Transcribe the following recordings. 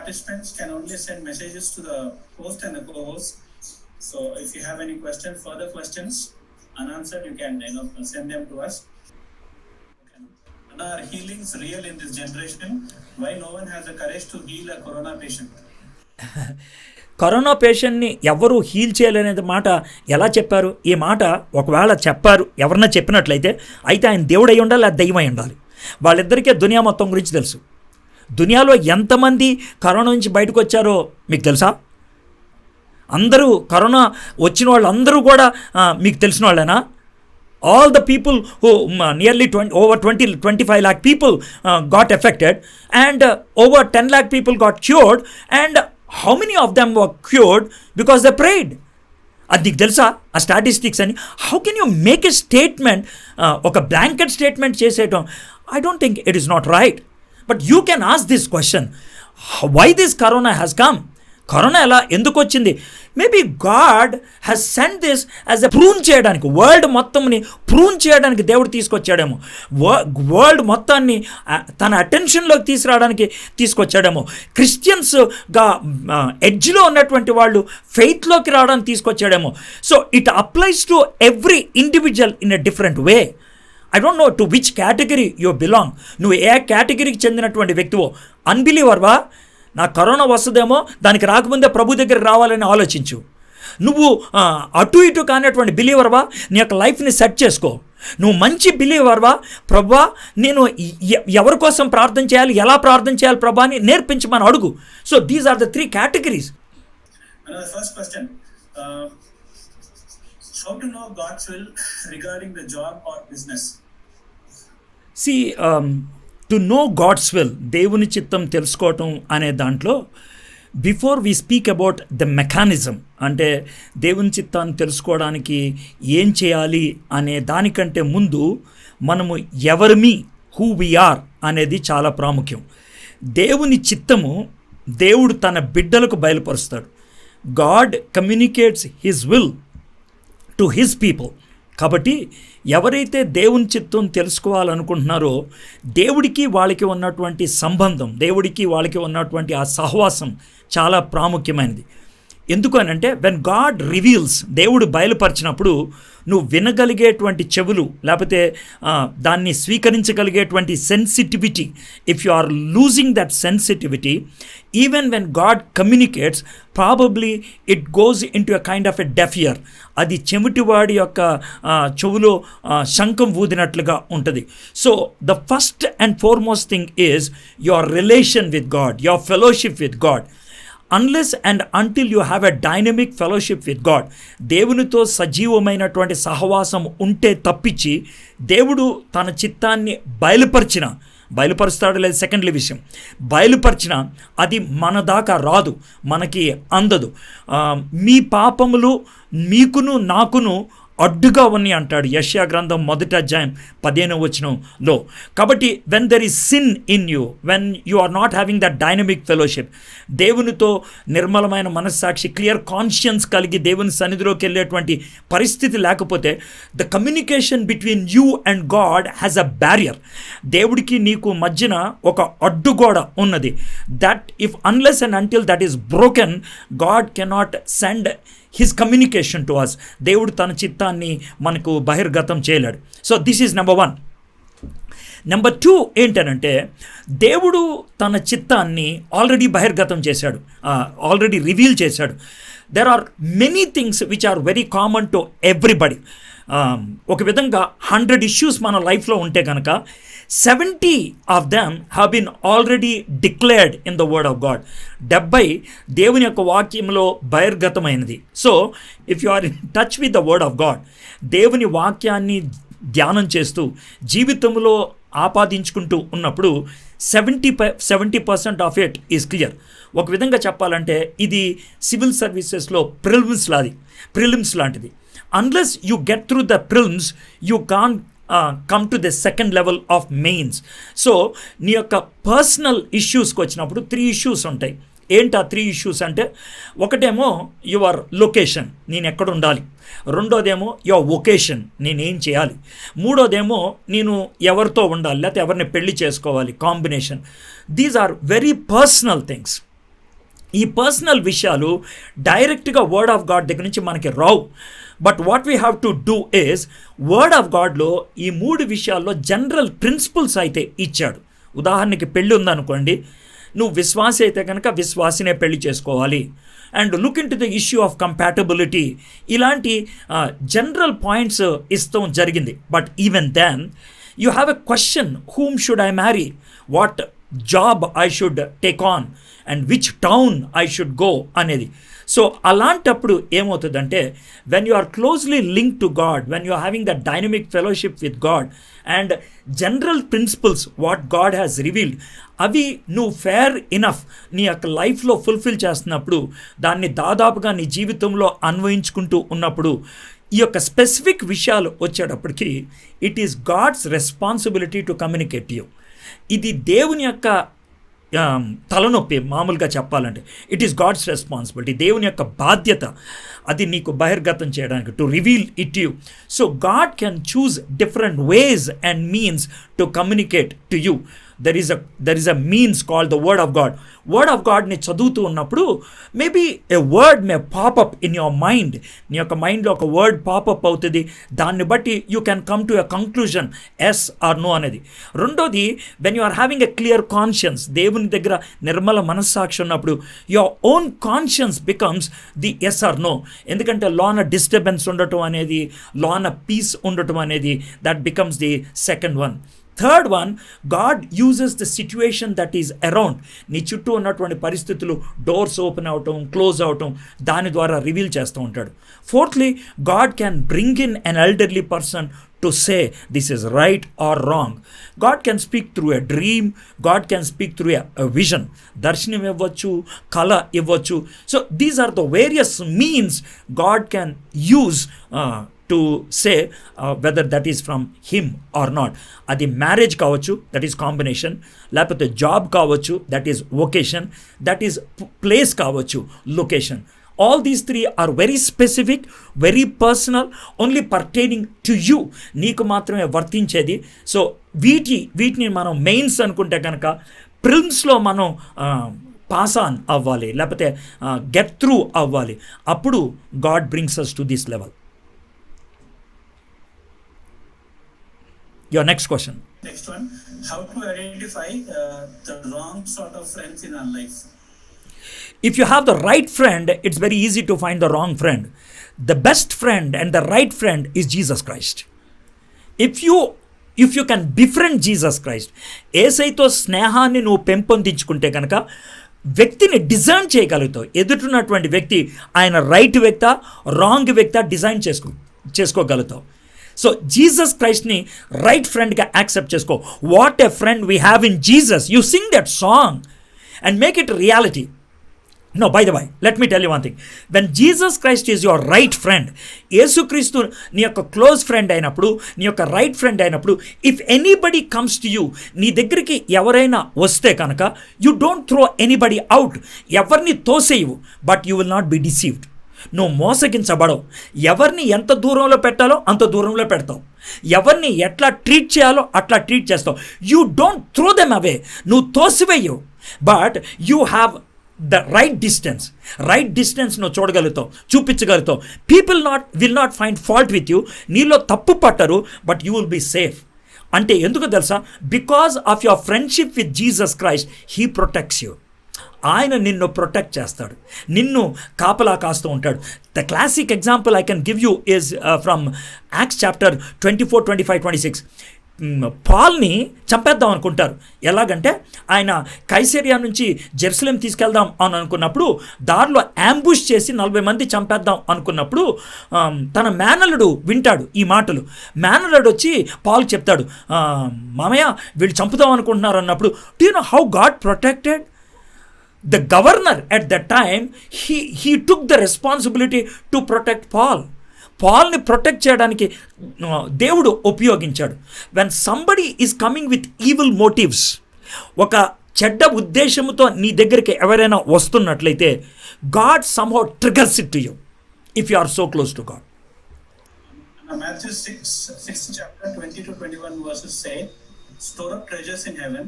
participants can only send messages to the host and the co-host. So if you have any further questions unanswered, you can send them to us. Okay. And are healings real in this generation? Why no one has the courage to heal a corona patient? Corona పేషెంట్ని ఎవరు heal చేయలేనేది మాట ఎలా చెప్పారు? ఈ మాట ఒకవేళ చెప్పారు, ఎవరన్నా చెప్పినట్లయితే అయితే ఆయన దేవుడు అయి ఉండాలి, అది దయ్యం అయి ఉండాలి. వాళ్ళిద్దరికీ దునియా మొత్తం గురించి తెలుసు. దునియాలో ఎంతమంది కరోనా నుంచి బయటకు వచ్చారో మీకు తెలుసా? అందరూ కరోనా వచ్చిన వాళ్ళు అందరూ కూడా మీకు తెలిసిన వాళ్ళేనా? All the people who nearly over 25 lakh people got affected, and over 10 lakh people got cured, and how many of them were cured because they prayed? అది నీకు తెలుసా ఆ స్టాటిస్టిక్స్ అని? How can you make a statement, ఒక blanket statement చేసేయటం? I don't think it is not right. But you can ask this question, why this corona has come? Corona ఎలా ఎందుకు వచ్చింది? Maybe God has sent this as a prune చేయడానికి, world మొత్తంని prune చేయడానికి దేవుడు తీసుకొచ్చాడేమో. World మొత్తాన్ని తన అటెన్షన్లోకి తీసుకొచ్చాడేమో. క్రిస్టియన్స్గా ఎడ్జ్లో ఉన్నటువంటి వాళ్ళు ఫెయిత్లోకి రావడానికి తీసుకొచ్చాడేమో. So it applies to every individual in a different way. I don't know to which category you belong. నువ్వు ఏ కేటగిరీకి చెందినటువంటి వ్యక్తివో. అన్బిలీవర్వా? నాకు కరోనా వస్తుందేమో, దానికి రాకముందే ప్రభు దగ్గరికి రావాలని ఆలోచించు. నువ్వు అటు ఇటు కానిటువంటి బిలీవర్వా? నీ యొక్క లైఫ్ని సెట్ చేసుకో. నువ్వు మంచి బిలీవర్వా? ప్రభా నేను ఎవరి కోసం ప్రార్థన చేయాలి, ఎలా ప్రార్థన చేయాలి ప్రభా అని నేర్పించమని అడుగు. So these are the 3 categories. First question, how to know God's will regarding the job or business? See, to know God's will, దేవుని చిత్తం తెలుసుకోవటం అనే దాంట్లో before we speak about the mechanism, అంటే దేవుని చిత్తాన్ని తెలుసుకోవడానికి ఏం చేయాలి అనే దానికంటే ముందు మనము ఎవరిమి, హూ వి ఆర్ అనేది చాలా ప్రాముఖ్యం. దేవుని చిత్తము దేవుడు తన బిడ్డలకు బయలుపరుస్తాడు. God communicates his will to his people. కాబట్టి ఎవరైతే దేవుని చిత్తం తెలుసుకోవాలనుకుంటున్నారో దేవుడికి వాళ్ళకి ఉన్నటువంటి సంబంధం, దేవుడికి వాళ్ళకి ఉన్నటువంటి ఆ సహవాసం చాలా ప్రాముఖ్యమైనది. ఎందుకు అనంటే వెన్ గాడ్ రివీల్స్, దేవుడు బయలుపరిచినప్పుడు నువ్వు వినగలిగేటువంటి చెవులు, లేకపోతే దాన్ని స్వీకరించగలిగేటువంటి sensitivity, if you are losing that sensitivity, even when God communicates probably it goes into a kind of a deaf ear. అది చెవిటివాడి యొక్క చెవులో శంఖం ఊదినట్లుగా ఉంటుంది. So the first and foremost thing is your relation with God, your fellowship with God. Unless and until you have a dynamic fellowship with God, దేవునితో సజీవమైనటువంటి సహవాసం ఉంటే తప్పించి దేవుడు తన చిత్తాన్ని బయలుపరుస్తాడు లేదు సెకండ్లీ విషయం. బయలుపరిచిన అది మన దాకా రాదు, మనకి అందదు. మీ పాపములు మీకును నాకును అడ్డుగా ఉన్నాయి అంటాడు యెషయా గ్రంథం 1:15 కాబట్టి when there is sin in you, when you are not having that dynamic fellowship, దేవునితో నిర్మలమైన మనస్సాక్షి, క్లియర్ కాన్షియన్స్ కలిగి దేవుని సన్నిధిలోకి వెళ్ళేటువంటి పరిస్థితి లేకపోతే the communication between you and God has a barrier. దేవుడికి నీకు మధ్యన ఒక అడ్డుగోడ ఉన్నది. That if unless and until that is broken, God cannot send his communication to us. దేవుడు తన చిత్తాన్ని మనకు బహిర్గతం చేయలేడు. So this is number 1. Number 2 ఏంటనంటే దేవుడు తన చిత్తాన్ని ఆల్రెడీ బహిర్గతం చేశాడు, ఆల్రెడీ రివీల్ చేశాడు. There are many things which are very common to everybody. ఒక విధంగా 100 ఇష్యూస్ మన లైఫ్లో ఉంటే కనుక 70 of them have been already declared in the word of God. 70 దేవుని యొక్క వాక్యంలో బహిర్గతమైనది. So if you are in touch with the word of God, దేవుని వాక్యాన్ని ధ్యానం చేస్తూ జీవితంలో ఆపాదించుకుంటూ ఉన్నప్పుడు 70% ఆఫ్ ఇట్ ఈజ్ క్లియర్. ఒక విధంగా చెప్పాలంటే ఇది సివిల్ సర్వీసెస్లో ప్రిలిమ్స్ లాంటిది. Unless you get through the prelims you can come to the second level of mains. So నీ యొక్క పర్సనల్ ఇష్యూస్కి వచ్చినప్పుడు 3 ఇష్యూస్ ఉంటాయి. ఏంటి ఆ 3 ఇష్యూస్ అంటే, ఒకటేమో యువర్ లొకేషన్, నేను ఎక్కడ ఉండాలి. రెండోదేమో యువర్ వొకేషన్, నేనేం చేయాలి. మూడోదేమో నేను ఎవరితో ఉండాలి, లేకపోతే ఎవరిని పెళ్లి చేసుకోవాలి, combination. These are very personal things. ఈ పర్సనల్ విషయాలు డైరెక్ట్గా వర్డ్ ఆఫ్ గాడ్ దగ్గర నుంచి మనకి రావు. But what we have to do is, word of గాడ్లో ఈ 3 విషయాల్లో జనరల్ ప్రిన్సిపల్స్ అయితే ఇచ్చాడు. ఉదాహరణకి పెళ్ళి ఉందనుకోండి, నువ్వు విశ్వాసి అయితే కనుక విశ్వాసినే పెళ్లి చేసుకోవాలి. And look into the issue of compatibility, ఇలాంటి జనరల్ పాయింట్స్ ఇస్తాం జరిగింది. But even then you have a question, whom should I marry, what job I should take on, and which town I should go అనేది. So అలాంటప్పుడు ఏమవుతుందంటే, when you are closely link to God, when you are having the dynamic fellowship with God and general principles what God has revealed, అవి నువ్వు fair enough నీ యొక్క లైఫ్లో fulfil చేస్తున్నప్పుడు, దాన్ని దాదాపుగా నీ జీవితంలో అన్వయించుకుంటూ ఉన్నప్పుడు, ఈ యొక్క స్పెసిఫిక్ విషయాలు వచ్చేటప్పటికి it is God's responsibility to communicate you. ఇది దేవుని యొక్క తలనొప్పి. మామూలుగా చెప్పాలంటే ఇట్ ఈస్ గాడ్స్ రెస్పాన్సిబిలిటీ, దేవుని యొక్క బాధ్యత అది నీకు బహిర్గతం చేయడానికి, to reveal it you. So God can choose different ways and means to communicate to you. There is a means called the word of God. Word of గాడ్ని చదువుతూ ఉన్నప్పుడు maybe a word may pop up in your mind. నీ యొక్క మైండ్లో ఒక word pop up అవుతుంది, దాన్ని బట్టి you can come to a conclusion, yes or no అనేది. రెండోది, when you are having a clear conscience, దేవుని దగ్గర నిర్మల మనస్సాక్షి ఉన్నప్పుడు your own conscience becomes the yes or no. ఎందుకంటే లోన డిస్టర్బెన్స్ ఉండటం అనేది, లోన పీస్ ఉండటం అనేది, that becomes the second one. Third one, God uses the situation that is around. నీ చుట్టూ ఉన్నటువంటి పరిస్థితులు, డోర్స్ ఓపెన్ అవటం, క్లోజ్ అవటం, దాని ద్వారా రివీల్ చేస్తూ ఉంటాడు. Fourthly, God can bring in an elderly person to say this is right or wrong. God can speak through a dream, God can speak through a vision. Darshanam ivvachu, kala ivvachu. So these are the various means God can use to say whether that is from him or not. Adi marriage kavachu, that is combination. Lapothe job kavachu, that is vocation. That is place kavachu, location. All these 3 are very specific, very personal, only pertaining to you. నీకు మాత్రమే వర్తించేది. So వీటిని మనం mains అనుకుంటే కనుక ప్రిమ్స్లో మనం pass on అవ్వాలి, లేకపోతే get through అవ్వాలి. అప్పుడు God brings us to this level. Your next question. Next one, how to identify the wrong sort of friends in our life? If you have the right friend, it's very easy to find the wrong friend. The best friend and the right friend is Jesus Christ. If you can befriend Jesus Christ, ఏసైతో స్నేహాన్ని నువ్వు పెంపొందించుకుంటే కనుక వ్యక్తిని design చేయగలుగుతావు. ఎదుటిన్నటువంటి వ్యక్తి ఆయన right వ్యక్తా wrong వ్యక్తా design చేసుకోగలుగుతావు. సో జీసస్ క్రైస్ట్ని రైట్ ఫ్రెండ్గా యాక్సెప్ట్ చేసుకో. What a friend we have in Jesus. You sing that song and make it reality. No, by the way, let me tell you one thing. When Jesus Christ is your right friend, యేసుక్రీస్తు నీ యొక్క close friend అయినప్పుడు, నీ యొక్క right friend అయినప్పుడు, if anybody comes to you, నీ దగ్గరికి ఎవరైనా వస్తే కనుక you don't throw anybody out. ఎవరిని తోసేయవు, but you will not be deceived. నువ్వు మోసగించబడవు. ఎవరిని ఎంత దూరంలో పెట్టాలో అంత దూరంలో పెడతావు. ఎవరిని ఎట్లా ట్రీట్ చేయాలో అట్లా ట్రీట్ చేస్తావు. You don't throw them away. నువ్వు తోసివేయవు, but you have the right distance నువ్వు చూడగలుగుతావు, చూపించగలుగుతావు. People will not find fault with you. నీలో తప్పు పట్టరు, but you will be safe. అంటే ఎందుకు తెలుసా? Because of your friendship with Jesus Christ, he protects you. ఆయన నిన్ను ప్రొటెక్ట్ చేస్తాడు, నిన్ను కాపలా కాస్తూ ఉంటాడు. The classic example I can give you is from Acts chapter 24, 25, 26. పాల్ని చంపేద్దాం అనుకుంటారు. ఎలాగంటే ఆయన కైసరియా నుంచి జెరూసలేం తీసుకెళ్దాం అని అనుకున్నప్పుడు దారిలో యాంబుష్ చేసి 40 మంది చంపేద్దాం అనుకున్నప్పుడు తన మేనల్లుడు వింటాడు ఈ మాటలు. మేనల్లుడు వచ్చి పాల్ చెప్తాడు, మామయ్య వీళ్ళు చంపుదాం అనుకుంటున్నారు అన్నప్పుడు, do you know how God protected the governor at that time? He took the responsibility to protect పాల్ని ప్రొటెక్ట్ చేయడానికి దేవుడు ఉపయోగించాడు. When somebody is coming with evil motives, ఒక చెడ్డ ఉద్దేశంతో నీ దగ్గరికి ఎవరైనా వస్తున్నట్లయితే, God somehow triggers it to you if you are so close to God. Matthew 6th chapter 20 to 21 verses say, store up treasures in heaven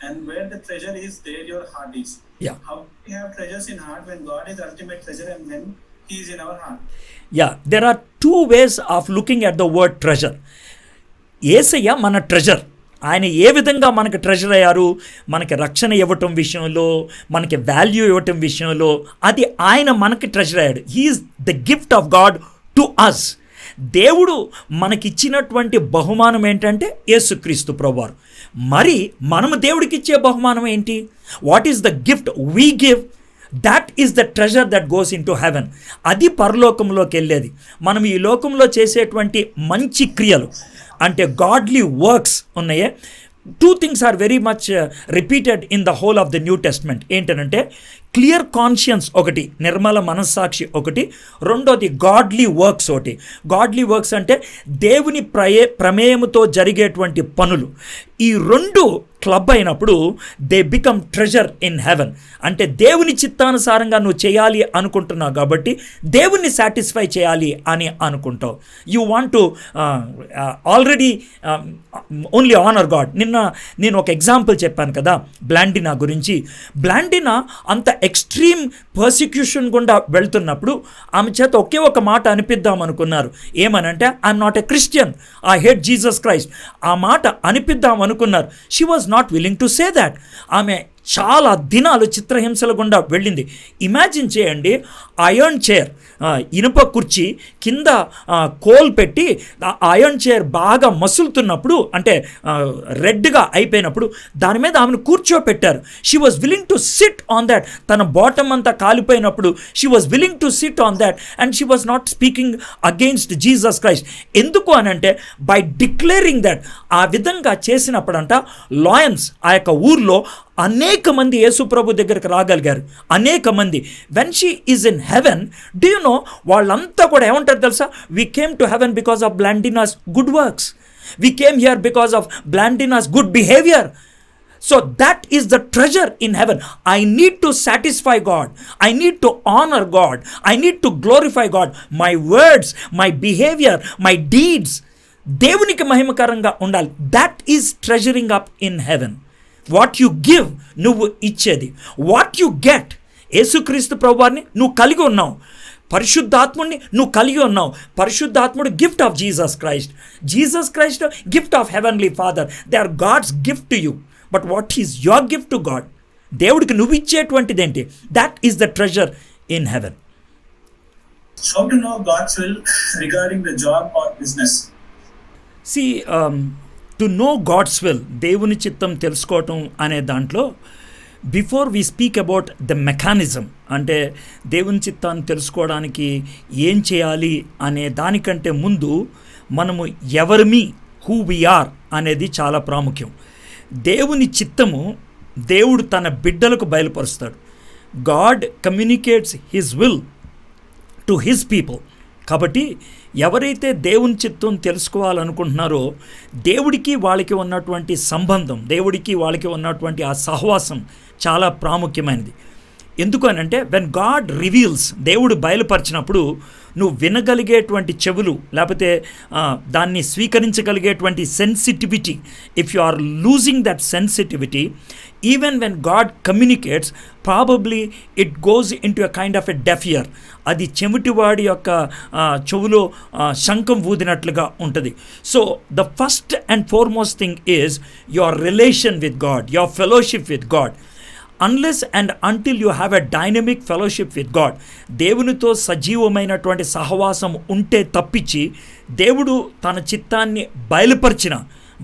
and where the treasure is, there your heart is. Yeah. How we have treasures in heart when God is ultimate treasure and when He is in our heart? Yeah, there are two ways of looking at the word treasure. యేసయ్య మన treasure. ఆయన ఏ విధంగా మనకి treasure అయ్యారు? మనకి రక్షణ ఇవ్వటం విషయంలో, మనకి వాల్యూ ఇవ్వటం విషయంలో, అది ఆయన మనకి ట్రెజర్ అయ్యాడు. He is the gift of God to us. దేవుడు మనకిచ్చినటువంటి బహుమానం ఏంటంటే యేసుక్రీస్తు ప్రభువారు. మరి మనము దేవుడికి ఇచ్చే బహుమానం ఏంటి? What is the gift we give? That is the treasure that goes in to heaven. అది పరలోకంలోకి వెళ్ళేది. మనం ఈ లోకంలో చేసేటువంటి మంచి క్రియలు అంటే గాడ్లీ వర్క్స్ ఉన్నాయే, two things are very much repeated in the whole of the New Testament. ఏంటంటే క్లియర్ కాన్షియన్స్ ఒకటి, నిర్మల మనస్సాక్షి ఒకటి, రెండోది గాడ్లీ వర్క్స్ ఒకటి. గాడ్లీ వర్క్స్ అంటే దేవుని ప్రమేయముతో జరిగేటువంటి పనులు. ఈ రెండు క్లబ్ అయినప్పుడు they become treasure in heaven. అంటే దేవుని చిత్తానుసారంగా నువ్వు చేయాలి అనుకుంటున్నావు కాబట్టి దేవుణ్ణి సాటిస్ఫై చేయాలి అని అనుకుంటావు. You want to already only honour God. నిన్న నేను ఒక ఎగ్జాంపుల్ చెప్పాను కదా బ్లాండినా గురించి. బ్లాండినా అంత ఎక్స్ట్రీమ్ పర్సిక్యూషన్ గుండా వెళ్తున్నప్పుడు ఆమె చేత ఒకే ఒక మాట అనిపిద్దాం అనుకున్నారు. ఏమనంటే I'm not a Christian, I hate Jesus Christ. ఆ మాట అనిపిద్దాం అనుకున్నారు. She was not willing to say that. ఆమె చాలా దినాలు చిత్రహింసల గుండా వెళ్ళింది. ఇమాజిన్ చేయండి, ఐరన్ చైర్, ఇనుప కుర్చీ కింద కోల్ పెట్టి ఐరన్ చైర్ బాగా మసులుతున్నప్పుడు, అంటే రెడ్గా అయిపోయినప్పుడు దాని మీద ఆమెను కూర్చోపెట్టారు. She was willing to sit on that. తన బాటమ్ అంతా కాలిపోయినప్పుడు she was willing to sit on that and she was not speaking against Jesus Christ. ఎందుకు అనంటే బై డిక్లేరింగ్ దట్. ఆ విధంగా చేసినప్పుడంట లాయన్స్ ఆ యొక్క ఊర్లో అనేక మంది యేసు ప్రభు దగ్గరికి రాగలిగారు. అనేక మంది. When she is in heaven, do you know వాళ్ళంతా కూడా ఏమంటారు తెలుసా? We came to heaven because of Blandina's good works. We came here because of Blandina's good behaviour. So that is the treasure in heaven. I need to satisfy God. I need to honor God. I need to glorify God. My words, my behavior, my deeds దేవునికి మహిమకరంగా ఉండాలి. That is treasuring up in heaven. What you give, నువ్వు ఇచ్చేది. What you get, యేసుక్రీస్తు ప్రభువారిని నువ్వు కలిగి ఉన్నావు. పరిశుద్ధాత్ముడిని నువ్వు కలిగి ఉన్నావు. పరిశుద్ధాత్ముడు gift of Jesus Christ. Jesus Christ gift of heavenly Father. They are God's gift to you. But what is your gift to God? దేవుడికి నువ్వు ఇచ్చేటువంటిది ఏంటి? That is the treasure in heaven. How to know God's will regarding the job or business? See, to know God's will, దేవుని చిత్తం తెలుసుకోవటం అనే దాంట్లో before we speak about the mechanism, అంటే దేవుని చిత్తాన్ని తెలుసుకోవడానికి ఏం చేయాలి అనే దానికంటే ముందు మనము ఎవరిమి, హూ వి ఆర్ అనేది చాలా ప్రాముఖ్యం. దేవుని చిత్తము దేవుడు తన బిడ్డలకు బయలుపరుస్తాడు. God communicates his will to his people. కాబట్టి ఎవరైతే దేవుని చిత్తం తెలుసుకోవాలనుకుంటున్నారో దేవుడికి వాళ్ళకి ఉన్నటువంటి సంబంధం, దేవుడికి వాళ్ళకి ఉన్నటువంటి ఆ సహవాసం చాలా ప్రాముఖ్యమైనది. ఎందుకు అనంటే వెన్ గాడ్ రివీల్స్, దేవుడు బయలుపరిచినప్పుడు నువ్వు వినగలిగేటువంటి చెవులు, లేకపోతే దాన్ని స్వీకరించగలిగేటువంటి sensitivity, if you are losing that sensitivity, even when God communicates probably it goes into a kind of a deaf ear. అది చెవిటివాడి యొక్క చెవులో శంఖం ఊదినట్లుగా ఉంటుంది. So the first and foremost thing is your relation with God, your fellowship with God. Unless and until you have a dynamic fellowship with God, దేవునితో సజీవమైనటువంటి సహవాసం ఉంటే తప్పించి దేవుడు తన చిత్తాన్ని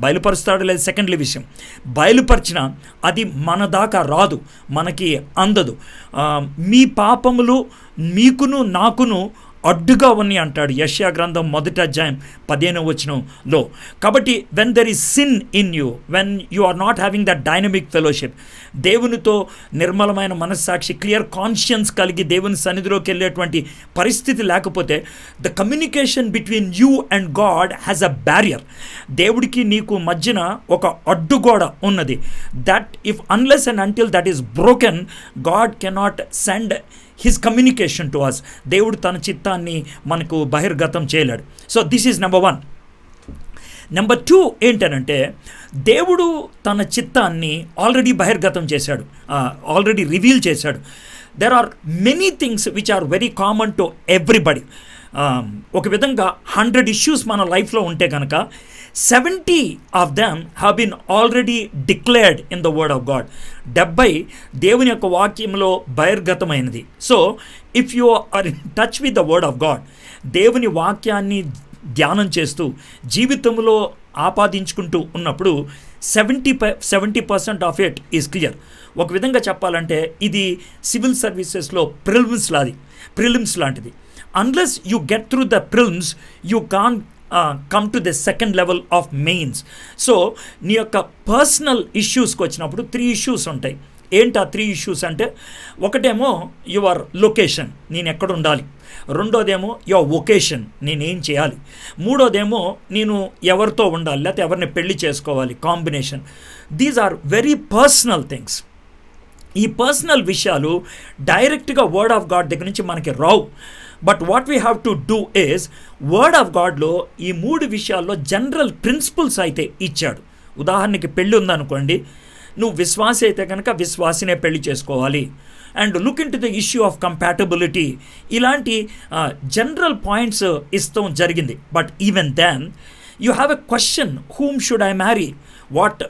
బయలుపరుస్తాడు లేదు సెకండ్లీ విషయం. బయలుపరిచిన అది మన దాకా రాదు, మనకి అందదు. మీ పాపములు మీకును నాకును అడ్డుగా ఉన్నాయి అంటాడు యెషయా గ్రంథం 1:15 కాబట్టి when there is sin in you, when you are not having that dynamic fellowship, దేవునితో నిర్మలమైన మనస్సాక్షి, క్లియర్ కాన్షియన్స్ కలిగి దేవుని సన్నిధిలోకి వెళ్ళేటువంటి పరిస్థితి లేకపోతే the communication between you and God has a barrier. దేవుడికి నీకు మధ్యన ఒక అడ్డుగోడ ఉన్నది. That if unless and until that is broken, God cannot send his communication to us. దేవుడు తన చిత్తాన్ని మనకు బహిర్గతం చేయలేడు. So this is number 1. Number 2 ఏంటనంటే దేవుడు తన చిత్తాన్ని ఆల్రెడీ బహిర్గతం చేశాడు, ఆల్రెడీ రివీల్ చేశాడు. There are many things which are very common to everybody. ఒక విధంగా 100 ఇష్యూస్ మన లైఫ్లో ఉంటే కనుక 70 of them have been already declared in the word of God. 70 దేవుని యొక్క వాక్యంలో బహిర్గతమైనది. So if you are in touch with the word of God, దేవుని వాక్యాన్ని ధ్యానం చేస్తూ జీవితంలో ఆపాదించుకుంటూ ఉన్నప్పుడు 70% ఆఫ్ ఇట్ ఈజ్ క్లియర్. ఒక విధంగా చెప్పాలంటే ఇది సివిల్ సర్వీసెస్లో ప్రిలిమ్స్ లాంటిది. Unless you get through the prelims you can come to the second level of mains. So నీ యొక్క పర్సనల్ ఇష్యూస్కి వచ్చినప్పుడు 3 ఇష్యూస్ ఉంటాయి. ఏంటి ఆ 3 ఇష్యూస్ అంటే, ఒకటేమో యువర్ లొకేషన్, నేను ఎక్కడ ఉండాలి. రెండోదేమో యువర్ వొకేషన్, నేనేం చేయాలి. మూడోదేమో నేను ఎవరితో ఉండాలి, లేకపోతే ఎవరిని పెళ్లి చేసుకోవాలి, combination. These are very personal things. ఈ పర్సనల్ విషయాలు డైరెక్ట్గా వర్డ్ ఆఫ్ గాడ్ దగ్గర నుంచి మనకి రావు. But what we have to do is, word of గాడ్లో ఈ 3 విషయాల్లో జనరల్ ప్రిన్సిపల్స్ అయితే ఇచ్చాడు. ఉదాహరణకి పెళ్ళి ఉందనుకోండి, నువ్వు విశ్వాసి అయితే కనుక విశ్వాసినే పెళ్లి చేసుకోవాలి. And look into the issue of compatibility, ఇలాంటి జనరల్ పాయింట్స్ ఇస్తాం జరిగింది. But even then you have a question, whom should I marry, what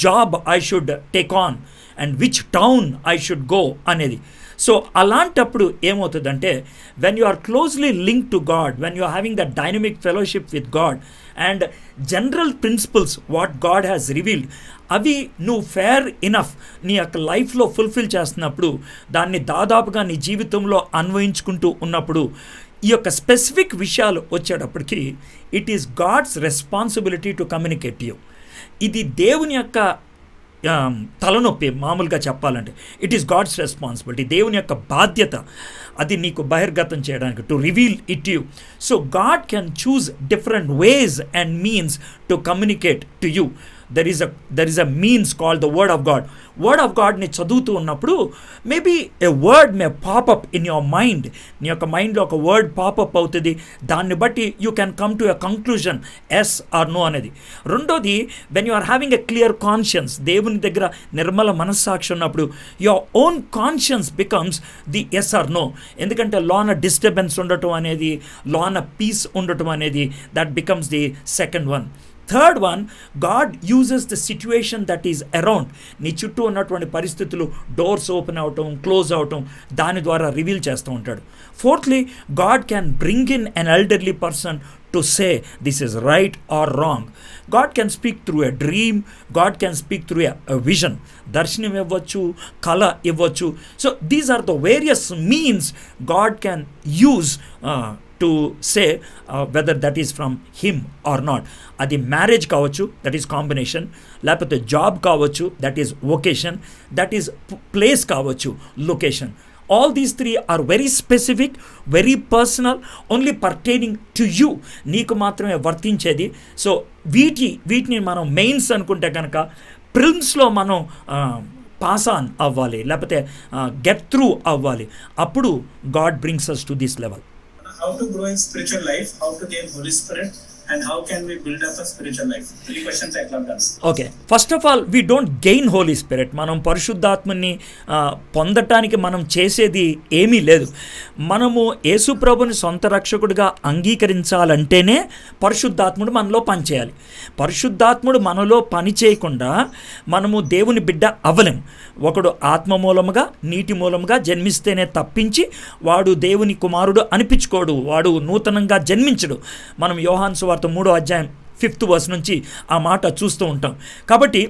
job I should take on and which town I should go అనేది. So అలాంటప్పుడు ఏమవుతుందంటే, when you are closely link to God, when you are having the dynamic fellowship with God and general principles what God has revealed, అవి నువ్వు fair enough నీ యొక్క లైఫ్లో fulfil చేస్తున్నప్పుడు, దాన్ని దాదాపుగా నీ జీవితంలో అన్వయించుకుంటూ ఉన్నప్పుడు, ఈ యొక్క స్పెసిఫిక్ విషయాలు వచ్చేటప్పటికి it is God's responsibility to communicate you. ఇది దేవుని యొక్క తలనొప్పి. మామూలుగా చెప్పాలంటే ఇట్ ఈస్ గాడ్స్ రెస్పాన్సిబిలిటీ, దేవుని యొక్క బాధ్యత అది నీకు బహిర్గతం చేయడానికి, to reveal it you. So God can choose different ways and means to communicate to you. There is a means called the word of God. Word of గాడ్ని చదువుతూ ఉన్నప్పుడు maybe a word may pop up in your mind. నీ యొక్క మైండ్లో ఒక word pop up అవుతుంది, దాన్ని బట్టి you can come to a conclusion, yes or no అనేది. రెండోది, when you are having a clear conscience, దేవుని దగ్గర నిర్మల మనస్సాక్షి ఉన్నప్పుడు your own conscience becomes the yes or no. ఎందుకంటే లోన డిస్టర్బెన్స్ ఉండటం అనేది, లోన పీస్ ఉండటం అనేది, that becomes the second one. Third one, God uses the situation that is around. నీ చుట్టూ ఉన్నటువంటి పరిస్థితులు, డోర్స్ ఓపెన్ అవటం, క్లోజ్ అవటం, దాని ద్వారా రివీల్ చేస్తూ ఉంటాడు. Fourthly, God can bring in an elderly person to say this is right or wrong. God can speak through a dream, God can speak through a vision. దర్శనం ఇవ్వచ్చు, కళ ఇవ్వచ్చు. So these are the various means God can use to say whether that is from him or not. అది marriage కావచ్చు, that is combination, లేకపోతే job కావచ్చు, that is vocation, that is place కావచ్చు, location. All these 3 are very specific, very personal, only pertaining to you, నీకు మాత్రమే వర్తించేది. So వీటిని మనం mains అనుకుంటే కనుక ప్రిలిమ్స్లో మనం పాస్ ఆన్ అవ్వాలి, లేకపోతే గెట్ త్రూ అవ్వాలి. అప్పుడు God brings us to this level. How to grow in spiritual life, how to gain Holy Spirit, and how can we build up a spiritual life? 3 questions I clubbed us. Okay, first of all, we don't gain Holy Spirit. మనం పరిశుద్ధాత్మని పొందటానికి మనం చేసేది ఏమీ లేదు. మనము యేసు ప్రభుని సొంత రక్షకుడిగా అంగీకరించాలంటేనే పరిశుద్ధాత్ముడు మనలో పనిచేయాలి. పరిశుద్ధాత్ముడు మనలో పని చేయకుండా మనము దేవుని బిడ్డ అవ్వలేం. ఒకడు ఆత్మ మూలముగా, నీటి మూలముగా జన్మిస్తేనే తప్పించి వాడు దేవుని కుమారుడు అనిపించుకోడు, వాడు నూతనంగా జన్మించడు. మనం యోహాను సువార్త 3వ అధ్యాయం 5th verse నుంచి ఆ మాట చూస్తూ ఉంటాం. కాబట్టి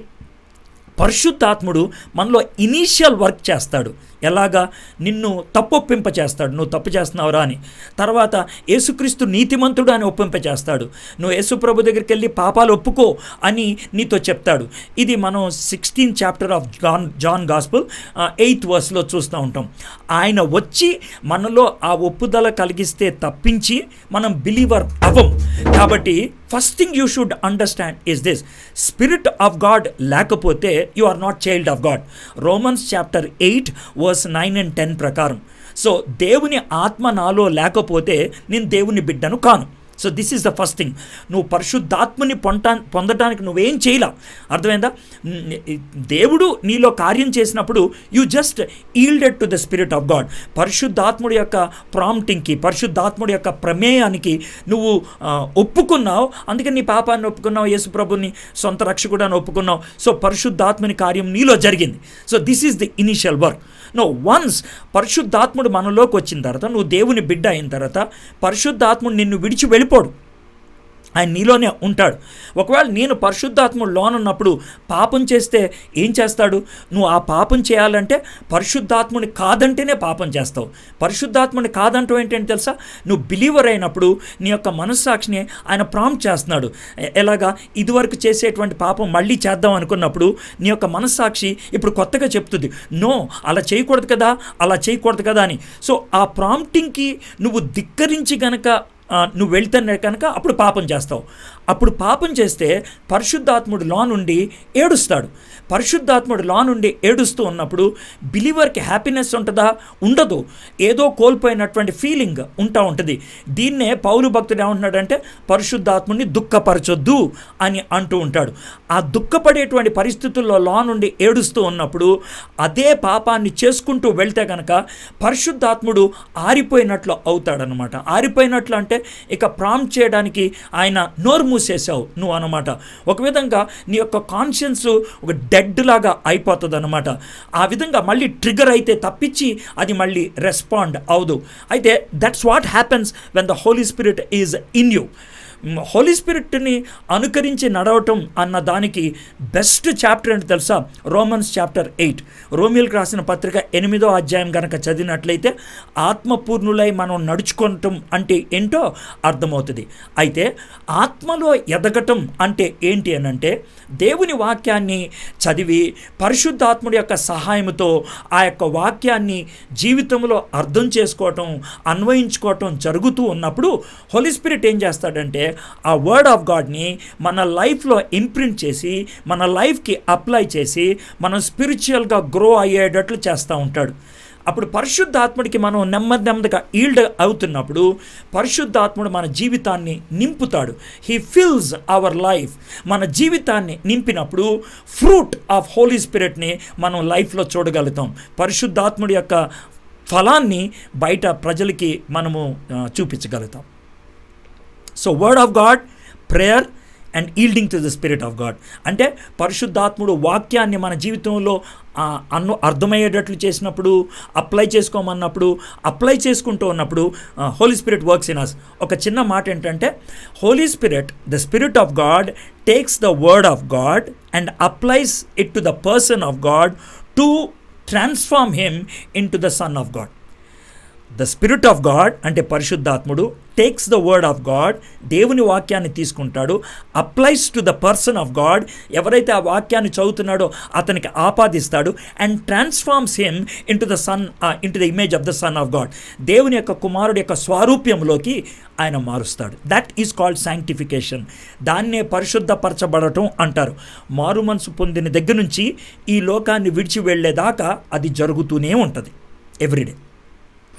పరిశుద్ధాత్ముడు మనలో ఇనీషియల్ వర్క్ చేస్తాడు. ఎలాగా? నిన్ను తప్పొప్పింప చేస్తాడు, నువ్వు తప్పు చేస్తున్నావురా అని. తర్వాత యేసుక్రీస్తు నీతిమంతుడు అని ఒప్పింప చేస్తాడు. నువ్వు యేసు ప్రభు దగ్గరికి వెళ్ళి పాపాలు ఒప్పుకో అని నీతో చెప్తాడు. ఇది మనం 16th chapter of John gospel 8th verse చూస్తూ ఉంటాం. ఆయన వచ్చి మనలో ఆ ఒప్పుదల కలిగిస్తే తప్పించి మనం బిలీవర్ అవ్వం. కాబట్టి first thing you should understand is this: spirit of God లేకపోతే you are not child of God. Romans chapter 8 verse 9 and 10 ప్రకారం. సో దేవుని ఆత్మ నాలో లేకపోతే నేను దేవుని బిడ్డను కాను. So this is the first thing. నువ్వు పరిశుద్ధాత్మని పొందటానికి నువ్వేం చేయలా, అర్థమైందా? దేవుడు నీలో కార్యం చేసినప్పుడు you just yielded to the spirit of God. పరిశుద్ధాత్ముడి యొక్క ప్రాంప్టింగ్కి, పరిశుద్ధాత్ముడి యొక్క ప్రమేయానికి నువ్వు ఒప్పుకున్నావు. అందుకని నీ పాపాన్ని ఒప్పుకున్నావు, యేసు ప్రభుని సొంత రక్షకుడని ఒప్పుకున్నావు. సో పరిశుద్ధాత్ముని కార్యం నీలో జరిగింది. So this is the initial work. No, once పరిశుద్ధాత్ముడు మనలోకి వచ్చిన తర్వాత, నువ్వు దేవుని బిడ్డ అయిన తర్వాత, పరిశుద్ధాత్ముడు నిన్ను విడిచి వెళ్ళిపోడు, ఆయన నీలోనే ఉంటాడు. ఒకవేళ నేను పరిశుద్ధాత్ముడు లోనున్నప్పుడు పాపం చేస్తే ఏం చేస్తాడు? నువ్వు ఆ పాపం చేయాలంటే పరిశుద్ధాత్ముని కాదంటేనే పాపం చేస్తావు. పరిశుద్ధాత్ముని కాదంటూ ఏంటంటే తెలుసా? నువ్వు బిలీవర్ అయినప్పుడు నీ యొక్క మనస్సాక్షిని ఆయన ప్రాంప్ట్ చేస్తున్నాడు. ఎలాగా? ఇదివరకు చేసేటువంటి పాపం మళ్ళీ చేద్దాం అనుకున్నప్పుడు నీ యొక్క మనస్సాక్షి ఇప్పుడు కొత్తగా చెప్తుంది, నో అలా చేయకూడదు కదా, అలా చేయకూడదు కదా అని. సో ఆ ప్రాంప్టింగ్కి నువ్వు ధిక్కరించి గనక నువ్వు వెళ్తానే కనుక అప్పుడు పాపం చేస్తావు. అప్పుడు పాపం చేస్తే పరిశుద్ధాత్ముడు లా నుండి ఏడుస్తాడు. పరిశుద్ధాత్ముడు లా నుండి ఏడుస్తూ ఉన్నప్పుడు బిలీవర్కి హ్యాపీనెస్ ఉంటుందా? ఉండదు. ఏదో కోల్పోయినటువంటి ఫీలింగ్ ఉంటుంది. దీన్నే పౌలు భక్తుడు ఏమంటున్నాడంటే పరిశుద్ధాత్ముడిని దుఃఖపరచొద్దు అని అంటూ ఉంటాడు. ఆ దుఃఖపడేటువంటి పరిస్థితుల్లో లా నుండి ఏడుస్తూ ఉన్నప్పుడు అదే పాపాన్ని చేసుకుంటూ వెళ్తే కనుక పరిశుద్ధాత్ముడు ఆరిపోయినట్లు అవుతాడనమాట. ఆరిపోయినట్లు అంటే ఇక ప్రాంప్ట్ చేయడానికి ఆయన నోరు మూసేసావు నువ్వు అనమాట. ఒక విధంగా నీ యొక్క కాన్షియన్స్ ఒక డెడ్ లాగా అయిపోతుంది అనమాట. ఆ విధంగా మళ్ళీ ట్రిగర్ అయితే తప్పించి అది మళ్ళీ రెస్పాండ్ అవదు. అయితే that's what happens when the Holi spirit is in you. Holy స్పిరిట్ని అనుకరించి నడవటం అన్న దానికి బెస్ట్ చాప్టర్ ఏంటి తెలుసా? Romans chapter 8. రోమియోలకు రాసిన పత్రిక 8వ అధ్యాయం కనుక చదివినట్లయితే ఆత్మపూర్ణులై మనం నడుచుకోవటం అంటే ఏంటో అర్థమవుతుంది. అయితే ఆత్మలో ఎదగటం అంటే ఏంటి అనంటే దేవుని వాక్యాన్ని చదివి పరిశుద్ధాత్ముడి యొక్క సహాయంతో ఆ యొక్క వాక్యాన్ని జీవితంలో అర్థం చేసుకోవటం, అన్వయించుకోవటం జరుగుతూ ఉన్నప్పుడు హోలీ స్పిరిట్ ఏం చేస్తాడంటే ఆ వర్డ్ ఆఫ్ గాడ్ని మన లైఫ్లో ఇంప్రింట్ చేసి మన లైఫ్కి అప్లై చేసి మనం స్పిరిచువల్గా గ్రో అయ్యేటట్లు చేస్తూ ఉంటాడు. అప్పుడు పరిశుద్ధాత్ముడికి మనం నెమ్మదిగా ఈల్డ్ అవుతున్నప్పుడు పరిశుద్ధాత్ముడు మన జీవితాన్ని నింపుతాడు. He fills our life. మన జీవితాన్ని నింపినప్పుడు ఫ్రూట్ ఆఫ్ హోలీ స్పిరిట్ని మనం లైఫ్లో చూడగలుగుతాం. పరిశుద్ధాత్ముడి యొక్క ఫలాన్ని బయట ప్రజలకి మనము చూపించగలుగుతాం. So word of God, prayer and yielding to the spirit of God అంటే పరిశుద్ధాత్ముడు వాక్యాన్ని మన జీవితంలో అర్థమయ్యేటట్లు చేసినప్పుడు, అప్లై చేసుకోమన్నప్పుడు, అప్లై చేసుకుంటూ ఉన్నప్పుడు Holy Spirit works in us. ఒక చిన్న మాట ఏంటంటే Holy Spirit, the spirit of God takes the word of God and applies it to the person of God to transform him into the son of God. The spirit of God అంటే పరిశుద్ధాత్ముడు takes the word of God, దేవుని వాక్యాన్ని తీసుకుంటాడు, applies to the person of God, ఎవరైతే ఆ వాక్యాన్ని చదువుతున్నాడో అతనికి ఆపాదిస్తాడు, and transforms him into the son, into the image of the son of God, దేవుని యొక్క కుమారుడు యొక్క స్వారూప్యంలోకి ఆయన మారుస్తాడు. That is called sanctification. దాన్నే పరిశుద్ధపరచబడటం అంటారు. మారు మనసు పొందిన దగ్గర నుంచి ఈ లోకాన్ని విడిచి వెళ్ళేదాకా అది జరుగుతూనే ఉంటుంది everyday.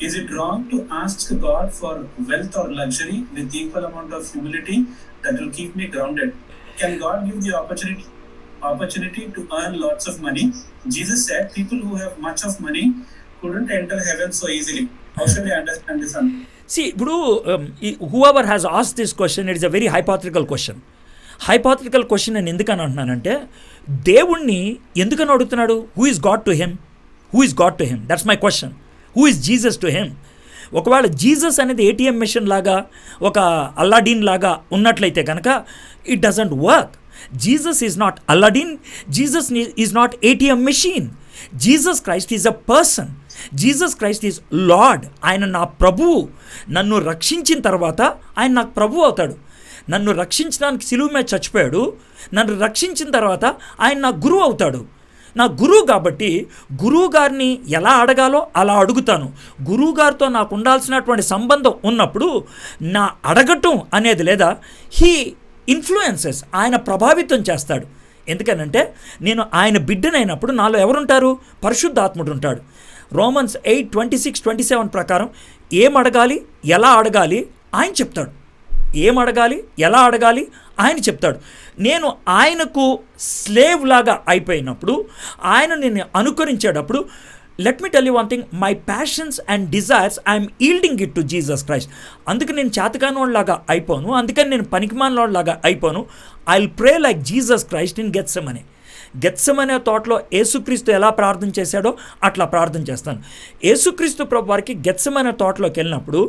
Is it wrong to ask God for wealth or luxury with equal amount of humility that will keep me grounded? Can God give the opportunity to earn lots of money? Jesus said people who have much of money couldn't enter heaven so easily. How should I understand this? See, ఇప్పుడు whoever has asked this question, it is a very hypothetical question. Hypothetical question నేను ఎందుకని అంటున్నానంటే దేవుణ్ణి ఎందుకని అడుగుతున్నాడు? Who is God to him? Who is God to him? That's my question. Who is Jesus to him? ఒకవేళ Jesus అనేది ATM machine లాగా, ఒక అల్లాడీన్ లాగా ఉన్నట్లయితే కనుక it doesn't work. Jesus is not Aladdin. Jesus is not ATM machine. Jesus Christ is a person. Jesus Christ is Lord. ఆయన నా ప్రభువు. నన్ను రక్షించిన తర్వాత ఆయన నాకు ప్రభువు అవుతాడు. నన్ను రక్షించడానికి సిలువ మీద చచ్చిపోయాడు. నన్ను రక్షించిన తర్వాత ఆయన నా గురువు అవుతాడు. నా గురువు కాబట్టి గురువు గారిని ఎలా అడగాలో అలా అడుగుతాను. గురువు గారితో నాకు ఉండాల్సినటువంటి సంబంధం ఉన్నప్పుడు నా అడగటం అనేది లేదా హీ ఇన్ఫ్లుయెన్సెస్, ఆయన ప్రభావితం చేస్తాడు. ఎందుకనంటే నేను ఆయన బిడ్డనైనప్పుడు నాలో ఎవరుంటారు? పరిశుద్ధాత్ముడు ఉంటాడు. రోమన్స్ 8:26-27 ప్రకారం ఏం అడగాలి, ఎలా అడగాలి ఆయన చెప్తాడు. ఏం అడగాలి, ఎలా అడగాలి ఆయన చెప్తాడు. నేను ఆయనకు స్లేవ్ లాగా అయిపోయినప్పుడు, ఆయన నేను అనుకరించేటప్పుడు, let me tell you one thing, my passions and desires I'm yielding it to Jesus Christ. అందుకే నేను చేతకానోళ్ళలాగా అయిపోను, అందుకని నేను పనికిమాలినోళ్ళలాగా అయిపోను. I will pray like Jesus Christ in Gethsemane తోటలో యేసుక్రీస్తు ఎలా ప్రార్థన చేశాడో అట్లా ప్రార్థన చేస్తాను. యేసుక్రీస్తు ప్రభు వారికి గెత్సెమనే తోటలోకి వెళ్ళినప్పుడు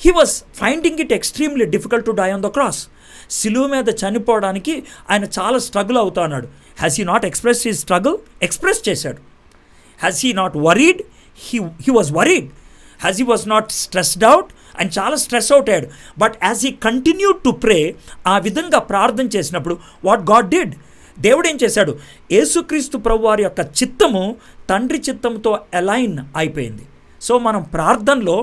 he was finding it extremely difficult to die on the cross. సిలువ మీద చనిపోవడానికి ఆయన చాలా స్ట్రగుల్ అవుతా ఉన్నాడు. Has he not express his struggle? Express చేశాడు. Has he not worried? He was worried. Has he was not stressed out? ఆయన చాలా స్ట్రెస్ అవుట్ అయ్యాడు. But as he continued to pray, ఆ విధంగా ప్రార్థన చేసినప్పుడు వాట్ గాడ్ డిడ్, దేవుడు ఏం చేశాడు, యేసుక్రీస్తు ప్రభు వారి యొక్క చిత్తము తండ్రి చిత్తంతో అలైన్ అయిపోయింది. సో మనం ప్రార్థనలో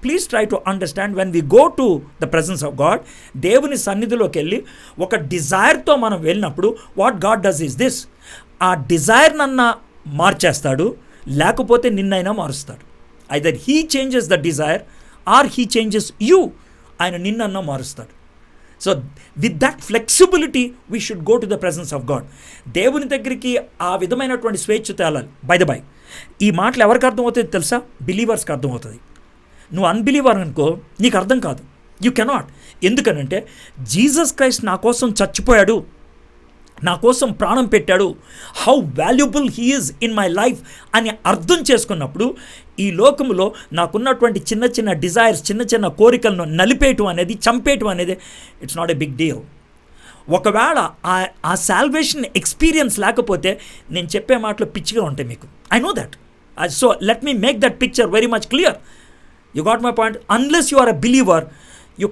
please try to understand, when we go to the presence of God, దేవుని సన్నిధిలోకి వెళ్ళి ఒక డిజైర్తో మనం వెళ్ళినప్పుడు what God does is this, ఆ డిజైర్నన్నా మార్చేస్తాడు, లేకపోతే నిన్నైనా మారుస్తాడు. Either he changes the desire or he changes you. ఆయన నిన్నన్నా మారుస్తాడు. So with that flexibility we should go to the presence of God. దేవుని దగ్గరికి ఆ విధమైనటువంటి స్వేచ్ఛ తేలాలి. బై ద బై, ఈ మాటలు ఎవరికి అర్థమవుతుంది తెలుసా? బిలీవర్స్కి అర్థమవుతుంది. నువ్వు అన్బిలీవర్ అనుకో, నీకు అర్థం కాదు. You cannot. ఎందుకనంటే జీసస్ క్రైస్ట్ నా కోసం చచ్చిపోయాడు, నా కోసం ప్రాణం పెట్టాడు, how valuable he is in my life అని అర్థం చేసుకున్నప్పుడు ఈ లోకంలో నాకున్నటువంటి చిన్న చిన్న డిజైర్స్, చిన్న చిన్న కోరికలను నలిపేయటం అనేది, చంపేయటం అనేది it's not a big deal. ఒకవేళ ఆ సాల్వేషన్ ఎక్స్పీరియన్స్ లేకపోతే నేను చెప్పే మాటలు పిచ్చిగా ఉంటాయి మీకు. I know that. So let me make that picture very much clear. You got my point? Unless you are a believer, you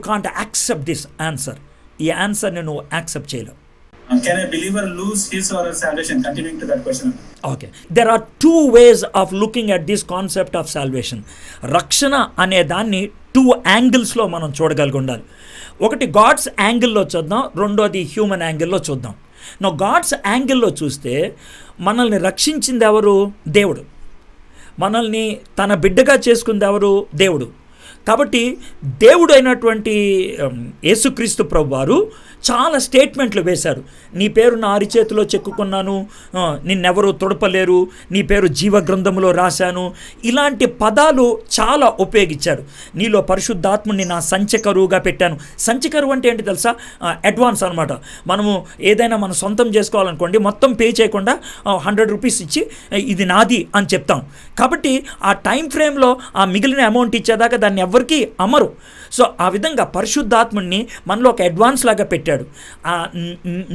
can't accept this answer. ఈ ఆన్సర్ని నువ్వు యాక్సెప్ట్ చేయలేవు. Can a believer lose his or her salvation? Continuing to that question. Okay. There are two ways of looking at this concept of salvation. రక్షణ అనే దాన్ని 2 యాంగిల్స్లో మనం చూడగలిగి ఉండాలి. ఒకటి గాడ్స్ యాంగిల్లో చూద్దాం, రెండోది హ్యూమన్ యాంగిల్లో చూద్దాం. నా గాడ్స్ యాంగిల్లో చూస్తే మనల్ని రక్షించింది ఎవరు? దేవుడు. మనల్ని తన బిడ్డగా చేసుకుంది ఎవరు? దేవుడు. కాబట్టి దేవుడు అయినటువంటి యేసుక్రీస్తు ప్రభు వారు చాలా స్టేట్మెంట్లు వేశారు. నీ పేరు నా అరిచేతిలో చెక్కుకున్నాను, నిన్నెవరూ తొడపలేరు, నీ పేరు జీవ గ్రంథములో రాశాను, ఇలాంటి పదాలు చాలా ఉపయోగించారు. నీలో పరిశుద్ధాత్ముని నా సంచకరువుగా పెట్టాను. సంచకరువు అంటే ఏంటి తెలుసా? అడ్వాన్స్ అనమాట. మనము ఏదైనా మనం సొంతం చేసుకోవాలనుకోండి, మొత్తం పే చేయకుండా 100 రూపీస్ ఇచ్చి ఇది నాది అని చెప్తాం. కాబట్టి ఆ టైం ఫ్రేమ్లో ఆ మిగిలిన అమౌంట్ ఇచ్చేదాకా దాన్ని ఎవరికి అమ్మరు. సో ఆ విధంగా పరిశుద్ధాత్ముడిని మనలో ఒక అడ్వాన్స్ లాగా పెట్టాడు.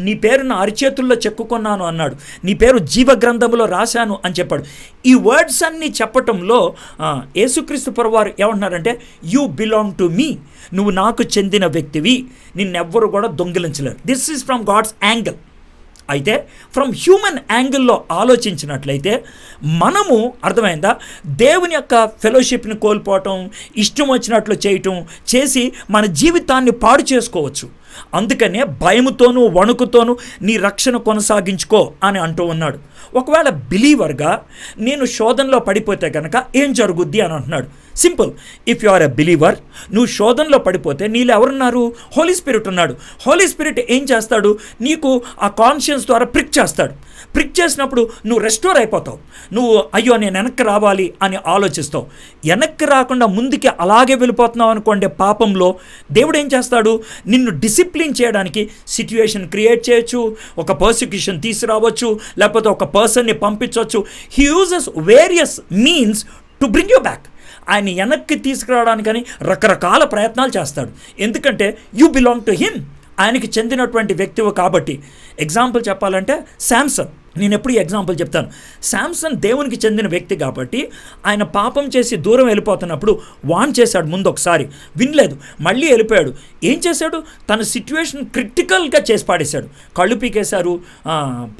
నీ పేరు నా అరిచేతుల్లో చెక్కుకున్నాను అన్నాడు, నీ పేరు జీవ గ్రంథములో రాశాను అని చెప్పాడు. ఈ వర్డ్స్ అన్నీ చెప్పటంలో యేసుక్రీస్తు ప్రభువారు ఏమంటున్నారంటే, యూ బిలాంగ్ టు మీ, నువ్వు నాకు చెందిన వ్యక్తివి, నిన్నెవ్వరు కూడా దొంగిలించలేరు. This is from God's angle. అయితే ఫ్రమ్ హ్యూమన్ యాంగిల్లో ఆలోచించినట్లయితే మనము, అర్థమైందా, దేవుని యొక్క ఫెలోషిప్ని కోల్పోవటం, ఇష్టం వచ్చినట్లు చేయటం చేసి మన జీవితాన్ని పాడు చేసుకోవచ్చు. అందుకనే భయముతోనూ వణుకుతోనూ నీ రక్షణ కొనసాగించుకో అని అంటూ ఉన్నాడు. ఒకవేళ బిలీవర్గా నేను శోధనలో పడిపోతే కనుక ఏం జరుగుద్ది అని అంటున్నాడు. Simple. If you are a believer, నువ్వు శోధనలో పడిపోతే నీలో ఎవరున్నారు? హోలీ స్పిరిట్ ఉన్నాడు. హోలీ స్పిరిట్ ఏం చేస్తాడు? నీకు ఆ కాన్షియన్స్ ద్వారా ప్రిక్ చేస్తాడు. ప్రిక్ చేసినప్పుడు నువ్వు రెస్టోర్ అయిపోతావు. నువ్వు అయ్యో నేను వెనక్కి రావాలి అని ఆలోచిస్తావు. వెనక్కి రాకుండా ముందుకి అలాగే వెళ్ళిపోతున్నావు అనుకోండి పాపంలో. దేవుడు ఏం చేస్తాడు? నిన్ను డిసిప్లిన్ చేయడానికి సిట్యుయేషన్ క్రియేట్ చేయొచ్చు, ఒక పర్సిక్యూషన్ తీసుకురావచ్చు, లేకపోతే ఒక పర్సన్ని పంపించవచ్చు. He uses various means to bring you back. ఆయన వెనక్కి తీసుకురావడానికని రకరకాల ప్రయత్నాలు చేస్తాడు. ఎందుకంటే యూ బిలాంగ్ టు హిమ్, ఆయనకి చెందినటువంటి వ్యక్తివి కాబట్టి. ఎగ్జాంపుల్ చెప్పాలంటే శాంసన్. నేను ఎప్పుడు ఎగ్జాంపుల్ చెప్తాను. శాంసన్ దేవునికి చెందిన వ్యక్తి కాబట్టి ఆయన పాపం చేసి దూరం వెళ్ళిపోతున్నప్పుడు వాన్ చేశాడు ముందు ఒకసారి, వినలేదు, మళ్ళీ వెళ్ళిపోయాడు. ఏం చేశాడు? తన సిట్యుయేషన్ క్రిటికల్గా చేసి పాడేశాడు. కళ్ళు పీకేశారు,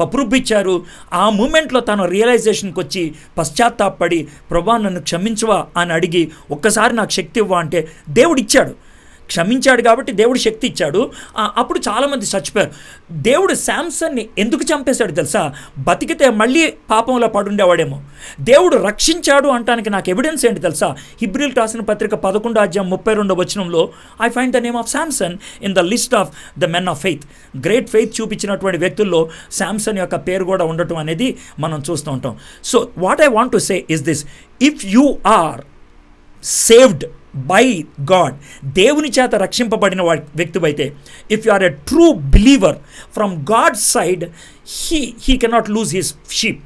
పప్పు రుబ్బిచ్చారు. ఆ మూమెంట్లో తను రియలైజేషన్కి వచ్చి పశ్చాత్తాపడి, ప్రభా నన్ను క్షమించవా అని అడిగి, ఒక్కసారి నాకు శక్తి ఇవ్వా అంటే దేవుడు ఇచ్చాడు. క్షమించాడు కాబట్టి దేవుడు శక్తి ఇచ్చాడు. అప్పుడు చాలామంది చచ్చిపోయారు. దేవుడు శాంసన్ని ఎందుకు చంపేశాడు తెలుసా? బతికితే మళ్ళీ పాపంలో పడుండేవాడేమో. దేవుడు రక్షించాడు అంటానికి నాకు ఎవిడెన్స్ ఏంటి తెలుసా? హిబ్రీయులకు రాసిన పత్రిక 11:32 I find the name of Samson in the list of the men of faith. Great faith చూపించినటువంటి వ్యక్తుల్లో శాంసన్ యొక్క పేరు కూడా ఉండటం అనేది మనం చూస్తూ ఉంటాం. So what I want to say is this: if you are saved by God, దేవుని చేత రక్షింపబడిన వ్యక్తివైతే, if you are a true believer from God side, he cannot lose his sheep.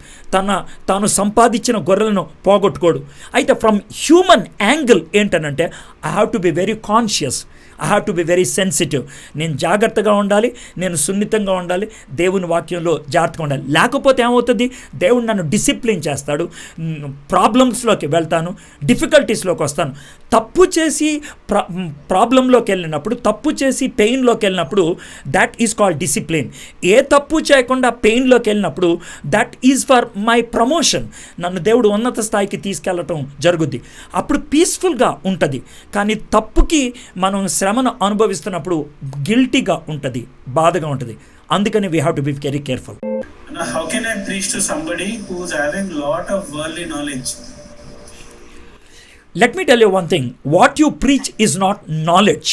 తాను సంపాదించిన గొర్రెలను పోగొట్టుకోడు. అయితే ఫ్రమ్ హ్యూమన్ యాంగిల్ ఏంటనంటే, I have to be very conscious, I have to be very sensitive. నేను జాగ్రత్తగా ఉండాలి, నేను సున్నితంగా ఉండాలి, దేవుని వాక్యంలో జాగ్రత్తగా ఉండాలి. లేకపోతే ఏమవుతుంది? దేవుడు నన్ను డిసిప్లిన్ చేస్తాడు, ప్రాబ్లమ్స్లోకి వెళ్తాను, డిఫికల్టీస్లోకి వస్తాను. తప్పు చేసి ప్రాబ్లంలోకి వెళ్ళినప్పుడు, తప్పు చేసి పెయిన్లోకి వెళ్ళినప్పుడు, దట్ ఈజ్ కాల్డ్ డిసిప్లిన్. ఏ తప్పు చేయకుండా పెయిన్లోకి వెళ్ళినప్పుడు, that is for my promotion. నన్ను దేవుడు ఉన్నత స్థాయికి తీసుకెళ్ళటం జరుగుద్ది. అప్పుడు పీస్ఫుల్గా ఉంటుంది. కానీ తప్పుకి మనం శ్రమను అనుభవిస్తున్నప్పుడు గిల్టీగా ఉంటుంది, బాధగా ఉంటుంది. అందుకని we have to be very careful. How can I preach to somebody who is having lot of worldly knowledge? Let me tell you one thing. What you preach is not knowledge.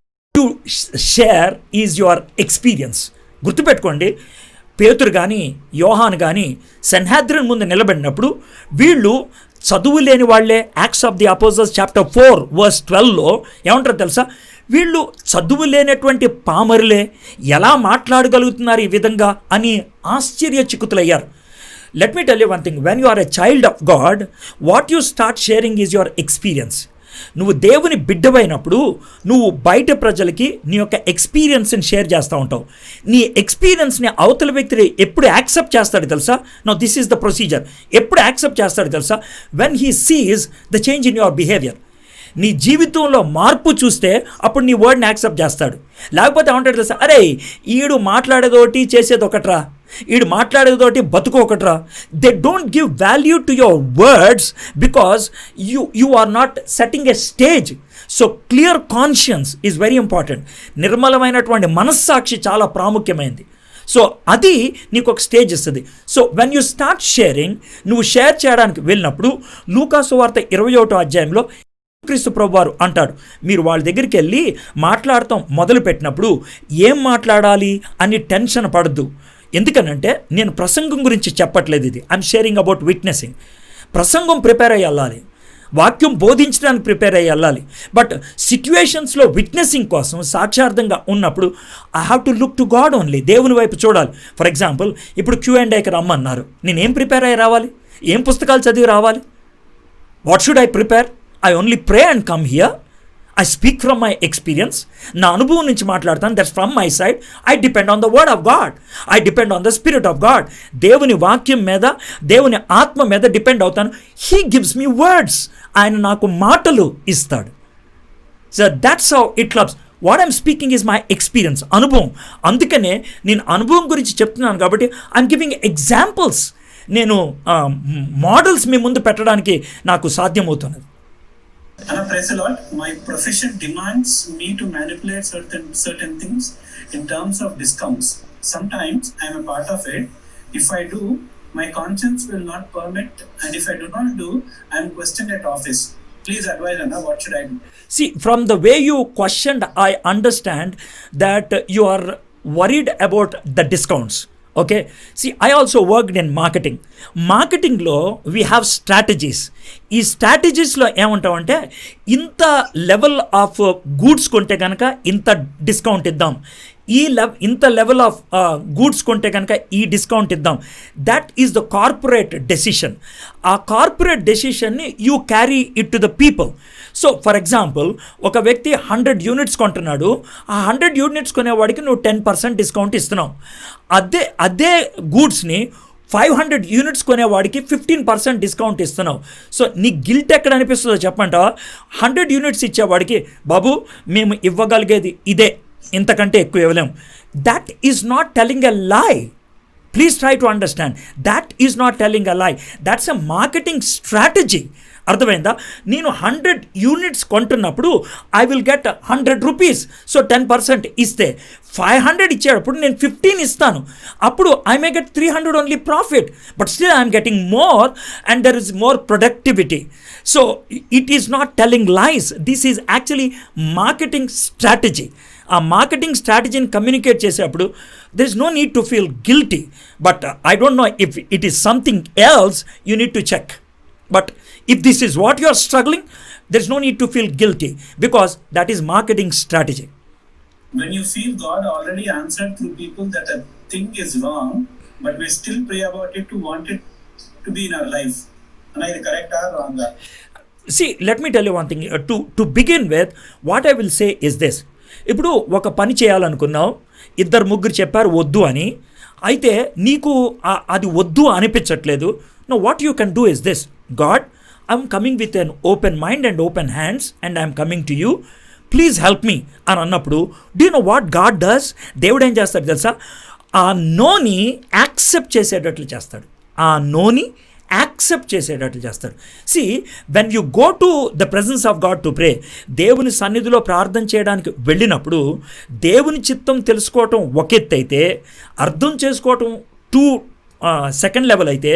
What you share is your experience. గుర్తుపెట్టుకోండి, పేతురు కానీ యోహాను కానీ Sanhedrin ముందు నిలబడినప్పుడు వీళ్ళు చదువు లేని వాళ్ళే. Acts of the apostles chapter 4:12 ఏమంటారు తెలుసా? వీళ్ళు చదువు లేనటువంటి పామరులే, ఎలా మాట్లాడగలుగుతున్నారు ఈ విధంగా అని ఆశ్చర్యచకితులయ్యారు. Let me tell you one thing. When you are a child of God, what you start sharing is your experience. నువ్వు దేవుని బిడ్డవైనప్పుడు నువ్వు బయట ప్రజలకి నీ యొక్క ఎక్స్పీరియన్స్ని షేర్ చేస్తూ ఉంటావు. నీ ఎక్స్పీరియన్స్ని అవతల వ్యక్తి ఎప్పుడు యాక్సెప్ట్ చేస్తాడు తెలుసా? No, this is the procedure. ఎప్పుడు యాక్సెప్ట్ చేస్తాడు తెలుసా? When he sees the change in your behaviour. నీ జీవితంలో మార్పు చూస్తే అప్పుడు నీ వర్డ్ని యాక్సెప్ట్ చేస్తాడు. లేకపోతే ఏమంటాడు తెలుసా? అరే, ఈడు మాట్లాడేదోటి చేసేది ఒకట్రా, ఈడు మాట్లాడేదోటి బతుకు ఒకట్రా. They don't give value to your words because you are not setting a stage. So clear conscience is very important. నిర్మలమైనటువంటి మనస్సాక్షి చాలా ప్రాముఖ్యమైనది. సో అది నీకు ఒక స్టేజ్ ఇస్తుంది. So when you start sharing, నువ్వు షేర్ చేయడానికి వెళ్ళినప్పుడు లూకా సువార్త 21 క్రీస్తు ప్రభువారు అంటాడు, మీరు వాళ్ళ దగ్గరికి వెళ్ళి మాట్లాడటం మొదలు పెట్టినప్పుడు ఏం మాట్లాడాలి అని టెన్షన్ పడద్దు. ఎందుకనంటే నేను ప్రసంగం గురించి చెప్పట్లేదు, ఇది ఐఎమ్ షేరింగ్ అబౌట్ విట్నెసింగ్. ప్రసంగం ప్రిపేర్ అయ్యి వెళ్ళాలి, వాక్యం బోధించడానికి ప్రిపేర్ అయ్యి వెళ్ళాలి. బట్ సిట్యుయేషన్స్లో విట్నెసింగ్ కోసం సాక్షార్థంగా ఉన్నప్పుడు I have to look to God only. దేవుని వైపు చూడాలి. ఫర్ ఎగ్జాంపుల్, ఇప్పుడు Q&Aకి రమ్మన్నారు, నేనేం ప్రిపేర్ అయ్యి రావాలి? ఏం పుస్తకాలు చదివి రావాలి? What should I prepare? I only pray and come here. I speak from my experience. నా అనుభవం నుంచి మాట్లాడతాను. That's from my side. I depend on the word of God. I depend on the spirit of God. దేవుని వాక్యం మీద, దేవుని ఆత్మ మీద డిపెండ్ అవుతాను. He gives me words. ఆయన నాకు మాటలు ఇస్తాడు. So that's how it clubs. What I'm speaking is my experience, అనుభవం. అందుకనే నేను అనుభవం గురించి చెప్తున్నాను కాబట్టి I'm giving examples. నేను మోడల్స్ మీ ముందు పెట్టడానికి నాకు సాధ్యమవుతున్నది. Praise the Lord. My profession demands me to manipulate certain things in terms of discounts. Sometimes I am a part of it. If I do, my conscience will not permit, and if I do not do, I am questioned at office. Please advise, Anna, what should I do? See, from the way you questioned, I understand that you are worried about the discounts. Okay, see, I also worked in marketing. మార్కెటింగ్లో we have strategies. ఈ స్ట్రాటజీస్లో ఏమంటామంటే, ఇంత level of goods కొంటే కనుక ఇంత discount ఇద్దాం, ఇంత లెవెల్ ఆఫ్ గూడ్స్ కొంటే కనుక ఈ డిస్కౌంట్ ఇద్దాం. That is the corporate decision. ఆ కార్పొరేట్ డెసిషన్ని you carry it to the people. So for example, ఒక వ్యక్తి 100 యూనిట్స్ కొంటున్నాడు. ఆ 100 యూనిట్స్ కొనేవాడికి నువ్వు 10% డిస్కౌంట్ ఇస్తున్నావు. అదే గూడ్స్ని 500 యూనిట్స్ కొనేవాడికి 15% డిస్కౌంట్ ఇస్తున్నావు. సో నీ గిల్ట్ ఎక్కడ అనిపిస్తుందో చెప్పంటావా? 100 యూనిట్స్ ఇచ్చేవాడికి, బాబు మేము ఇవ్వగలిగేది ఇదే, ఇంతకంటే ఎక్కువ ఇవ్వలేము. That is not telling a lie. Please try to understand. That is not telling a lie. That's a marketing strategy. అర్థమైందా? నేను 100 యూనిట్స్ కొంటున్నప్పుడు I will get 100 rupees. So 10% ఇస్తే 500 ఇచ్చేటప్పుడు నేను 15 ఇస్తాను. అప్పుడు I may get 300 only profit, but still I'm getting more and there is more productivity. So it is not telling lies, this is actually marketing strategy. ఆ marketing స్ట్రాటజీని communicate చేసేటప్పుడు there is no need to feel guilty, but I don't know if it is something else, you need to check. But if this is what you are struggling, there's no need to feel guilty, because that is marketing strategy. When you feel God already answered through people that a thing is wrong, but we still pray about it to want it to be in our life. Am I correct or wrong? See, let me tell you one thing. To begin with, what I will say is this. ఇప్పుడు ఒక పని చేయాలనుకున్నావు, 2-3 చెప్పారు వద్దు అని, అయితే నీకు అది వద్దు అనిపించట్లేదు. Now what you can do is this: God, I'm coming with an open mind and open hands, and I'm coming to you. Please help me అని అన్నప్పుడు, do you know what God does? దేవుడు ఏం చేస్తాడు తెలుసా? ఆ నోని accept చేసేటట్లు చేస్తాడు. ఆ నోని యాక్సెప్ట్ చేసేటట్లు చేస్తాడు. See, when you go to the presence of God to pray, దేవుని సన్నిధిలో ప్రార్థన చేయడానికి వెళ్ళినప్పుడు దేవుని చిత్తం తెలుసుకోవటం ఒక ఎత్తు అయితే, అర్థం చేసుకోవటం సెకండ్ లెవెల్ అయితే,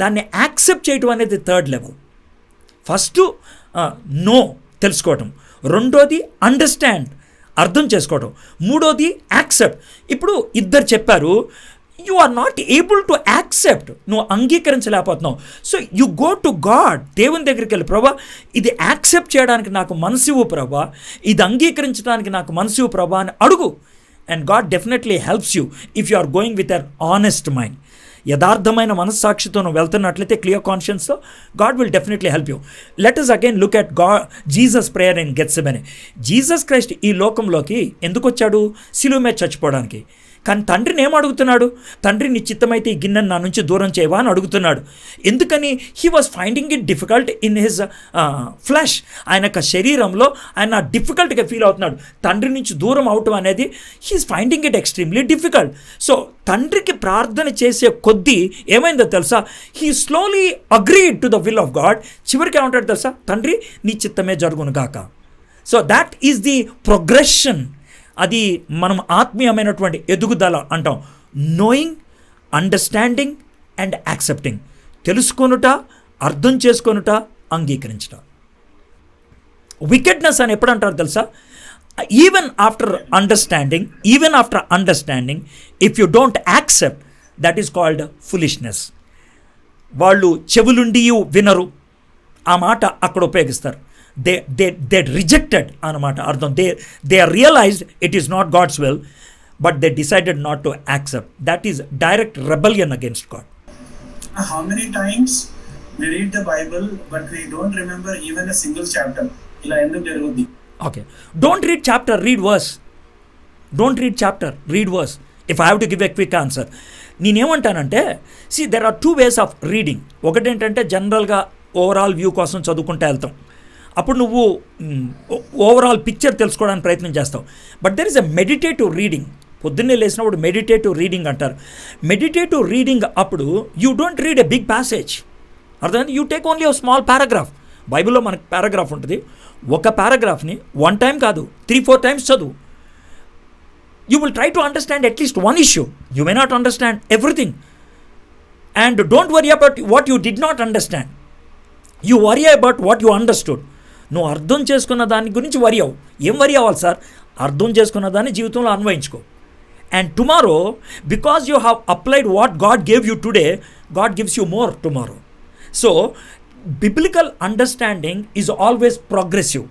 దాన్ని యాక్సెప్ట్ చేయటం అనేది థర్డ్ లెవెల్. ఫస్ట్ నో తెలుసుకోవటం, రెండోది అండర్స్టాండ్ అర్థం చేసుకోవటం, మూడోది యాక్సెప్ట్. ఇప్పుడు 2 చెప్పారు, you are not able to accept, నువ్వు అంగీకరించలేకపోతున్నావు. So you go to God, దేవుని దగ్గరికి వెళ్ళి, ప్రభా ఇది యాక్సెప్ట్ చేయడానికి నాకు మనసు ఇవ్వు ప్రభా, ఇది అంగీకరించడానికి నాకు మనసు ఇవ్వు ప్రభా అని అడుగు. And God definitely helps you if you are going with an honest mind. యథార్థమైన మనస్సాక్షితో నువ్వు వెళ్తున్నట్లయితే, క్లియర్ కాన్షియన్స్తో, God will definitely help you. Let us again look at Jesus prayer in Gethsemane. Jesus Christ ఈ లోకంలోకి ఎందుకు వచ్చాడు? శిలువ మీద చచ్చిపోవడానికి. కానీ తండ్రిని ఏం అడుగుతున్నాడు? తండ్రి నీ చిత్తమైతే ఈ గిన్నెను నా నుంచి దూరం చేయవా అని అడుగుతున్నాడు. ఎందుకని? He was finding it difficult in his flesh. ఆయన యొక్క శరీరంలో ఆయన డిఫికల్ట్గా ఫీల్ అవుతున్నాడు. తండ్రి నుంచి దూరం అవటం అనేది he is finding it extremely difficult. So తండ్రికి ప్రార్థన చేసే కొద్దీ ఏమైందో తెలుసా? He slowly agreed to the will of God. చివరికి ఏమంటాడు తెలుసా? తండ్రి నీ చిత్తమే జరుగును గాక. So that is the progression. అది మనం ఆత్మీయమైనటువంటి ఎదుగుదల అంటాం. Knowing, understanding and accepting. తెలుసుకొనుట, అర్థం చేసుకొనుట, అంగీకరించుట. వికెట్నెస్ అని ఎప్పుడు అంటారు తెలుసా? Even after understanding if you don't accept, that is called foolishness. వాళ్ళు చెవులుండి వినరు, ఆ మాట అక్కడ ఉపయోగిస్తారు. they rejected అన్నమాట అర్థం. they realized it is not God's will, but they decided not to accept. That is direct rebellion against God. How many times we read the Bible but we don't remember even a single chapter? ఇలా ఎందుకు జరుగుద్ది? Okay, don't read chapter, read verse. Don't read chapter, read verse. If I have to give a quick answer, నేనేమంటానంటే, see, there are 2 ways of reading. ఒకటేంటంటే జనరల్గా overall view కోసం చదువుకుంటూ వెళ్తాం. అప్పుడు నువ్వు ఓవరాల్ పిక్చర్ తెలుసుకోవడానికి ప్రయత్నం చేస్తావు. But there is a meditative reading. పొద్దున్నే లేసినప్పుడు మెడిటేటివ్ రీడింగ్ అంటారు. మెడిటేటివ్ రీడింగ్ అప్పుడు you don't read a big passage, అర్థమైంది? You take only a small paragraph. బైబిల్లో మనకు పారాగ్రాఫ్ ఉంటుంది. ఒక పారాగ్రాఫ్ని 1 time కాదు, 3-4 times చదువు. You will try to understand at least 1 issue. You may not understand everything. And don't worry about what you did not understand. You worry about what you understood. నువ్వు అర్థం చేసుకున్న దాని గురించి వరి అవ్వు. ఏం వరి అవ్వాలి సార్? అర్థం చేసుకున్న దాన్ని జీవితంలో అన్వయించుకో. And tomorrow, because you have applied what God gave you today, God gives you more tomorrow. So biblical understanding is always progressive.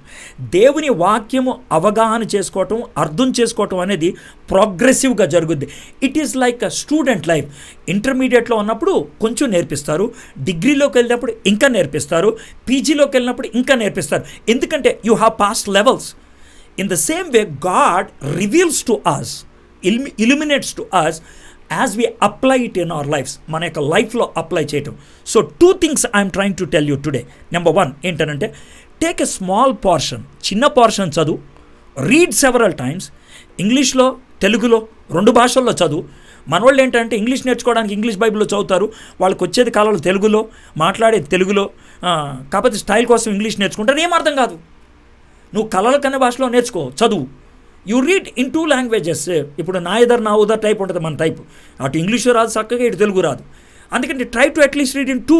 దేవుని వాక్యము అవగాహన చేసుకోవటం, అర్థం చేసుకోవటం అనేది ప్రోగ్రెసివ్గా జరుగుద్ది. It is like a student life. ఇంటర్మీడియట్లో ఉన్నప్పుడు కొంచెం నేర్పిస్తారు, డిగ్రీలోకి వెళ్ళినప్పుడు ఇంకా నేర్పిస్తారు, పీజీలోకి వెళ్ళినప్పుడు ఇంకా నేర్పిస్తారు. ఎందుకంటే you have passed levels. In the same way God reveals to us, illuminates to us as we apply it in our lives. మన యొక్క లైఫ్లో అప్లై చేయటం. So 2 things I'm trying to tell you today. Number 1 ఏంటంటే, take a small portion, చిన్న portion చదువు. Read several times. ఇంగ్లీష్లో, తెలుగులో, 2 భాషల్లో చదువు. మనవాళ్ళు ఏంటంటే ఇంగ్లీష్ నేర్చుకోవడానికి ఇంగ్లీష్ బైబిల్లో చదువుతారు, వాళ్ళకి వచ్చేది కాలంలో తెలుగులో, మాట్లాడేది తెలుగులో, కాకపోతే స్టైల్ కోసం ఇంగ్లీష్ నేర్చుకుంటారు, ఏం అర్థం కాదు. నువ్వు కళల కన్నా భాషలో నేర్చుకో, చదువు. You read in 2 languages. ఇప్పుడు నా ఉదర్ టైప్ ఉంటుంది మన టైప్, అటు ఇంగ్లీషు రాదు చక్కగా, ఇటు తెలుగు రాదు. అందుకని try to at least read in 2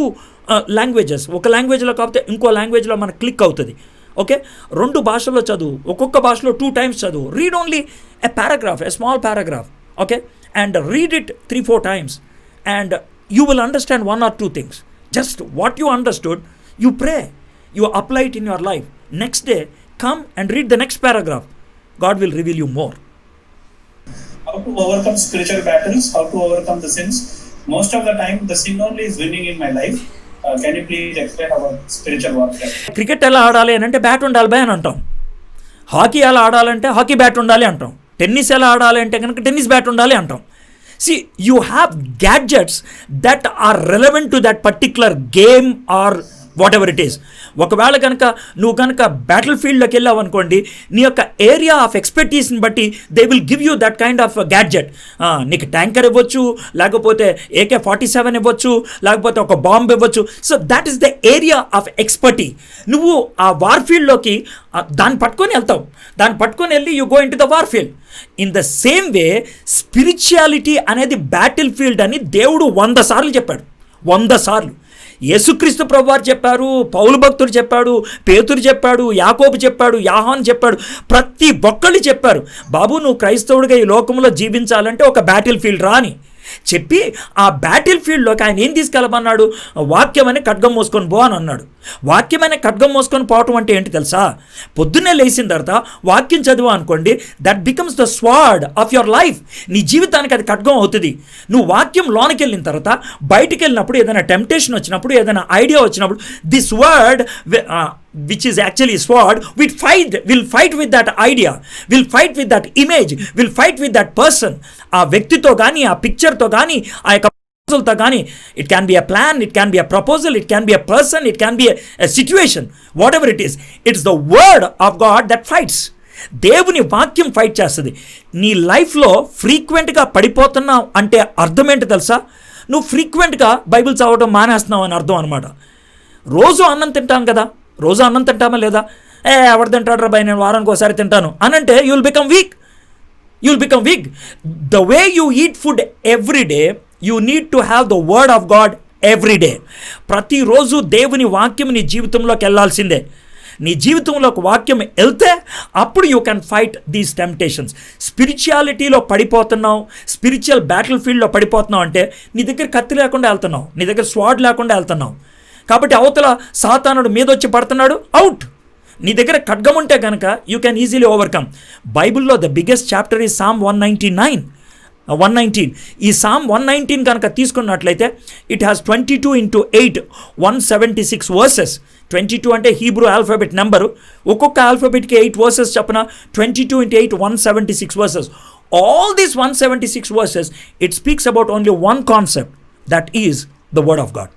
languages. ఒక లాంగ్వేజ్లో కాకపోతే ఇంకో లాంగ్వేజ్లో మనకు క్లిక్ అవుతుంది. ఓకే, 2 భాషల్లో చదువు, ఒక్కొక్క భాషలో 2 times చదువు. Read only a paragraph, a small paragraph, okay, and read it 3-4 times and you will understand 1 or 2 things. Just what you understood, you pray, you apply it in your life. Next day, come and read the next paragraph. God will reveal you more. How to overcome spiritual battles, how to overcome the sins. Most of the time, the sin only is winning in my life. Can you please explain about spiritual warfare? Cricket ఎలా ఆడాలి అని అంటే bat ఉండాలి by అని అంటాం. Hockey ఎలా ఆడాలంటే hockey bat ఉండాలి అంటాం. టెన్నిస్ ఎలా ఆడాలి అంటే కనుక టెన్నిస్ బ్యాట్ ఉండాలి అంటాం. See, you have gadgets that are relevant to that particular game or whatever it is. ఒకవేళ కనుక నువ్వు కనుక బ్యాటిల్ ఫీల్డ్లోకి వెళ్ళావు అనుకోండి, నీ యొక్క ఏరియా ఆఫ్ ఎక్స్పర్టీస్ని బట్టి they will give you that kind of gadget. నీకు ట్యాంకర్ ఇవ్వచ్చు, లేకపోతే AK-47 ఇవ్వచ్చు, లేకపోతే ఒక బాంబ్ ఇవ్వచ్చు. So that is the area of ఎక్స్పర్టీ. నువ్వు ఆ వార్ ఫీల్డ్లోకి దాన్ని పట్టుకొని వెళ్తావు, దాన్ని పట్టుకొని వెళ్ళి you go in to the war field. In the same way spirituality అనేది బ్యాటిల్ ఫీల్డ్ అని దేవుడు 100 సార్లు చెప్పాడు. 100 సార్లు యేసుక్రీస్తు ప్రభువారు చెప్పారు, పౌలు భక్తుడు చెప్పాడు, పేతురు చెప్పాడు, యాకోబు చెప్పాడు, యోహాను చెప్పాడు, ప్రతి ఒక్కళ్ళు చెప్పారు, బాబు నువ్వు క్రైస్తవుడిగా ఈ లోకంలో జీవించాలంటే ఒక బ్యాటిల్ ఫీల్డ్ రా అని చెప్పి ఆ బ్యాటిల్ ఫీల్డ్లోకి ఆయన ఏం తీసుకెళ్ళమన్నాడు? వాక్యం అనే ఖడ్గం మోసుకొని పో అని అన్నాడు. వాక్యం అనే ఖడ్గం మోసుకొని పోవటం అంటే ఏంటి తెలుసా? పొద్దున్నే లేచిన తర్వాత వాక్యం చదువు అనుకోండి, that becomes the sword of your life. నీ జీవితానికి అది ఖడ్గం అవుతుంది. నువ్వు వాక్యం లోనికి వెళ్ళిన తర్వాత బయటికి వెళ్ళినప్పుడు ఏదైనా టెంప్టేషన్ వచ్చినప్పుడు, ఏదైనా ఐడియా వచ్చినప్పుడు, this word which is actually sword, will fight with that idea, will fight with that image, will fight with that person. ఆ వ్యక్తితో కానీ, ఆ పిక్చర్తో కానీ, ఆ యొక్క ప్రపోజల్తో కానీ, it can be a plan, it can be a proposal, it can be a person, it can be a situation, what ever it is, it's the word of God that fights. దేవుని వాక్యం fight చేస్తుంది. నీ లైఫ్లో ఫ్రీక్వెంట్గా పడిపోతున్నావు అంటే అర్థం ఏంటి తెలుసా? నువ్వు ఫ్రీక్వెంట్గా బైబిల్ చదవడం మానేస్తున్నావు అని అర్థం అనమాట. రోజు అన్నం తింటాం కదా, రోజు అన్నం తింటామా లేదా? ఎవరు తింటాడు రా బై, నేను వారానికి ఒకసారి తింటాను అని అంటే you will become weak. The way you eat food every day, you need to have the word of God every day. ప్రతిరోజు దేవుని వాక్యం నీ జీవితంలోకి వెళ్ళాల్సిందే. నీ జీవితంలోకి వాక్యం వెళ్తే అప్పుడు you can fight these temptations. స్పిరిచువాలిటీలో పడిపోతున్నావు, స్పిరిచువల్ బ్యాటిల్ ఫీల్డ్లో పడిపోతున్నావు అంటే నీ దగ్గర కత్తి లేకుండా వెళ్తున్నావు, నీ దగ్గర స్వాడ్ లేకుండా వెళ్తున్నావు. కాబట్టి అవతల సాతానుడు మీద వచ్చి పడుతున్నాడు, అవుట్. నీ దగ్గర ఖడ్గం ఉంటే కనుక యూ క్యాన్ ఈజీలీ ఓవర్కమ్. బైబిల్లో ద బిగ్గెస్ట్ చాప్టర్ ఈ Psalm 119. ఈ Psalm 119 కనుక తీసుకున్నట్లయితే ఇట్ హ్యాస్ 22x8 176 వర్సెస్. 22 అంటే హీబ్రూ ఆల్ఫాబెట్ నెంబరు, ఒక్కొక్క ఆల్ఫాబెట్కి 8 వర్సెస్ చెప్పిన 22x8 176 versus. All these 176 versus it speaks about only one concept, that is the word of God.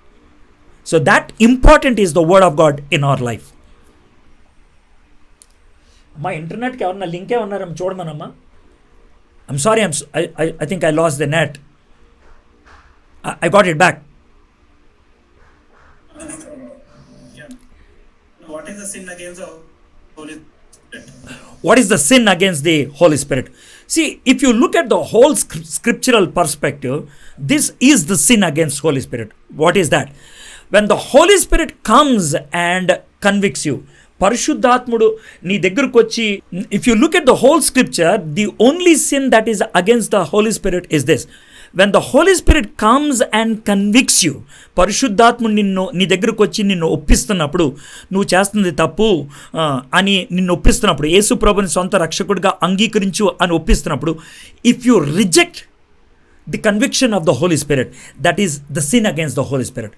So that important is the word of God in our life. మా ఇంటర్నెట్కి ఎవరన్నా లింకే ఉన్నారమ్మా చూడమనమ్మా. I'm sorry, I think I lost the net. I got it back. What is the sin against the Holy Spirit? What is the sin against the Holy Spirit? See, if you look at the whole scriptural perspective, this is the sin against Holy Spirit. What is that? When the Holy Spirit comes and convicts you, పరిశుద్ధాత్ముడు నీ దగ్గరకు వచ్చి, if you look at the whole scripture, the only sin that is against the Holi Spirit is this. When the Holi Spirit comes and convicts you, పరిశుద్ధాత్ముడు నీ దగ్గరకు వచ్చి నిన్ను ఒప్పిస్తున్నప్పుడు, నువ్వు చేస్తుంది తప్పు అని నిన్ను ఒప్పిస్తున్నప్పుడు, యేసు ప్రభుని సొంత రక్షకుడిగా అంగీకరించు అని ఒప్పిస్తున్నప్పుడు, if you reject the conviction of the Holi Spirit, that is the sin against the Holi Spirit.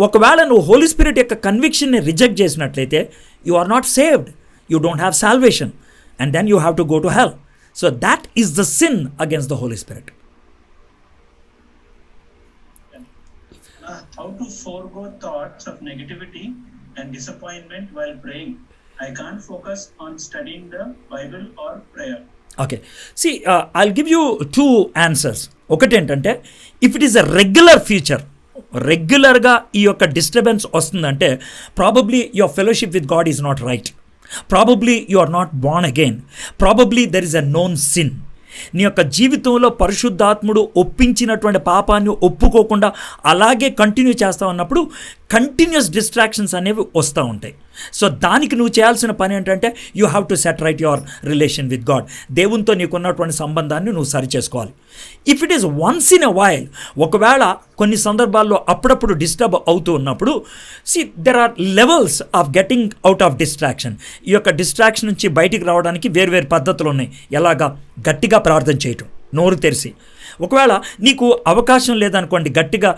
ఒకవేళ నువ్వు హోలీ స్పిరిట్ యొక్క కన్విక్షన్ని రిజెక్ట్ చేసినట్లయితే you are not saved, you don't have salvation, and then you have to go to hell. So that is the sin against the Holi Spirit. How to forego thoughts of negativity and disappointment while praying? I can't focus on studying the Bible or prayer. Okay, see I'll give you 2 answers. ఒకటేంటంటే, if it is a regular future, రెగ్యులర్గా ఈ యొక్క disturbance వస్తుందంటే probably your fellowship with God is not right, probably you are not born again, probably there is a known sin. నీ యొక్క జీవితంలో పరిశుద్ధాత్ముడు ఒప్పించినటువంటి పాపాన్ని ఒప్పుకోకుండా అలాగే కంటిన్యూ చేస్తూ ఉన్నప్పుడు కంటిన్యూస్ డిస్ట్రాక్షన్స్ అనేవి వస్తూ ఉంటాయి. సో దానికి నువ్వు చేయాల్సిన పని ఏంటంటే, you have to set right your relation with God. దేవునితో నీకున్నటువంటి సంబంధాన్ని నువ్వు సరి చేసుకోవాలి. If it is once in a while, ఒకవేళ కొన్ని సందర్భాల్లో అప్పుడప్పుడు డిస్టర్బ్ అవుతూ ఉన్నప్పుడు, there are levels of getting out of distraction. ఈ యొక్క డిస్ట్రాక్షన్ నుంచి బయటికి రావడానికి వేరు పద్ధతులు ఉన్నాయి. ఎలాగా? గట్టిగా ప్రార్థన చేయటం, నోరు తెరిచి. ఒకవేళ నీకు అవకాశం లేదనుకోండి గట్టిగా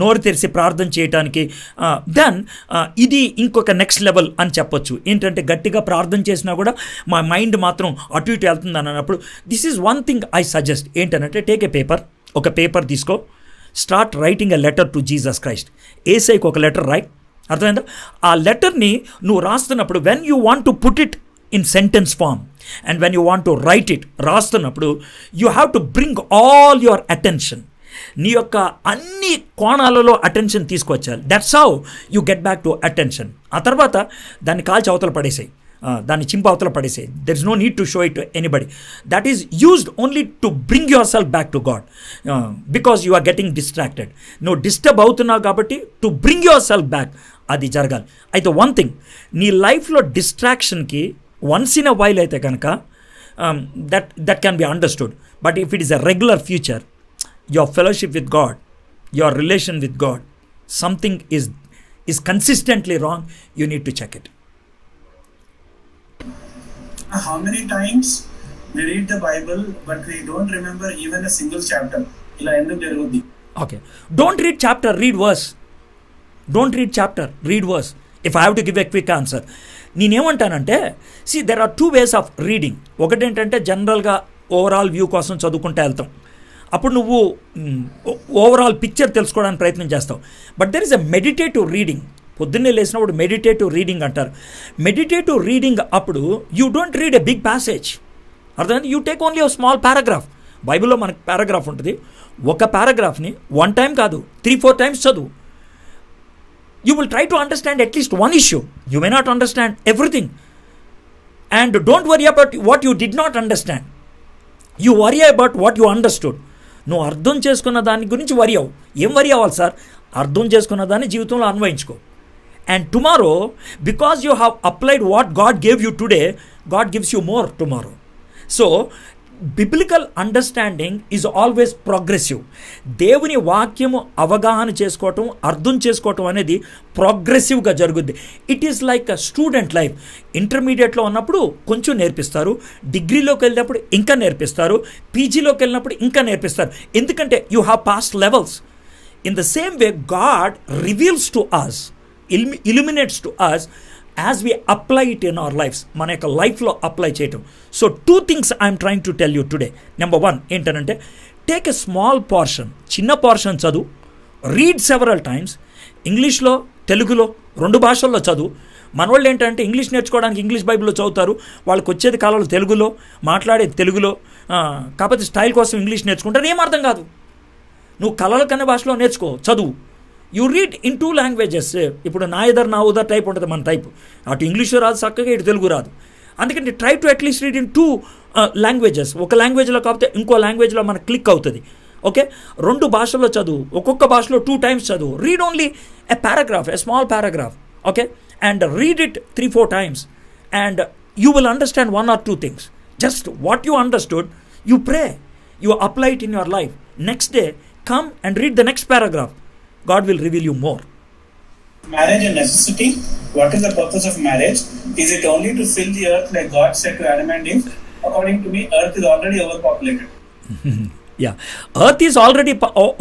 నోరు తెరిచి ప్రార్థన చేయడానికి, దెన్ ఇది ఇంకొక నెక్స్ట్ లెవెల్ అని చెప్పొచ్చు. ఏంటంటే, గట్టిగా ప్రార్థన చేసినా కూడా మా మైండ్ మాత్రం అటు ఇటు వెళ్తుంది అన్నప్పుడు, this is one thing I suggest. ఏంటంటే, టేక్ ఏ పేపర్, ఒక పేపర్ తీసుకో, start writing a letter to Jesus Christ. ఏసైకి ఒక లెటర్ రాయ్. అర్థమైందా? ఆ లెటర్ని నువ్వు రాస్తున్నప్పుడు, when you want to put it in sentence form and when you want to write it, రాస్తున్నప్పుడు you have to bring all your attention, నీ యొక్క అన్ని కోణాలలో అటెన్షన్ తీసుకొచ్చాలి. That's how you get back to attention. ఆ తర్వాత దాన్ని కాల్చి అవతల పడేసాయి, దాన్ని చింప అవతల పడేసాయి. There is no need to show it to anybody. That is used only to bring your self back to God, because you are getting distracted. నువ్వు డిస్టర్బ్ అవుతున్నావు కాబట్టి to bring your self back అది జరగాలి. అయితే one thing, నీ లైఫ్లో డిస్ట్రాక్షన్కి once in a while అయితే కనుక that can be understood. But if it is a regular future, your fellowship with God, your relation with God, something is consistently wrong, you need to check it. How many times we read the Bible but we don't remember even a single chapter? Ila enduku jarugudi? Okay, don't read chapter, read verse. Don't read chapter, read verse. If I have to give a quick answer, నేనేమంటానంటే, there are 2 ways of reading. ఒకటేంటంటే, జనరల్గా overall view కోసం చదువుకుంటూ వెళ్తాం. అప్పుడు నువ్వు overall picture తెలుసుకోవడానికి ప్రయత్నం చేస్తావు. But there is a meditative reading. పొద్దున్నే లేసినప్పుడు మెడిటేటివ్ రీడింగ్ అంటారు. మెడిటేటివ్ రీడింగ్ అప్పుడు you don't read a big passage. అర్థమైంది? You take only a small paragraph. బైబిల్లో మనకు పారాగ్రాఫ్ ఉంటుంది. ఒక పారాగ్రాఫ్ని 1 time కాదు, 3-4 times చదువు. You will try to understand at least one issue. You may not understand everything. And don't worry about what you did not understand. You worry about what you understood. నువ్వు అర్థం చేసుకున్న దాని గురించి వరి అవ్వు. ఏం వరి అవ్వాలి సార్? అర్థం చేసుకున్న దాన్ని జీవితంలో అన్వయించుకో. And tomorrow, because you have applied what God gave you today, God gives you more tomorrow. So, biblical understanding is always progressive. దేవుని వాక్యము అవగాహన చేసుకోవటం, అర్థం చేసుకోవటం అనేది ప్రోగ్రెసివ్గా జరుగుద్ది. It is like a student life. ఇంటర్మీడియట్లో ఉన్నప్పుడు కొంచెం నేర్పిస్తారు, డిగ్రీలోకి వెళ్ళినప్పుడు ఇంకా నేర్పిస్తారు, పీజీలోకి వెళ్ళినప్పుడు ఇంకా నేర్పిస్తారు. ఎందుకంటే you have passed levels. In the same way God reveals to us, illuminates to us as we apply it in our lives. మన యొక్క లైఫ్లో అప్లై చేయటం. So 2 things I'm trying to tell you today. Number 1 ఏంటంటే, take a small portion, చిన్న portion చదువు. Read several times. ఇంగ్లీష్లో, తెలుగులో, 2 భాషల్లో చదువు. మనవాళ్ళు ఏంటంటే, ఇంగ్లీష్ నేర్చుకోవడానికి ఇంగ్లీష్ బైబిల్లో చదువుతారు. వాళ్ళకి వచ్చేది కాలంలో తెలుగులో, మాట్లాడేది తెలుగులో, కాకపోతే స్టైల్ కోసం ఇంగ్లీష్ నేర్చుకుంటారు. ఏం అర్థం కాదు. నువ్వు కలల కన్న భాషలో నేర్చుకో, చదువు. You read in 2 languages. ఇప్పుడు నా ఉదర్ టైప్ ఉంటుంది మన టైప్. అటు ఇంగ్లీషు రాదు చక్కగా, ఇటు తెలుగు రాదు. అందుకని try to at least read in 2 languages. ఒక లాంగ్వేజ్లో కాకపోతే ఇంకో లాంగ్వేజ్లో మనకు క్లిక్ అవుతుంది. ఓకే, 2 భాషల్లో చదువు. ఒక్కొక్క భాషలో 2 times చదువు. Read only a paragraph, a small paragraph. Okay, and read it 3-4 times and you will understand 1 or 2 things. Just what you understood, you pray, you apply it in your life. Next day, come and read the next paragraph. God will reveal you more. Marriage a necessity? What is the purpose of marriage? Is it only to fill the earth like God said to Adam and Eve? According to me, earth is already overpopulated. Yeah, earth is already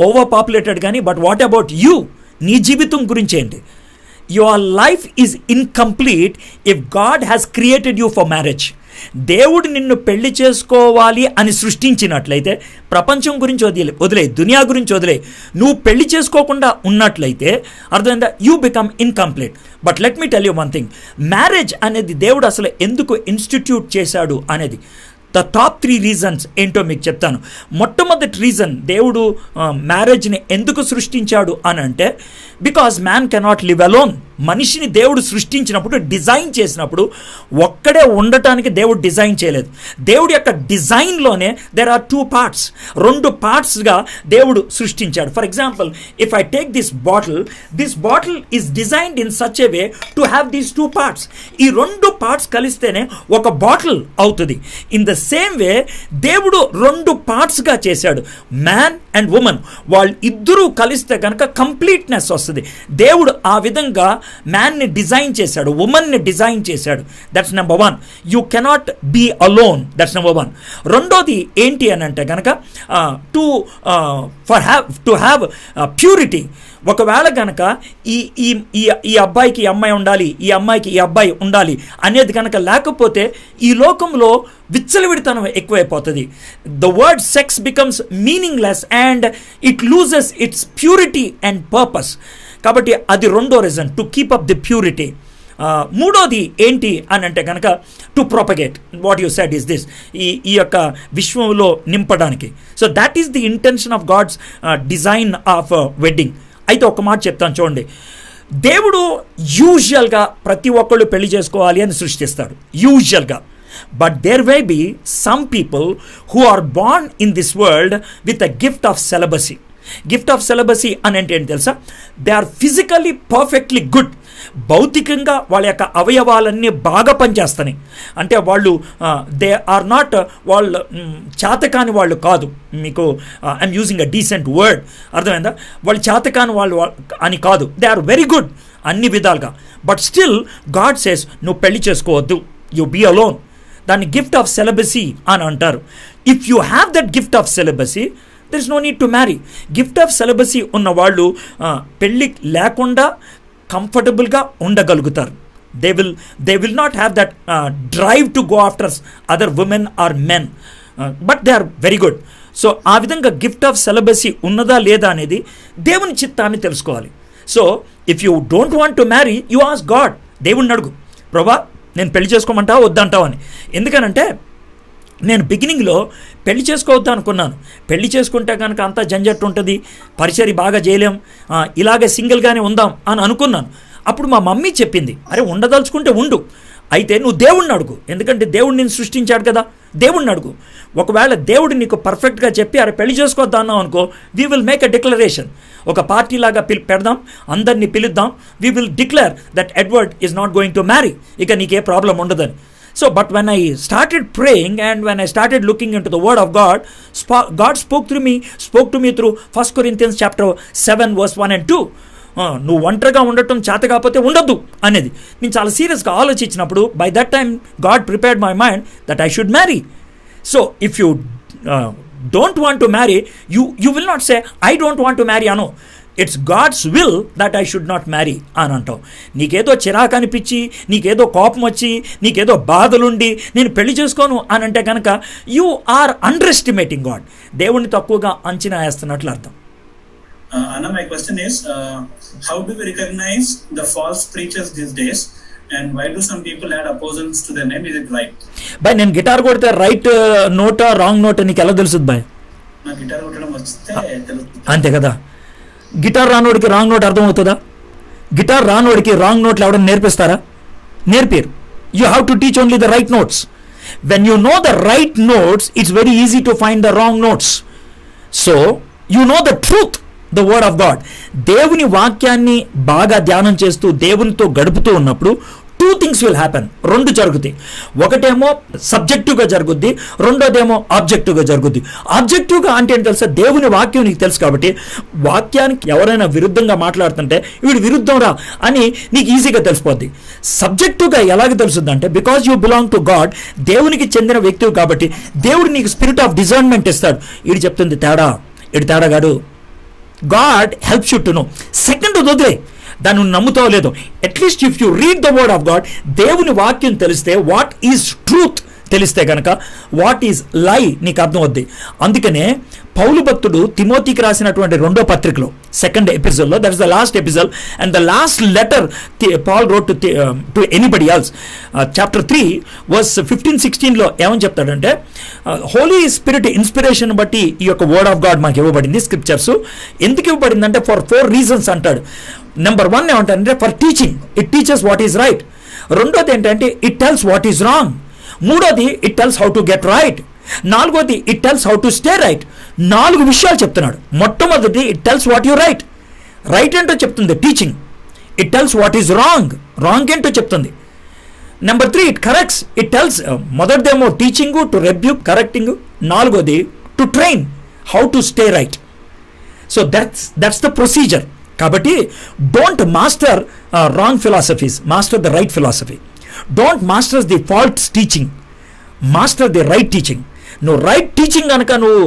overpopulated కానీ, but what about you? నీ జీవితం గురించి ఏంటి? Your life is incomplete if God has created you for marriage. దేవుడు నిన్ను పెళ్లి చేసుకోవాలి అని సృష్టించినట్లయితే ప్రపంచం గురించి వదిలే, దునియా గురించి వదిలే, నువ్వు పెళ్లి చేసుకోకుండా ఉన్నట్లయితే అర్థమైందా, you become incomplete. But let me tell you one thing, marriage అనేది దేవుడు అసలు ఎందుకు ఇన్స్టిట్యూట్ చేశాడు అనేది ద టాప్ 3 రీజన్స్ ఏంటో మీకు చెప్తాను. మొట్టమొదటి రీజన్ దేవుడు మ్యారేజ్ని ఎందుకు సృష్టించాడు అని అంటే, because man cannot live alone. మనిషిని దేవుడు సృష్టించినప్పుడు, డిజైన్ చేసినప్పుడు ఒక్కడే ఉండటానికి దేవుడు డిజైన్ చేయలేదు. దేవుడి యొక్క డిజైన్లోనే దెర్ ఆర్ 2 పార్ట్స్, 2 పార్ట్స్గా దేవుడు సృష్టించాడు. For example, if I take this bottle is designed in such a way to have these 2 parts. ఈ 2 పార్ట్స్ కలిస్తేనే ఒక బాటిల్ అవుతుంది. ఇన్ ద సేమ్ వే దేవుడు 2 పార్ట్స్గా చేశాడు. మ్యాన్ అండ్ ఉమెన్ వాళ్ళు ఇద్దరూ కలిస్తే కనుక కంప్లీట్నెస్ వస్తుంది. దేవుడు ఆ విధంగా మ్యాన్ని డిజైన్ చేశాడు, ఉమెన్ని డిజైన్ చేశాడు. That's number 1. You cannot be alone. That's number 1. రెండోది ఏంటి అని అంటే కనుక టు హ్యావ్ ప్యూరిటీ. ఒకవేళ కనుక ఈ అబ్బాయికి ఈ అమ్మాయి ఉండాలి, ఈ అమ్మాయికి ఈ అబ్బాయి ఉండాలి అనేది కనుక లేకపోతే ఈ లోకంలో విచ్చలవిడితనం ఎక్కువైపోతుంది. The word sex becomes meaningless and it loses its purity and purpose. కాబట్టి అది రెండో reason, to keep up the purity. మూడోది ఏంటి అని అంటే కనుక to propagate. What you said is this, ఈ యొక్క విశ్వంలో నింపడానికి. So that is the intention of God's design of wedding. అయితే ఒక మాట చెప్తాను చూడండి, దేవుడు యూజువల్గా ప్రతి ఒక్కళ్ళు పెళ్లి చేసుకోవాలి అని సృష్టిస్తాడు యూజువల్గా. But there may be some people who are born in this world with a gift of celibacy. Gift of celibacy అని అంటే ఏంటి తెలుసా? They are physically perfectly good. భౌతికంగా వాళ్ళ యొక్క అవయవాలన్నీ బాగా పనిచేస్తాయి. అంటే వాళ్ళు దే ఆర్ నాట్, వాళ్ళు చేతకాని వాళ్ళు కాదు. మీకు I'm using a decent word, అర్థమైందా? వాళ్ళు చేతకాని వాళ్ళు అని కాదు, దే ఆర్ వెరీ గుడ్ అన్ని విధాలుగా. బట్ స్టిల్ గాడ్ సేస్ నువ్వు పెళ్లి చేసుకోవద్దు, యు బీ అలోన్. దాన్ని గిఫ్ట్ ఆఫ్ సెలబసీ అని అంటారు. If you have that gift of celibacy, there is no need to marry. Gift of celibacy ఉన్న వాళ్ళు పెళ్ళి లేకుండా కంఫర్టబుల్గా ఉండగలుగుతారు. They will not have that drive to go after other women or men, but they are very good. So ఆ విధంగా gift of సెలబసీ ఉన్నదా లేదా అనేది దేవుని చిత్తాన్ని తెలుసుకోవాలి. So if you don't want to marry, you ask God. దేవుణ్ణి అడుగు, ప్రభా నేను పెళ్లి చేసుకోమంటావా వద్దంటావా అని. ఎందుకనంటే నేను బిగినింగ్లో పెళ్లి చేసుకోవద్దు అనుకున్నాను. పెళ్లి చేసుకుంటే కనుక అంతా జంజట్టు ఉంటుంది, పరిచర్య బాగా చేయలేం, ఇలాగే సింగిల్గానే ఉందాం అని అనుకున్నాను. అప్పుడు మా మమ్మీ చెప్పింది, అరే ఉండదలుచుకుంటే ఉండు, అయితే నువ్వు దేవుణ్ణి అడుగు, ఎందుకంటే దేవుడు నేను సృష్టించాడు కదా, దేవుణ్ణి అడుగు. ఒకవేళ దేవుడు నీకు పర్ఫెక్ట్గా చెప్పి అరే పెళ్లి చేసుకోవద్దా అన్నావు అనుకో, we will make a declaration. ఒక పార్టీ లాగా పెడదాం, అందరినీ పిలుద్దాం, we will declare that Edward is not going to marry, ఇక నీకే ప్రాబ్లం ఉండదని. So, but when I started praying and when I started looking into the word of God, God spoke to me through 1 Corinthians chapter 7 verse 1 and 2. నువ్వు ఒంటరిగా ఉండటం చేత కాకపోతే ఉండద్దు అనేది నేను చాలా సీరియస్గా ఆలోచించినప్పుడు, by that time God prepared my mind that I should marry. So if you don't want to marry, you will not say I don't want to marry అను. It's God's will that I should not marry అని అంటావు. నీకేదో చిరాకు అనిపించి, నీకేదో కోపం వచ్చి, నీకేదో బాధలుండి నేను పెళ్లి చేసుకోను అని అంటే కనుక you are underestimating God. దేవుణ్ణి తక్కువగా అంచనా వేస్తున్నట్లు అర్థం. Anna, my question is, how do we recognize the false preachers these days? And why do some people add opposals to their name? Is it right? Boy నేను guitar కొడితే right నోటా wrong note నీకు ఎలా తెలుస్తుంది bye? నా guitar కొట్టడం వస్తే తెలుస్తుంది. అంతే కదా. గిటార్ రానోడికి రాంగ్ నోట్ అర్థమవుతుందా? గిటార్ రానోడికి రాంగ్ నోట్లు ఎవడన్నా నేర్పిస్తారా? నేర్పిరు. You have to teach only the right notes. When you know the right notes, it's very easy to find the wrong notes. So you know the truth, the word of God. దేవుని వాక్యాన్ని బాగా ధ్యానం చేస్తూ దేవునితో గడుపుతూ ఉన్నప్పుడు 2 things will happen. 2 జరుగుతాయి. ఒకటేమో సబ్జెక్టివ్గా జరుగుద్ది, రెండోదేమో ఆబ్జెక్టివ్గా జరుగుద్ది. ఆబ్జెక్టివ్గా అంటే ఏంటి తెలుసా? దేవుని వాక్యం నీకు తెలుసు కాబట్టి వాక్యానికి ఎవరైనా విరుద్ధంగా మాట్లాడుతుంటే వీడు విరుద్ధం రా అని నీకు ఈజీగా తెలిసిపోద్ది. సబ్జెక్టివ్గా ఎలాగ తెలుస్తుంది అంటే, because you belong to God, దేవునికి చెందిన వ్యక్తివి కాబట్టి దేవుడు నీకు స్పిరిట్ ఆఫ్ డిజర్న్మెంట్ ఇస్తాడు. వీడు చెప్తుంది తేడా, వీడు తేడాగాడు. God helps you to know. Second వదిలే, దాన్ని నువ్వు నమ్ముతావో లేదో, at least if you read the word of God, దేవుని వాక్యం తెలిస్తే వాట్ ఈజ్ ట్రూత్ తెలిస్తే కనుక వాట్ ఈజ్ లై నీకు అర్థం అవుద్ది. అందుకనే పౌలు భక్తుడు తిమోతికి రాసినటువంటి 2వ పత్రికలో 2nd ఎపిసోడ్లో, that is the last episode and the last letter Paul wrote to anybody else, chapter 3 verse 15-16లో ఏమని చెప్తాడంటే, హోలీ స్పిరిట్ ఇన్స్పిరేషన్ బట్టి ఈ యొక్క వర్డ్ ఆఫ్ గాడ్ మాకు ఇవ్వబడింది, స్క్రిప్చర్స్. ఎందుకు ఇవ్వబడిందంటే ఫర్ 4 రీజన్స్ అంటాడు. నెంబర్ 1 ఏమంటాడంటే for teaching, it teachers what is right. రెండోది ఏంటంటే it tells what is wrong. మూడోది it tells how to get right. నాలుగోది it tells how to stay right. 4 విషయాలు చెప్తున్నాడు. మొట్టమొదటి it tells what you right, right ఏంటో చెప్తుంది teaching. It tells what is wrong, wrong ఏంటో చెప్తుంది. Number 3 it corrects, it tells, మొదటిదేమో టీచింగ్ టు రెబ్యూక్ కరెక్టింగ్, నాలుగోది to train how to stay right. So that's the procedure. కాబట్టి don't master wrong philosophies, master the right philosophy. Don't master the faults teaching, master the right teaching. నువ్వు right teaching కనుక నువ్వు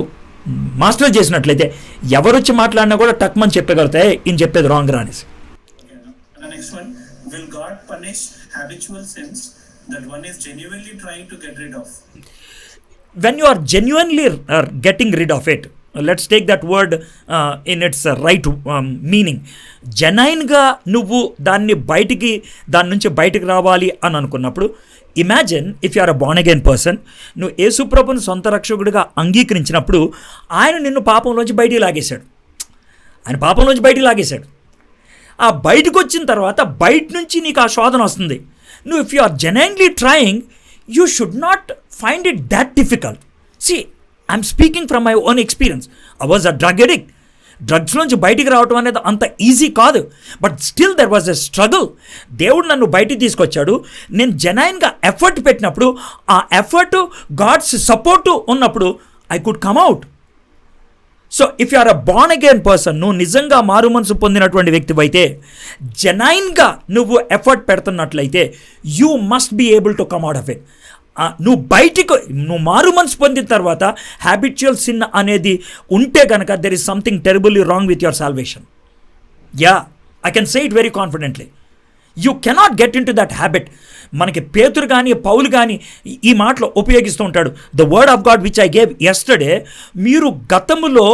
master చేసినట్లయితే ఎవరు వచ్చి మాట్లాడినా కూడా టక్మని చెప్పగలుగుతాయి ఈయన చెప్పేది రాంగ్ రా అనేసి. Next one, will God punish habitual sins that one is genuinely trying to get rid of? When you are genuinely getting rid of it, let's take that word in its right meaning. జెన్యున్గా నువ్వు దాని నుంచి బయటికి రావాలి అని అనుకున్నప్పుడు, imagine if you are a born again person, నువ్వు యేసుప్రభుని సొంత రక్షకుడిగా అంగీకరించినప్పుడు ఆయన నిన్ను పాపంలోంచి బయటికి లాగేశాడు. ఆ బయటకు వచ్చిన తర్వాత బయట నుంచి నీకు ఆ శోధన వస్తుంది. నువ్వు if you are genuinely trying, you should not find it that difficult. See, I'm speaking from my own experience. I was a drug addict. Drugs నుంచి బయటికి రావటం అనేది అంత ఈజీ కాదు, but still there was a struggle. దేవుడు నన్ను బయటికి తీసుకొచ్చాడు. నేను జెన్యున్గా ఎఫర్ట్ పెట్టినప్పుడు, ఆ ఎఫర్ట్ గాడ్స్ సపోర్టు ఉన్నప్పుడు I could come out. So if you are a born again person, నువ్వు నిజంగా మారు మనసు పొందినటువంటి వ్యక్తివైతే, జెన్యున్గా నువ్వు ఎఫర్ట్ పెడుతున్నట్లయితే, you must be able to come out of it. నువ్వు మారు మనసు పొందిన తర్వాత హ్యాబిచువల్ సిన్ అనేది ఉంటే కనుక there is something terribly wrong with your salvation. Yeah, I can say it very confidently. You cannot get in to that habit. మనకి పేతురు కానీ పౌలు కానీ ఈ మాటలు ఉపయోగిస్తూ ఉంటాడు. The word of God which I gave yesterday, మీరు గతములో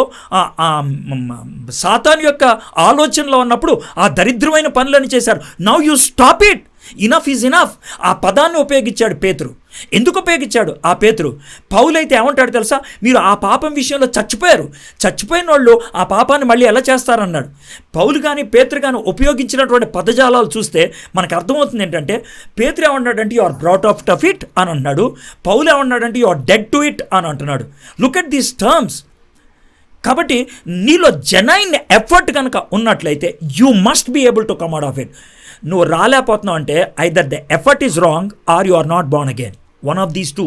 సాతాను యొక్క ఆలోచనలో ఉన్నప్పుడు ఆ దరిద్రమైన పనులను చేశారు. Now you stop it. Enough is enough. ఆ పదాన్ని ఉపయోగించాడు పేతురు. ఎందుకు ఉపయోగించాడు ఆ పేతురు? పౌలైతే ఏమంటాడు తెలుసా? మీరు ఆ పాపం విషయంలో చచ్చిపోయిన వాళ్ళు ఆ పాపాన్ని మళ్ళీ ఎలా చేస్తారన్నాడు. పౌలు కానీ పేతురు కానీ ఉపయోగించినటువంటి పదజాలాలు చూస్తే మనకు అర్థమవుతుంది ఏంటంటే, పేతురు ఏమన్నాడంటే you are brought out of it అని అన్నాడు. పౌలు ఏమన్నాడంటే you are dead to it అని అంటున్నాడు. Look at these terms. కాబట్టి నీలో జెన్యున్ ఎఫర్ట్ కనుక ఉన్నట్లయితే you must be able to come out of it. నువ్వు రాలేకపోతున్నావు అంటే either the effort is wrong or you are not born again. One of these two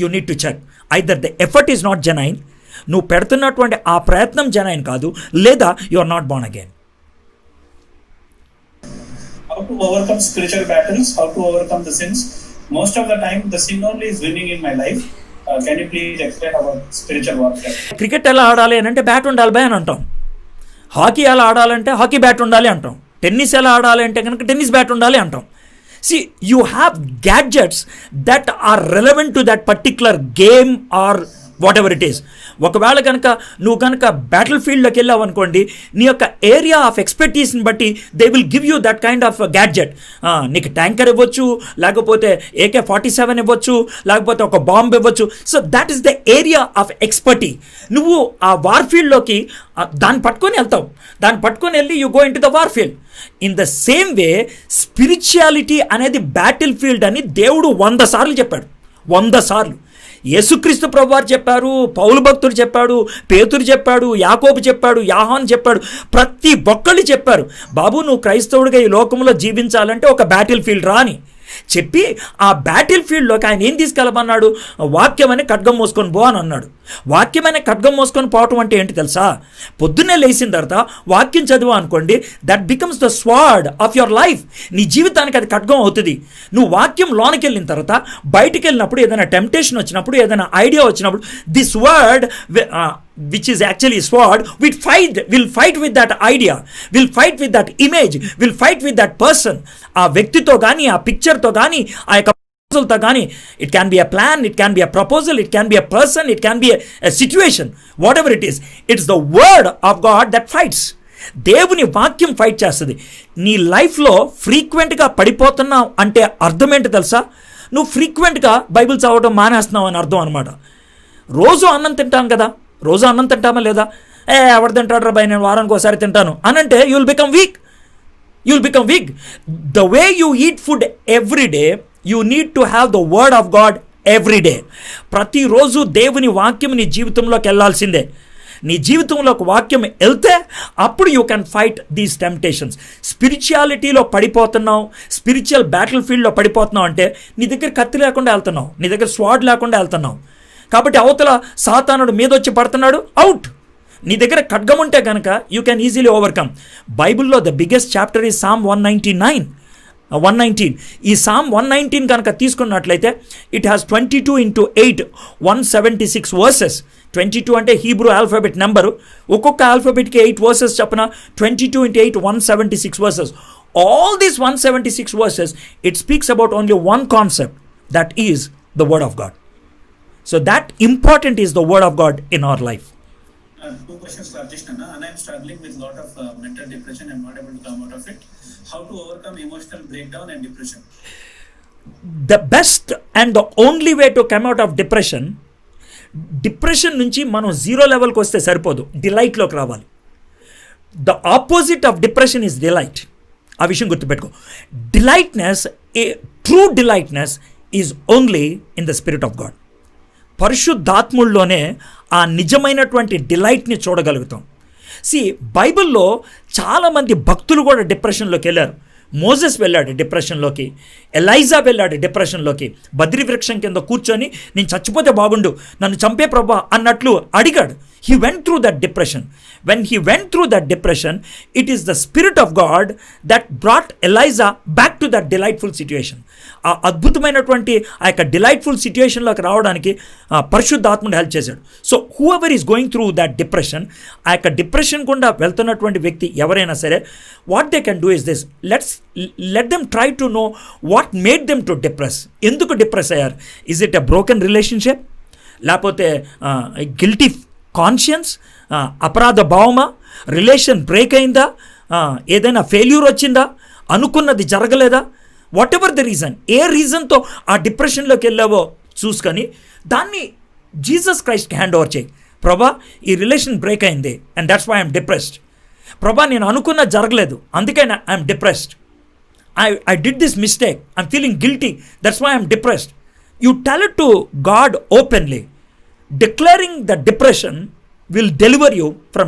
you need to check. Either the effort is not genuine, నువ్వు పెడుతున్నటువంటి ఆ ప్రయత్నం genuine కాదు, లేదా you are not born again. How to overcome spiritual battles, how to overcome the sins. Most of the time the sin only is winning in my life. Can you please explain about spiritual warfare? Cricket ఎలా ఆడాలి అని అంటే bat ఉండాలి భయ అని అంటాం. Hockey ఎలా ఆడాలంటే హాకీ బ్యాట్ ఉండాలి అంటాం. టెన్నిస్ ఎలా ఆడాలి అంటే కనుక టెన్నిస్ బ్యాట్ ఉండాలి అంటాం. See, you have gadgets that are relevant to that particular game or whatever it is. ఒకవేళ కనుక నువ్వు కనుక బ్యాటిల్ ఫీల్డ్లోకి వెళ్ళావు అనుకోండి, నీ యొక్క ఏరియా ఆఫ్ ఎక్స్పర్టీస్ని బట్టి they will give you that kind of gadget. నీకు ట్యాంకర్ ఇవ్వచ్చు, లేకపోతే AK-47 ఇవ్వచ్చు, లేకపోతే ఒక బాంబ్ ఇవ్వచ్చు. So that is the area of ఎక్స్పర్టీ. నువ్వు ఆ వార్ ఫీల్డ్లోకి దాన్ని పట్టుకొని వెళ్తావు. దాన్ని పట్టుకొని వెళ్ళి you go in to the war field. In the same way spirituality అనేది బ్యాటిల్ ఫీల్డ్ అని దేవుడు 100 సార్లు చెప్పాడు. 100 సార్లు యేసుక్రీస్తు ప్రభువారు చెప్పారు, పౌలు భక్తుడు చెప్పాడు, పేతురు చెప్పాడు, యాకోబు చెప్పాడు, యోహాను చెప్పాడు. ప్రతి ఒక్కళ్ళు చెప్పారు, బాబు నువ్వు క్రైస్తవుడిగా ఈ లోకంలో జీవించాలంటే ఒక బ్యాటిల్ ఫీల్డ్ రా అని చెప్పి, ఆ బ్యాటిల్ ఫీల్డ్లోకి ఆయన ఏం తీసుకెళ్ళమన్నాడు? వాక్యం అనే ఖడ్గం మోసుకొని పో అని అన్నాడు. వాక్యం అనే ఖడ్గం మోసుకొని పోవటం అంటే ఏంటి తెలుసా? పొద్దున్నే లేచిన తర్వాత వాక్యం చదువు అనుకోండి, that becomes the sword of your life. నీ జీవితానికి అది ఖడ్గం అవుతుంది. నువ్వు వాక్యం లోనికి వెళ్ళిన తర్వాత బయటికి వెళ్ళినప్పుడు ఏదైనా టెంప్టేషన్ వచ్చినప్పుడు, ఏదైనా ఐడియా వచ్చినప్పుడు, this word which is actually sword, will fight with that idea, will fight with that image, will fight with that person. ఆ వ్యక్తితో కానీ, ఆ పిక్చర్తో కానీ, ఆ యొక్క తో కానీ it can be a plan, it can be a proposal, it can be a person, it can be a situation, what ever it is, it's the word of God that fights. దేవుని వాక్యం fight చేస్తుంది. నీ లైఫ్లో ఫ్రీక్వెంట్గా పడిపోతున్నావు అంటే అర్థం ఏంటి తెలుసా? నువ్వు ఫ్రీక్వెంట్గా బైబిల్ చదవడం మానేస్తున్నావు అని అర్థం అనమాట. రోజు అన్నం తింటాను కదా, రోజు అన్నం తింటామా లేదా? ఎవరు తింటాడు రా భయ్, నేను వారానికి ఒకసారి తింటాను అని అంటే you will become weak. The way you eat food every day, you need to have the word of God every day. ప్రతిరోజు దేవుని వాక్యం నీ జీవితంలోకి వెళ్ళాల్సిందే. నీ జీవితంలోకి వాక్యం వెళ్తే అప్పుడు you can fight these temptations. స్పిరిచువాలిటీలో పడిపోతున్నావు, స్పిరిచువల్ బ్యాటిల్ ఫీల్డ్లో పడిపోతున్నావు అంటే నీ దగ్గర కత్తి లేకుండా వెళ్తున్నావు, నీ దగ్గర స్వాడ్ లేకుండా వెళ్తున్నావు. కాబట్టి అవతల సాతానుడు మీద వచ్చి పడుతున్నాడు, అవుట్. నీ దగ్గర ఖడ్గం ఉంటే కనుక యూ క్యాన్ ఈజీలీ ఓవర్కమ్. బైబిల్లో ద బిగ్గెస్ట్ చాప్టర్ ఈ Psalm 119. ఈ Psalm 119 కనుక తీసుకున్నట్లయితే ఇట్ హ్యాస్ 22 × 8 176 వర్సెస్. 22 అంటే హీబ్రూ ఆల్ఫాబెట్ నెంబరు. ఒక్కొక్క ఆల్ఫాబెట్కి 8 వర్సెస్ చెప్పిన 22 × 8 176 versus. All these 176 versus it speaks about only one concept, that is the word of God. So that important is the word of God in our life. Two questions for Krishna, and I'm struggling with a lot of mental depression and not able to come out of it. How to overcome emotional breakdown and depression? The best and the only way to come out of depression నుంచి మనం 0 లెవెల్కి వస్తే సరిపోదు, డిలైట్లోకి రావాలి. The opposite of depression is delight. ఆ విషయం గుర్తుపెట్టుకో. True delightness is only in the spirit of God. పరిశుద్ధాత్ముల్లోనే ఆ నిజమైనటువంటి డిలైట్ని చూడగలుగుతాం. బైబిల్లో చాలామంది భక్తులు కూడా డిప్రెషన్లోకి వెళ్ళారు. మోసెస్ వెళ్ళాడు డిప్రెషన్లోకి, ఎలైజా వెళ్ళాడు డిప్రెషన్లోకి. బద్రి వృక్షం కింద కూర్చొని నేను చచ్చిపోతే బాగుండు, నన్ను చంపే ప్రభా అన్నట్లు అడిగాడు. He went through that depression. When he went through that depression, it is the Spirit of God that brought Elijah back to that delightful situation. ఆ అద్భుతమైనటువంటి ఆ యొక్క డిలైట్ఫుల్ సిచ్యుయేషన్లోకి రావడానికి పరిశుద్ధాత్ముడు హెల్ప్ చేశాడు. So whoever is going through that depression, ఆ యొక్క depression గుండా వెళ్తున్నటువంటి వ్యక్తి ఎవరైనా సరే, what they can do is this, let them try to know what made them to depress. ఎందుకు డిప్రెస్ అయ్యారు? Is it a broken relationship, లేకపోతే గిల్టీ కాన్షియన్స్, అపరాధ భావమా, రిలేషన్ బ్రేక్ అయిందా, ఏదైనా ఫెయిల్యూర్ వచ్చిందా, అనుకున్నది జరగలేదా, వాట్ ఎవర్ ద రీజన్, ఏ రీజన్తో ఆ డిప్రెషన్లోకి వెళ్ళావో చూసుకొని దాన్ని జీసస్ క్రైస్ట్కి హ్యాండ్ ఓవర్ చేయి. ప్రభా, ఈ రిలేషన్ బ్రేక్ అయింది and that's why I'm depressed. ప్రభా, నేను అనుకున్నది జరగలేదు అందుకే I'm depressed. I did this mistake, I'm feeling guilty, that's why I'm depressed. You tell it to God openly. Declaring the depression will deliver you from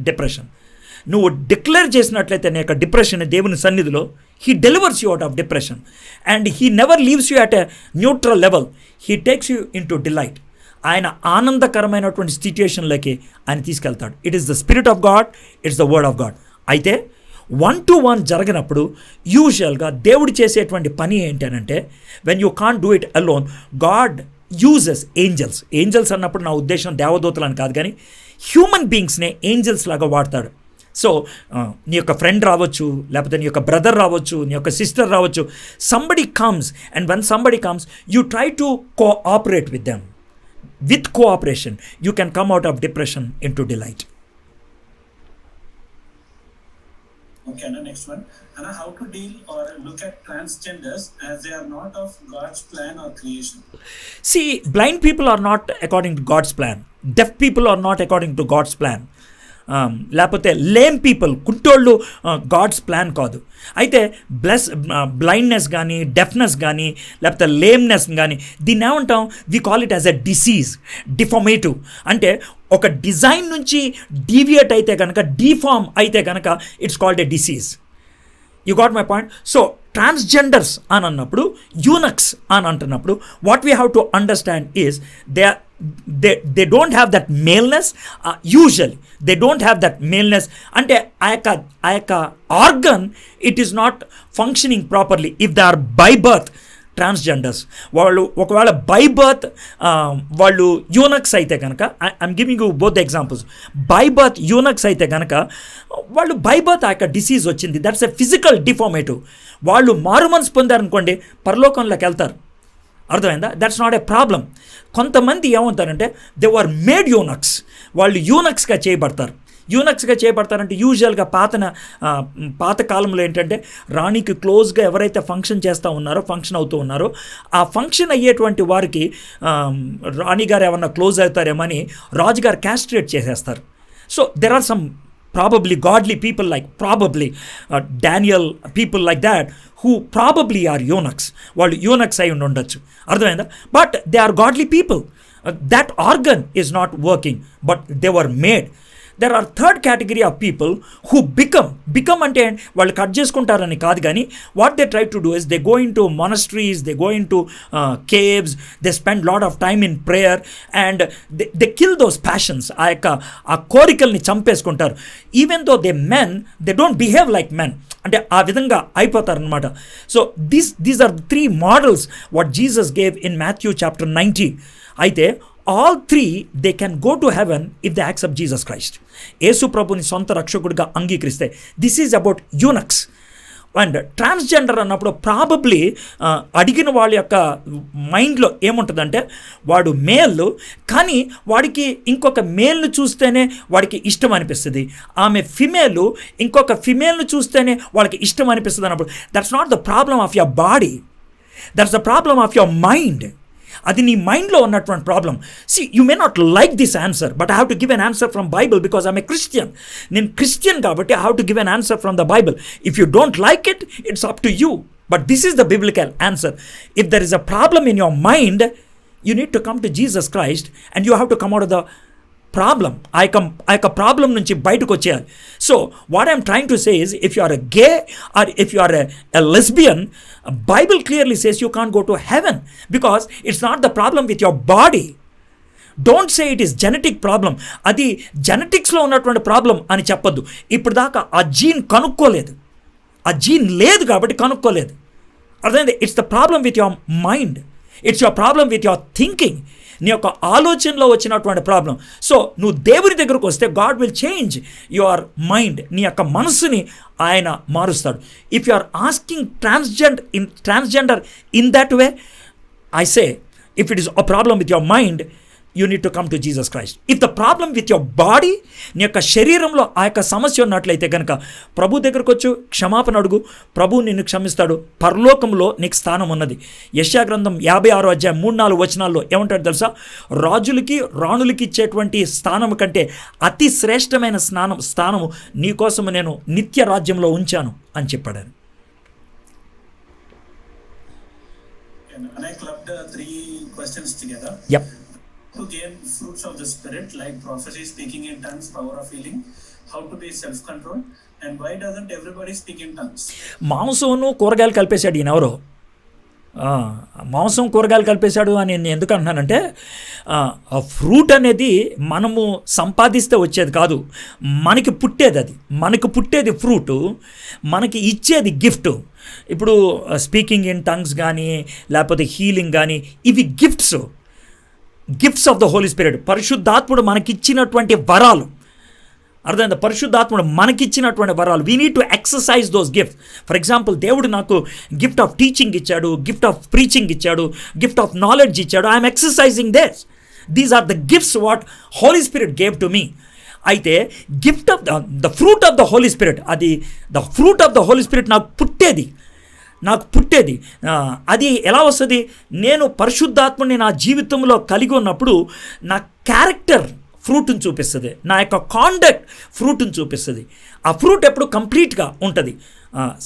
depression. నువ్వు declare చేసినట్లయితే నీ యొక్క depression దేవుని సన్నిధిలో, he delivers you out of depression and he never leaves you at a neutral level. He takes you in to delight. ఆయన ఆనందకరమైనటువంటి సిచ్యుయేషన్లోకి ఆయన తీసుకెళ్తాడు. It is the spirit of God, it's the word of God. అయితే 1-to-1 జరగనప్పుడు యూజువల్గా దేవుడు చేసేటువంటి పని ఏంటనంటే, when you can't do it alone, God uses angels అన్నప్పుడు నా ఉద్దేశం దేవదూతలు అని కాదు, కానీ హ్యూమన్ బీయింగ్స్నే ఏంజల్స్ లాగా వాడతాడు. సో నీ యొక్క ఫ్రెండ్ రావచ్చు, లేకపోతే నీ యొక్క బ్రదర్ రావచ్చు, నీ యొక్క సిస్టర్ రావచ్చు. Somebody comes and one somebody comes, you try to cooperate with them. With cooperation you can come out of depression in to delight. Okay, Anna, next one. Anna, how to deal or look at transgenders as they are not of God's plan or creation? Blind people are not according to God's plan. Deaf people are not according to God's plan. లేకపోతే lame people, కుంటోళ్ళు God's plan కాదు. అయితే blindness కానీ, deafness కానీ, లేకపోతే లేమ్నెస్ కానీ, దీన్ని ఏమంటాం? We call it as a disease, deformative. అంటే ఒక డిజైన్ నుంచి డీవియేట్ అయితే కనుక, డీఫార్మ్ అయితే కనుక it's called a disease. You got my point? So transgenders అని అన్నప్పుడు, యూనక్స్ అని అంటున్నప్పుడు, what we have to understand is they don't have that maleness. Usually they don't have that maleness. అంటే ఆ యొక్క organ it is not functioning properly if they are by birth transgenders. వాళ్ళు ఒకవేళ by birth వాళ్ళు eunuchs అయితే కనుక, I'm giving you both examples. By birth eunuchs అయితే కనుక, వాళ్ళు బై బర్త్ ఆ యొక్క డిసీజ్ వచ్చింది, దట్స్ ఎ ఫిజికల్ డిఫార్మేటివ్. వాళ్ళు మారు మనసు పొందారనుకోండి, పరలోకంలోకి వెళ్తారు. అర్థమైందా? That's not a problem. కొంతమంది ఏమవుతారంటే దే ఆర్ మేడ్ యూనక్స్, వాళ్ళు యూనక్స్గా చేయబడతారు. యూనక్స్గా చేయబడతారంటే యూజువల్గా పాత కాలంలో ఏంటంటే రాణికి క్లోజ్గా ఎవరైతే ఫంక్షన్ ఫంక్షన్ అవుతూ ఉన్నారో ఆ ఫంక్షన్ అయ్యేటువంటి వారికి రాణిగారు ఏమన్నా క్లోజ్ అవుతారేమని రాజుగారు క్యాస్ట్రేట్ చేసేస్తారు. So there are some probably godly people like Daniel, people like that who probably are eunuchs. వాళ్ళు eunuchs అయి ఉండొచ్చు, అర్థమైందా? But they are godly people. That organ is not working, but they were made. There are third category of people who become అంటే వాళ్ళు cut చేసుకుంటారని కాదు, కానీ what they try to do is they go in to monasteries, they go in to caves, they spend lot of time in prayer and they kill those passions. ఆ కోరికల్ని చంపేసుకుంటారు. Even though they don't behave like men, అంటే ఆ విధంగా అయిపోతారనమాట. So these are 3 models what Jesus gave in Matthew chapter 19. అయితే all 3 they can go to heaven if they accept Jesus Christ. యేసు ప్రభుని సొంత రక్షకుడిగా అంగీకరిస్తే. This is about eunuchs. And transgender అన్నప్పుడు ప్రాబబ్లీ అడిగిన వాళ్ళ యొక్క మైండ్లో ఏముంటుందంటే వాడు మేల్, కానీ వాడికి ఇంకొక మేల్ను చూస్తేనే వాడికి ఇష్టం అనిపిస్తుంది, ఆమె ఫిమేలు ఇంకొక ఫిమేల్ను చూస్తేనే వాళ్ళకి ఇష్టం అనిపిస్తుంది అన్నప్పుడు that's not the problem of your body, that's the problem of your mind. అది నీ మైండ్లో ఉన్నటువంటి problem. See you may not like this answer, but I have to give an answer from Bible because I'm a Christian. నేను Christian కాబట్టి I have to give an answer from the Bible. If you don't like it, it's up to you, but this is the biblical answer. If there is a problem in your mind, you need to come to Jesus Christ and you have to come out of the problem. ఆ యొక్క problem నుంచి బయటకు వచ్చేయాలి. So what I'm trying to say is, if you are a gay or if you are a lesbian, Bible clearly says you can't go to heaven because it's not the problem with your body. Don't say it is genetic problem. అది జెనెటిక్స్లో ఉన్నటువంటి problem అని చెప్పొద్దు. ఇప్పుడు దాకా ఆ gene కనుక్కోలేదు, ఆ gene లేదు కాబట్టి కనుక్కోలేదు, అర్థమైంది? It's the problem with your mind, it's your problem with your thinking. నీ యొక్క ఆలోచనలో వచ్చినటువంటి ప్రాబ్లం. సో నువ్వు దేవుని దగ్గరకు వస్తే God will change your mind, నీ యొక్క మనస్సుని ఆయన మారుస్తాడు. If you are asking transgender in that way, I say if it is a problem with your mind, you need to come to Jesus Christ. If the problem with your body, నీ యొక్క శరీరంలో ఆ యొక్క సమస్య ఉన్నట్లయితే కనుక ప్రభు దగ్గరకు వచ్చు, క్షమాపణ అడుగు, ప్రభు నిన్ను క్షమిస్తాడు. పరలోకంలో నీకు స్థానం ఉన్నది. యెషయా గ్రంథం 56వ అధ్యాయం 3-4 వచనాల్లో ఏమంటాడు తెలుసా? రాజులకి రాణులకి ఇచ్చేటువంటి స్థానం కంటే అతి శ్రేష్టమైన స్థానము నీకోసము నేను నిత్య రాజ్యంలో ఉంచాను అని చెప్పాడు. And I clubbed 3 questions together. Yep. To gain fruits of the spirit like prophecy, speaking in tongues, power of healing, how to be self-controlled, and why doesn't everybody speak in tongues? మాంసంను కూరగాయలు కలిపేశాడు ఈయన ఎవరో. మాంసం కూరగాయలు కలిపేశాడు అని నేను ఎందుకు అంటున్నానంటే, fruit అనేది మనము సంపాదిస్తే వచ్చేది కాదు, మనకి పుట్టేది. అది మనకు పుట్టేది ఫ్రూటు, మనకి ఇచ్చేది గిఫ్ట్. ఇప్పుడు స్పీకింగ్ ఇన్ టంగ్స్ కానీ లేకపోతే హీలింగ్ కానీ ఇవి gifts of the Holi Spirit. పరిశుద్ధాత్ముడు మనకిచ్చినటువంటి వరాలు, అర్థమైందా? పరిశుద్ధాత్ముడు మనకిచ్చినటువంటి వరాలు. We need to exercise those gifts. For example, దేవుడు నాకు గిఫ్ట్ ఆఫ్ టీచింగ్ ఇచ్చాడు, గిఫ్ట్ ఆఫ్ ప్రీచింగ్ ఇచ్చాడు, గిఫ్ట్ ఆఫ్ నాలెడ్జ్ ఇచ్చాడు. I'm exercising this. These are the gifts what Holy Spirit gave to me. అయితే gift of the fruit of the Holi Spirit, అది the fruit of the Holi Spirit నాకు పుట్టేది. అది ఎలా వస్తుంది? నేను పరిశుద్ధాత్మని నా జీవితంలో కలిగి ఉన్నప్పుడు నా క్యారెక్టర్ ఫ్రూట్ని చూపిస్తుంది, నా యొక్క కాండక్ట్ ఫ్రూట్ని చూపిస్తుంది. ఆ ఫ్రూట్ ఎప్పుడు కంప్లీట్గా ఉంటుంది.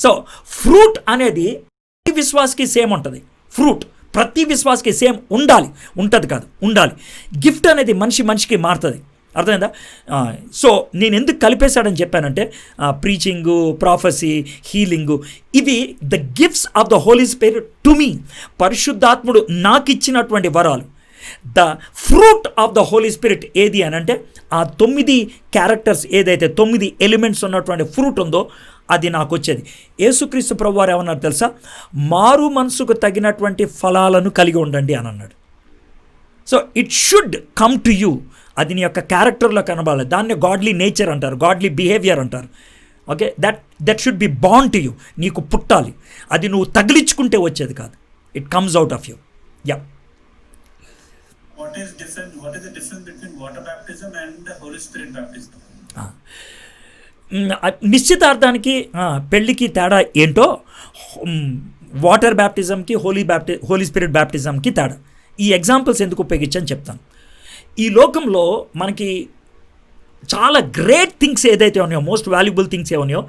సో ఫ్రూట్ అనేది ప్రతి విశ్వాసకి సేమ్ ఉంటుంది. ఫ్రూట్ ప్రతి విశ్వాసకి సేమ్ ఉండాలి. గిఫ్ట్ అనేది మనిషికి మారుతుంది, అర్థమైందా? సో నేను ఎందుకు కలిపేశాడని చెప్పానంటే, ప్రీచింగు, ప్రాఫెసీ, హీలింగు, ఇవి the gifts of the Holi Spirit to me. పరిశుద్ధాత్ముడు నాకు ఇచ్చినటువంటి వరాలు. The fruit of the Holi Spirit ఏది అని అంటే, ఆ 9 క్యారెక్టర్స్ ఏదైతే 9 ఎలిమెంట్స్ ఉన్నటువంటి ఫ్రూట్ ఉందో అది నాకు వచ్చేది. యేసుక్రీస్తు ప్రభువారు ఏమన్నారు తెలుసా? మారు మనసుకు తగినటువంటి ఫలాలను కలిగి ఉండండి అని అన్నాడు. So it should come to you. అది నీ యొక్క క్యారెక్టర్లో కనబడాలి. దాన్ని గాడ్లీ నేచర్ అంటారు, గాడ్లీ బిహేవియర్ అంటారు. Okay, that should be bond to you. నీకు పుట్టాలి. అది నువ్వు తగిలించుకుంటే వచ్చేది కాదు. It comes out of you. Yeah. What is the difference between water baptism and the Holy Spirit baptism? నిశ్చితార్థానికి పెళ్ళికి తేడా ఏంటో వాటర్ బ్యాప్టిజంకి హోలీ స్పిరిట్ బ్యాప్టిజంకి తేడా. ఈ ఎగ్జాంపుల్స్ ఎందుకు ఉపయోగించని చెప్తాను. ఈ లోకంలో మనకి చాలా గ్రేట్ థింగ్స్ ఏదైతే ఉన్నాయో, మోస్ట్ వాల్యుబుల్ థింగ్స్ ఏమన్నాయో,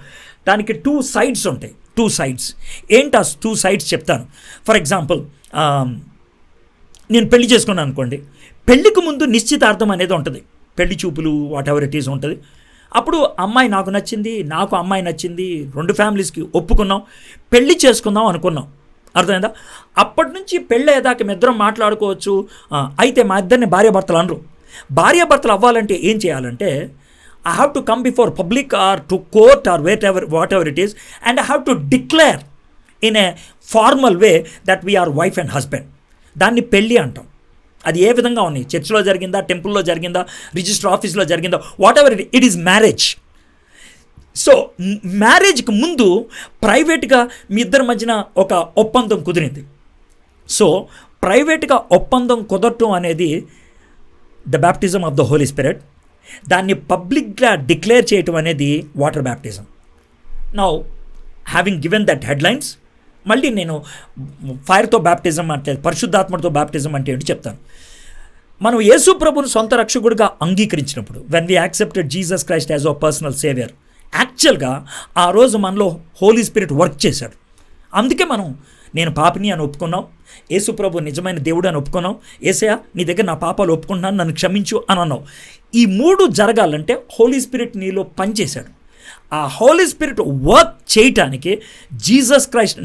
దానికి 2 సైడ్స్ ఉంటాయి. 2 సైడ్స్ ఏంటి? ఆ 2 సైడ్స్ చెప్తాను. ఫర్ ఎగ్జాంపుల్, నేను పెళ్లి చేసుకున్నాను అనుకోండి. పెళ్ళికి ముందు నిశ్చితార్థం అనేది ఉంటుంది, పెళ్లి చూపులు వాట్ ఎవర్ ఇట్ ఈస్ ఉంటుంది. అప్పుడు అమ్మాయి నాకు నచ్చింది, నాకు అమ్మాయి నచ్చింది, 2 ఫ్యామిలీస్కి ఒప్పుకున్నాం, పెళ్లి చేసుకుందాం అనుకున్నాం. అర్థమైందా? అప్పటి నుంచి పెళ్ళి అయ్యేదాకా ఇద్దరం మాట్లాడుకోవచ్చు. అయితే మా ఇద్దరిని భార్యాభర్తలు అనరు. భార్యాభర్తలు అవ్వాలంటే ఏం చేయాలంటే, I have to come before public or to court or whatever it is, and I have to declare in a formal way that we're wife and husband. దాన్ని పెళ్ళి అంటాం. అది ఏ విధంగా ఉన్నాయి, చర్చ్లో జరిగిందా, టెంపుల్లో జరిగిందా, రిజిస్టర్ ఆఫీస్లో జరిగిందా, what ever it is marriage. So మ్యారేజ్కి ముందు ప్రైవేట్గా మీ ఇద్దరి మధ్యన ఒక ఒప్పందం కుదిరింది. సో ప్రైవేట్గా ఒప్పందం కుదరటం అనేది the baptism of the Holi Spirit. దాన్ని పబ్లిక్గా డిక్లేర్ చేయటం అనేది water baptism. Now having given that headlines, మళ్ళీ నేను ఫైర్తో బ్యాప్టిజం అంటే, పరిశుద్ధాత్మతో బ్యాప్టిజం అంటే ఏంటి చెప్తాను. మనం యేసు ప్రభుని సొంత రక్షకుడిగా అంగీకరించినప్పుడు, when we accepted Jesus Christ as our personal saviour, యాక్చువల్గా ఆ రోజు మనలో హోలీ స్పిరిట్ వర్క్ చేశాడు. అందుకే నేను పాపిని అని ఒప్పుకున్నాం, యేసు ప్రభు నిజమైన దేవుడు అని ఒప్పుకున్నాం, యేసయ్య నీ దగ్గర నా పాపాలు ఒప్పుకుంటున్నాను, నన్ను క్షమించు అని అన్నావు. ఈ 3 జరగాలంటే హోలీ స్పిరిట్ నీలో పనిచేశాడు. ఆ హోలీ స్పిరిట్ వర్క్ చేయటానికి జీసస్ క్రైస్ట్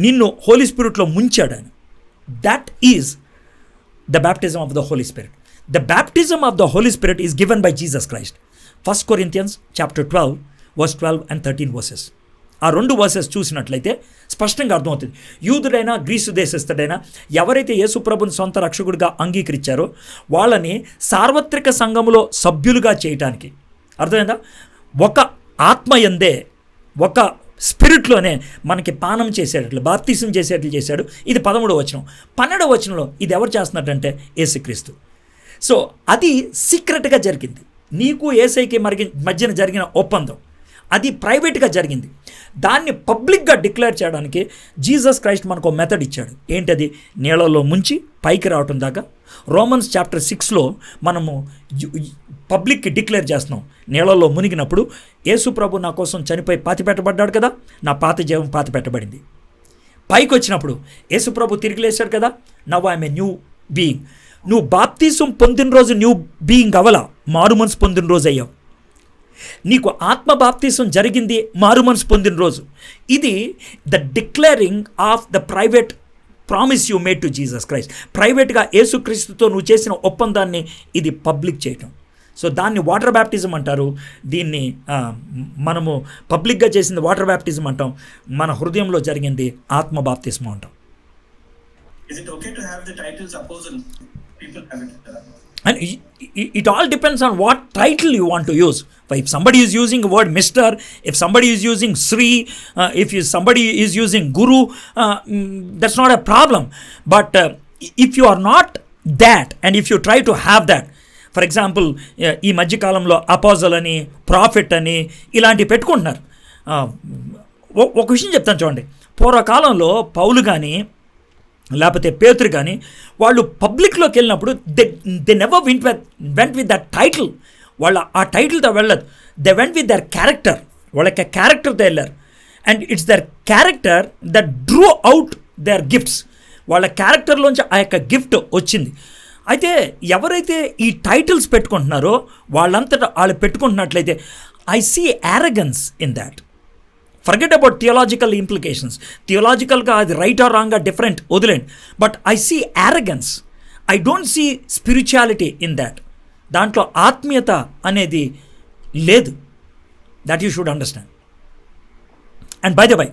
నిన్ను హోలీ స్పిరిట్లో ముంచాడు ఆయన. That is the baptism of the Holi Spirit. The baptism of the Holi spirit is given by Jesus Christ. 1 Corinthians chapter 12 verse 12 and 13 verses. ఆ 2 వర్సెస్ చూసినట్లయితే స్పష్టంగా అర్థమవుతుంది. యూదుడైనా గ్రీసు దేశస్థుడైనా ఎవరైతే యేసు ప్రభుని సొంత రక్షకుడిగా అంగీకరించారో వాళ్ళని సార్వత్రిక సంఘములో సభ్యులుగా చేయటానికి, అర్థమైందా, ఒక ఆత్మయందే, ఒక స్పిరిట్లోనే మనకి పానం చేసేటట్లు, బాప్తిసం చేసేట్లు చేశాడు. ఇది 13వ వచనం. 12వ వచనంలో ఇది ఎవరు చేస్తున్నట్టంటే యేసుక్రీస్తు. సో అది సీక్రెట్గా జరిగింది. నీకు యేసయ్యకి మధ్యన జరిగిన ఒప్పందం అది ప్రైవేట్గా జరిగింది. దాన్ని పబ్లిక్గా డిక్లేర్ చేయడానికి జీసస్ క్రైస్ట్ మనకు మెథడ్ ఇచ్చాడు. ఏంటది? నీళ్ళలో ముంచి పైకి రావటం దాకా. రోమన్స్ చాప్టర్ 6లో మనము పబ్లిక్కి డిక్లేర్ చేస్తున్నాం. నీళ్ళలో మునిగినప్పుడు యేసు ప్రభు నా కోసం చనిపోయి పాతి పెట్టబడ్డాడు కదా, నా పాత జీవం పాతి పెట్టబడింది. పైకి వచ్చినప్పుడు యేసు ప్రభు తిరిగి లేచాడు కదా, now I'm a new being. నువ్వు బాప్తిసం పొందిన రోజు న్యూ బీయింగ్ అవలా, మారు మనసు పొందిన రోజు అయ్యావు. నీకు ఆత్మ బాప్తిసం జరిగింది మారు మనసు పొందిన రోజు. ఇది the declaring of the private promise you made to Jesus Christ. ప్రైవేట్గా యేసుక్రీస్తుతో నువ్వు చేసిన ఒప్పందాన్ని ఇది పబ్లిక్ చేయటం. సో దాన్ని వాటర్ బ్యాప్టిజం అంటారు. దీన్ని మనము పబ్లిక్గా చేసింది వాటర్ బ్యాప్టిజం అంటాం. మన హృదయంలో జరిగింది ఆత్మ బాప్తిస్మం అంటాం. Is it okay to have the titles apostle? People have it. And it all depends on what title you want to use. If somebody is using the word Mr., if somebody is using Sri, somebody is using Guru, that's not a problem. But if you are not that, and if you try to have that, for example, ఈ మధ్యకాలంలో apostles అని, profit అని ఇలాంటివి పెట్టుకుంటున్నారు. ఒక విషయం చెప్తాను చూడండి. పూర్వకాలంలో పౌలు కానీ లేకపోతే పేతురు కానీ వాళ్ళు పబ్లిక్లోకి వెళ్ళినప్పుడు they never went with that title. వాళ్ళ ఆ టైటిల్తో వెళ్ళదు. They went with their character. వాళ్ళ యొక్క క్యారెక్టర్తో వెళ్ళారు. And it's their character that drew out their gifts. వాళ్ళ క్యారెక్టర్లోంచి ఆ యొక్క గిఫ్ట్ వచ్చింది. అయితే ఎవరైతే ఈ టైటిల్స్ పెట్టుకుంటున్నారో వాళ్ళంతటా వాళ్ళు పెట్టుకుంటున్నట్లయితే I see arrogance in that. Forget about theological implications. థియోలాజికల్గా అది రైట్ ఆర్ రాంగ్గా డిఫరెంట్ వదిలేండి. But I see arrogance. I don't see spirituality in that. దాంట్లో ఆత్మీయత అనేది లేదు. That you should understand. And by the by,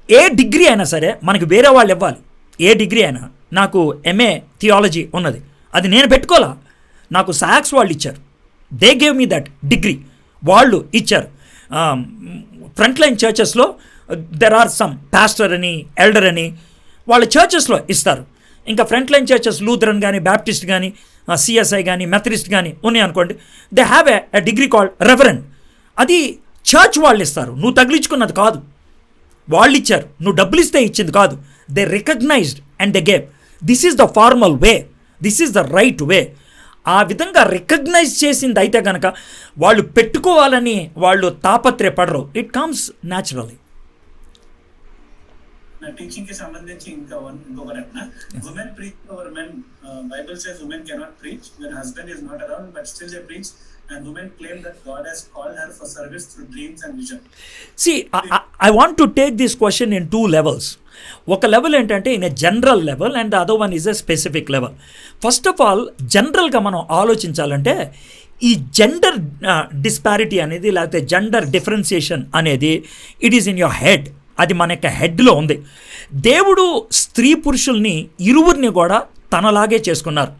a degree అయినా సరే మనకి వేరే వాళ్ళు ఇవ్వాలి. ఏ డిగ్రీ అయినా, నాకు ఎంఏ థియాలజీ ఉన్నది, అది నేను పెట్టుకోవాలా. నాకు సాక్స్ వాళ్ళు ఇచ్చారు. They gave me that degree. వాళ్ళు ఇచ్చారు. ఫ్రంట్ లైన్ చర్చెస్లో దెర్ ఆర్ సమ్ పాస్టర్ అని, ఎల్డర్ అని వాళ్ళ చర్చెస్లో ఇస్తారు. ఇంకా ఫ్రంట్ లైన్ చర్చెస్ లూథరన్ కానీ, బ్యాప్టిస్ట్ కానీ, సిఎస్ఐ కానీ, మెథడిస్ట్ కానీ ఉన్నాయి అనుకోండి, they have a degree called Reverend. అది చర్చ్ వాళ్ళు ఇస్తారు, నువ్వు తగిలించుకున్నది కాదు, వాళ్ళు ఇచ్చారు, నువ్వు డబ్బులు ఇస్తే ఇచ్చింది కాదు. They recognised and they gave. This is the formal way, this is the right way. ఆ విధంగా రికగ్నైజ్ చేసింది అయితే కనుక వాళ్ళు పెట్టుకోవాలని వాళ్ళు తాపత్రయపడరు. It comes naturally. టీచింగ్ కి సంబంధించి ఇంకొక రకన, women preach over men. Bible says women cannot preach when husband is not around, but still they preach, and women claim that God has called her for service through dreams and vision. See, I want to take this question in two levels. ఒక level ఏంటంటే in a general level and the other one is a specific level. First of all జనరల్గా మనం ఆలోచించాలంటే ఈ gender disparity అనేది, లేకపోతే gender differentiation అనేది, it is in your head. అది మన యొక్క హెడ్లో ఉంది. దేవుడు స్త్రీ పురుషుల్ని ఇరువురిని కూడా తనలాగే చేసుకున్నారు.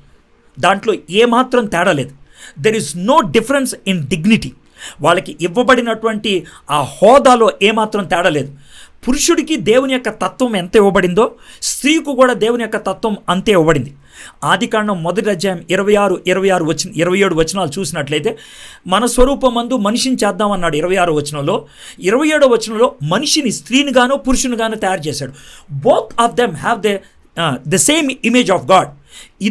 దాంట్లో ఏమాత్రం తేడా లేదు. There is no difference in dignity. వాళ్ళకి ఇవ్వబడినటువంటి ఆ హోదాలో ఏమాత్రం తేడా లేదు. పురుషుడికి దేవుని యొక్క తత్వం ఎంత ఇవ్వబడిందో స్త్రీకు కూడా దేవుని యొక్క తత్వం అంతే ఇవ్వబడింది. ఆదికాండం 1వ అధ్యాయం 27 వచనాలు చూసినట్లయితే, మన స్వరూపమందు మనిషిని చేద్దామన్నాడు 26వ వచనంలో. 27వ వచనంలో మనిషిని స్త్రీనిగాను పురుషునిగాను తయారు చేశాడు. Both of them have the same image of God.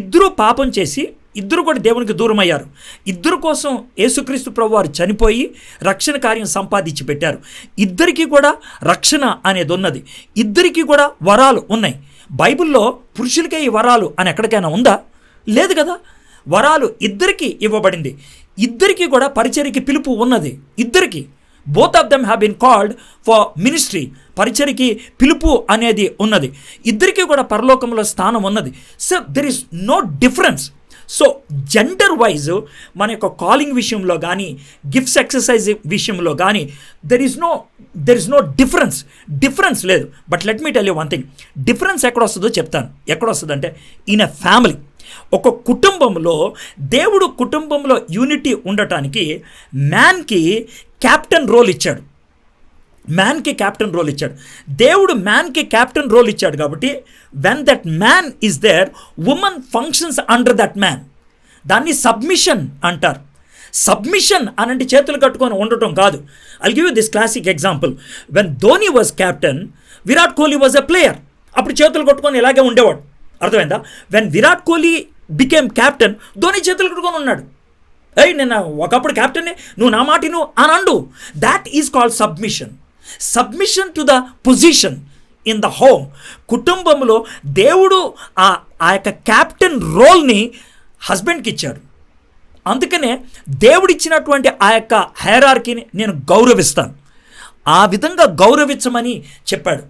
ఇద్దరూ పాపం చేసి ఇద్దరు కూడా దేవునికి దూరం అయ్యారు. ఇద్దరు కోసం యేసుక్రీస్తు ప్రభువారు చనిపోయి రక్షణ కార్యం సంపాదించి పెట్టారు. ఇద్దరికీ కూడా రక్షణ అనేది ఉన్నది. ఇద్దరికీ కూడా వరాలు ఉన్నాయి. బైబిల్లో పురుషులకే ఈ వరాలు అని ఎక్కడికైనా ఉందా? లేదు కదా. వరాలు ఇద్దరికీ ఇవ్వబడింది. ఇద్దరికీ కూడా పరిచర్యకి పిలుపు ఉన్నది. ఇద్దరికీ both of them have been called for ministry. పరిచర్యకి పిలుపు అనేది ఉన్నది. ఇద్దరికీ కూడా పరలోకంలో స్థానం ఉన్నది. So there is no difference. So gender wise మన యొక్క కాలింగ్ విషయంలో కానీ, గిఫ్ట్స్ ఎక్సర్సైజ్ విషయంలో కానీ దెర్ ఇస్ నో డిఫరెన్స్ లేదు. But let me tell you one thing. Difference ఎక్కడ వస్తుందో చెప్తాను. ఎక్కడ వస్తుందంటే ఇన్ ఎ ఫ్యామిలీ, ఒక కుటుంబంలో దేవుడు కుటుంబంలో యూనిటీ ఉండటానికి మ్యాన్కి క్యాప్టెన్ రోల్ ఇచ్చాడు. దేవుడు మ్యాన్కి క్యాప్టెన్ రోల్ ఇచ్చాడు కాబట్టి when that man is there, women functions under that man. దాన్ని సబ్మిషన్ అంటారు. సబ్మిషన్ అనంటే చేతులు కట్టుకొని ఉండటం కాదు. I'll give you this classic example. When Dhoni was captain, Virat Kohli was a player. అప్పుడు చేతులు కట్టుకొని ఇలాగే ఉండేవాడు. అర్థమైందా? When Virat Kohli became captain, Dhoni చేతులు కట్టుకొని ఉన్నాడు. నేను ఒకప్పుడు క్యాప్టెన్, నువ్వు నా మాటిను అని and. That is called submission to the position in the home. కుటుంబంలో దేవుడు ఆ యొక్క క్యాప్టెన్ రోల్ని హస్బెండ్కి ఇచ్చాడు. అందుకనే దేవుడిచ్చినటువంటి ఆ యొక్క హైరార్కీని నేను గౌరవిస్తాను. ఆ విధంగా గౌరవించమని చెప్పాడు.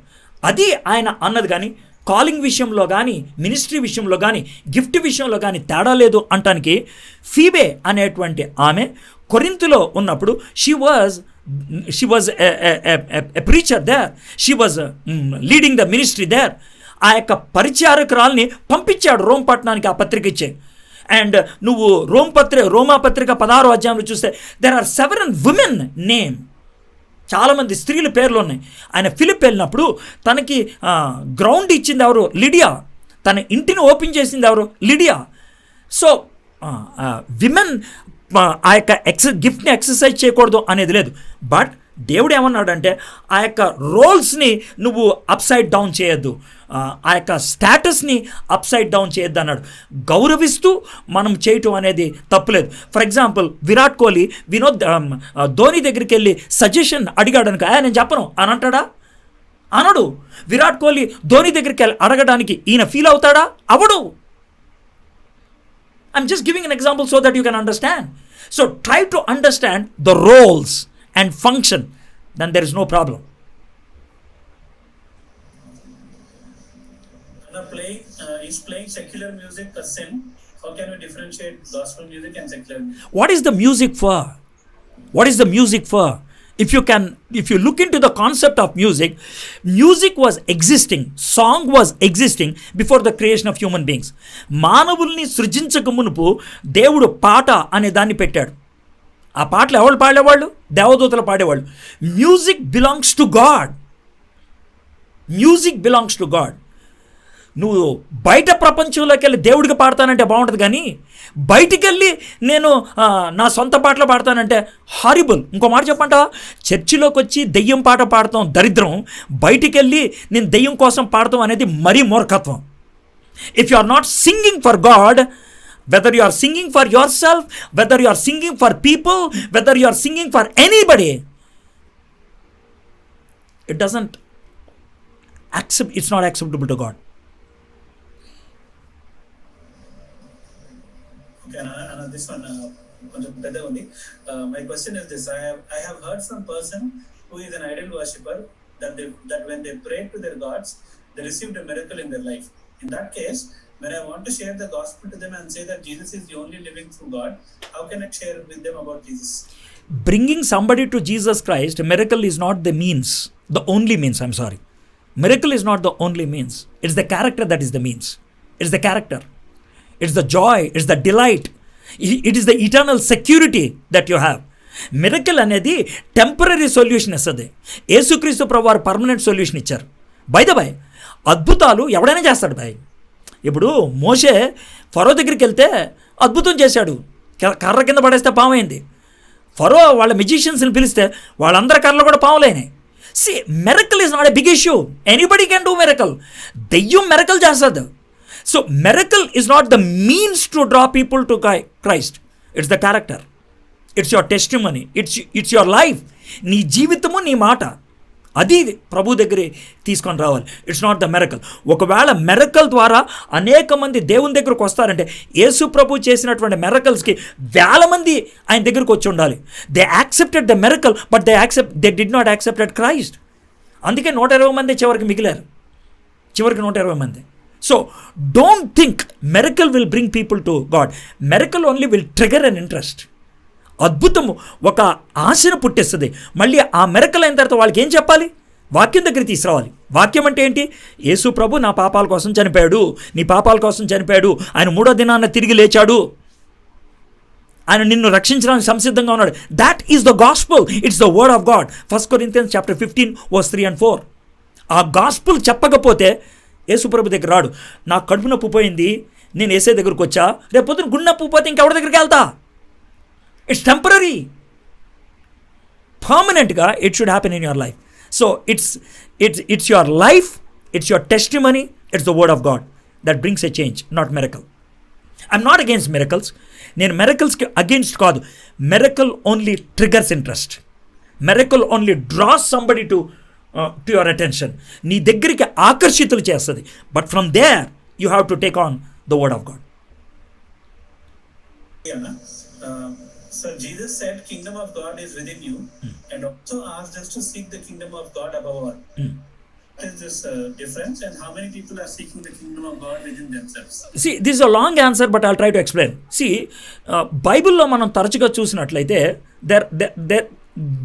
అది ఆయన అన్నది. కానీ కాలింగ్ విషయంలో కానీ, మినిస్ట్రీ విషయంలో కానీ, గిఫ్ట్ విషయంలో కానీ తేడా లేదు అంటానికి ఫీబే అనేటువంటి ఆమె కొరింథులో ఉన్నప్పుడు she was a preacher there. She was leading the ministry there. ఆ యొక్క పరిచారకురాల్ని పంపించాడు రోమ్ పట్టణానికి ఆ పత్రిక ఇచ్చే. అండ్ నువ్వు రోమా పత్రిక 16వ అధ్యాయంలో చూస్తే దెర్ ఆర్ 7 women నేమ్. చాలామంది స్త్రీల పేర్లు ఉన్నాయి. ఆయన ఫిలిప్ వెళ్ళినప్పుడు తనకి గ్రౌండ్ ఇచ్చింది ఎవరు? లిడియా. తన ఇంటిని ఓపెన్ చేసింది ఎవరు? లిడియా. సో విమెన్ ఆ యొక్క గిఫ్ట్ని ఎక్సర్సైజ్ చేయకూడదు అనేది లేదు. బట్ దేవుడు ఏమన్నాడంటే ఆ యొక్క రోల్స్ని నువ్వు అప్సైడ్ డౌన్ చేయొద్దు, ఆ యొక్క స్టేటస్ని అప్సైడ్ డౌన్ చేయొద్దు అన్నాడు. గౌరవిస్తూ మనం చేయటం అనేది తప్పులేదు. ఫర్ ఎగ్జాంపుల్ విరాట్ కోహ్లీ ధోని దగ్గరికి వెళ్ళి సజెషన్ అడిగాడు అనుకో, నేను చెప్పను అని అంటాడా? అనడు. విరాట్ కోహ్లీ ధోని దగ్గరికి వెళ్ళి అడగడానికి ఈయన ఫీల్ అవుతాడా? అవడు. I'm just giving an example so that you can understand. So try to understand the roles and function, then there is no problem. Is playing secular music a sin? How can we differentiate gospel music and secular music? What is the music for? If you look into the concept of music was existing, song was existing before the creation of human beings. మానవుల్ని సృజించక మునుపు దేవుడు పాట అనే దాన్ని పెట్టాడు. ఆ పాటలు ఎవరు పాడేవాళ్ళు? దేవదూతలు పాడేవాళ్ళు. Music belongs to God. నువ్వు బయట ప్రపంచంలోకి వెళ్ళి దేవుడికి పాడతానంటే బాగుంటుంది, కానీ బయటికి వెళ్ళి నేను నా సొంత పాటలు పాడతానంటే హారిబుల్. ఇంకో మాట చెప్పంటావా? చర్చిలోకి వచ్చి దెయ్యం పాట పాడతాం దరిద్రం, బయటికి వెళ్ళి నేను దెయ్యం కోసం పాడతాం అనేది మరీ మూర్ఖత్వం. If you are not singing for God, whether you are singing for yourself, whether you are singing for people, whether you are singing for anybody, it doesn't accept, it's not acceptable to God. Okay, and this one koncham pedda undi. My question is this: I have heard some person who is an idol worshipper that when they pray to their gods, they received a miracle in their life. In that case, when I want to share the gospel to them and say that Jesus is the only living true God, how can I share with them about Jesus? Bringing somebody to Jesus Christ, a miracle is not the means, the only means. I'm sorry. Miracle is not the only means. It's the character that is the means. It's the character. It's the joy. It's the delight. It is the eternal security that you have. Miracle అనేది temporary solution ఇస్తుంది. యేసుక్రీస్తు ప్రభు వారు permanent solution ఇచ్చారు. By the by, అద్భుతాలు ఎవడైనా చేస్తాడు bye. ఇప్పుడు మోషే ఫరో దగ్గరికి వెళ్తే అద్భుతం చేశాడు, కర్ర కింద పడేస్తే పామైంది. ఫరో వాళ్ళ మ్యూజిషియన్స్ని పిలిస్తే వాళ్ళందరి కర్రలు కూడా పాములైనాయి. See, miracle is not a big issue, anybody can do miracle. దెయ్యం మెరకల్ చేస్తుంది. So miracle is not the means to draw people to Christ. It's the character, it's your testimony, it's your life. నీ జీవితము, నీ మాట, అది ప్రభు దగ్గర తీసుకొని రావాలి. It's not the miracle. ఒకవేళ మెరకల్ ద్వారా అనేక మంది దేవుని దగ్గరకు వస్తారంటే యేసు ప్రభు చేసినటువంటి మెరకల్స్కి వేల మంది ఆయన దగ్గరకు వచ్చి ఉండాలి. They accepted the miracle, but they did not accepted Christ. అందుకే 120 మంది చివరికి మిగిలారు, చివరికి 120 మంది. So don't think miracle will bring people to God. Miracle only will trigger an interest. అద్భుతము ఒక ఆశను పుట్టిస్తుంది. మళ్ళీ ఆ మెరకల్ అయిన తర్వాత వాళ్ళకి ఏం చెప్పాలి? వాక్యం దగ్గర తీసుకురావాలి. వాక్యం అంటే ఏంటి? యేసు ప్రభు నా పాపాల కోసం చనిపోయాడు, నీ పాపాల కోసం చనిపోయాడు, ఆయన 3వ దినాన తిరిగి లేచాడు, ఆయన నిన్ను రక్షించడానికి సంసిద్ధంగా ఉన్నాడు. That is the gospel, it's the word of God. 1 Corinthians chapter 15 verse 3 and 4. ఆ గాస్పుల్ చెప్పకపోతే యేసు ప్రభు దగ్గర రాడు. నాకు కడుపు నొప్పి పోయింది, నేను యేసే దగ్గరకు వచ్చా, రేపు పొద్దున గుండె నొప్పి పోతే ఇంకెవరి దగ్గరికి వెళ్తా? It's temporary. Permanentగా it should happen in your life. So it's your life, it's your testimony, it's the word of God that brings a change, not miracle. I'm not against miracles. నేను miraclesకి against కాదు. Miracle only triggers interest. Miracle only draws somebody to your attention. నీ దగ్గరికి ఆకర్షితులు చేస్తుంది. But from there you have to take on the word of God. So Jesus said kingdom of God is within you, and also asked us to seek the kingdom of God above all. What is this difference, and how many people are seeking the kingdom of God within themselves? See, this is a long answer, but I'll try to explain. See, బైబిల్లో మనం తరచుగా చూసినట్లయితే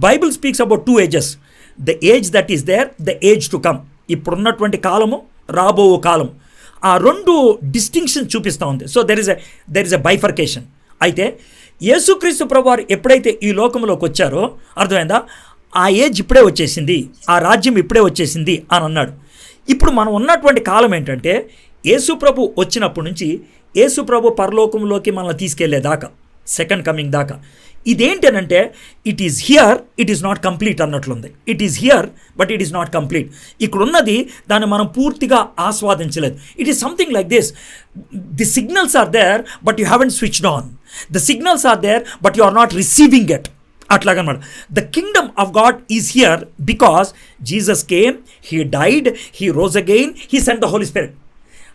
Bible speaks about 2 ages. The age that is there, the age to come. ఇప్పుడున్నటువంటి కాలము, రాబో కాలం. ఆ 2 distinction చూపిస్తూ ఉంది. So there is a bifurcation. అయితే యేసుక్రీస్తు ప్రభువారు ఎప్పుడైతే ఈ లోకంలోకి వచ్చారో, అర్థమైందా, ఆ ఏజ్ ఇప్పుడే వచ్చేసింది, ఆ రాజ్యం ఇప్పుడే వచ్చేసింది అని అన్నాడు. ఇప్పుడు మనం ఉన్నటువంటి కాలం ఏంటంటే యేసు ప్రభు వచ్చినప్పటి నుంచి యేసు ప్రభు పరలోకంలోకి మనల్ని తీసుకెళ్లేదాకా, సెకండ్ కమింగ్ దాకా. ఇదేంటనంటే it is here, it is not complete అన్నట్లుంది. It is here but it is not complete. ఇక్కడున్నది దాన్ని మనం పూర్తిగా ఆస్వాదించలేదు. It is something like this. The signals are there but you haven't switched on. The signals are there but you are not receiving it. అట్లాగనమాట. The kingdom of God is here because Jesus came, he died, he rose again, he sent the Holi spirit.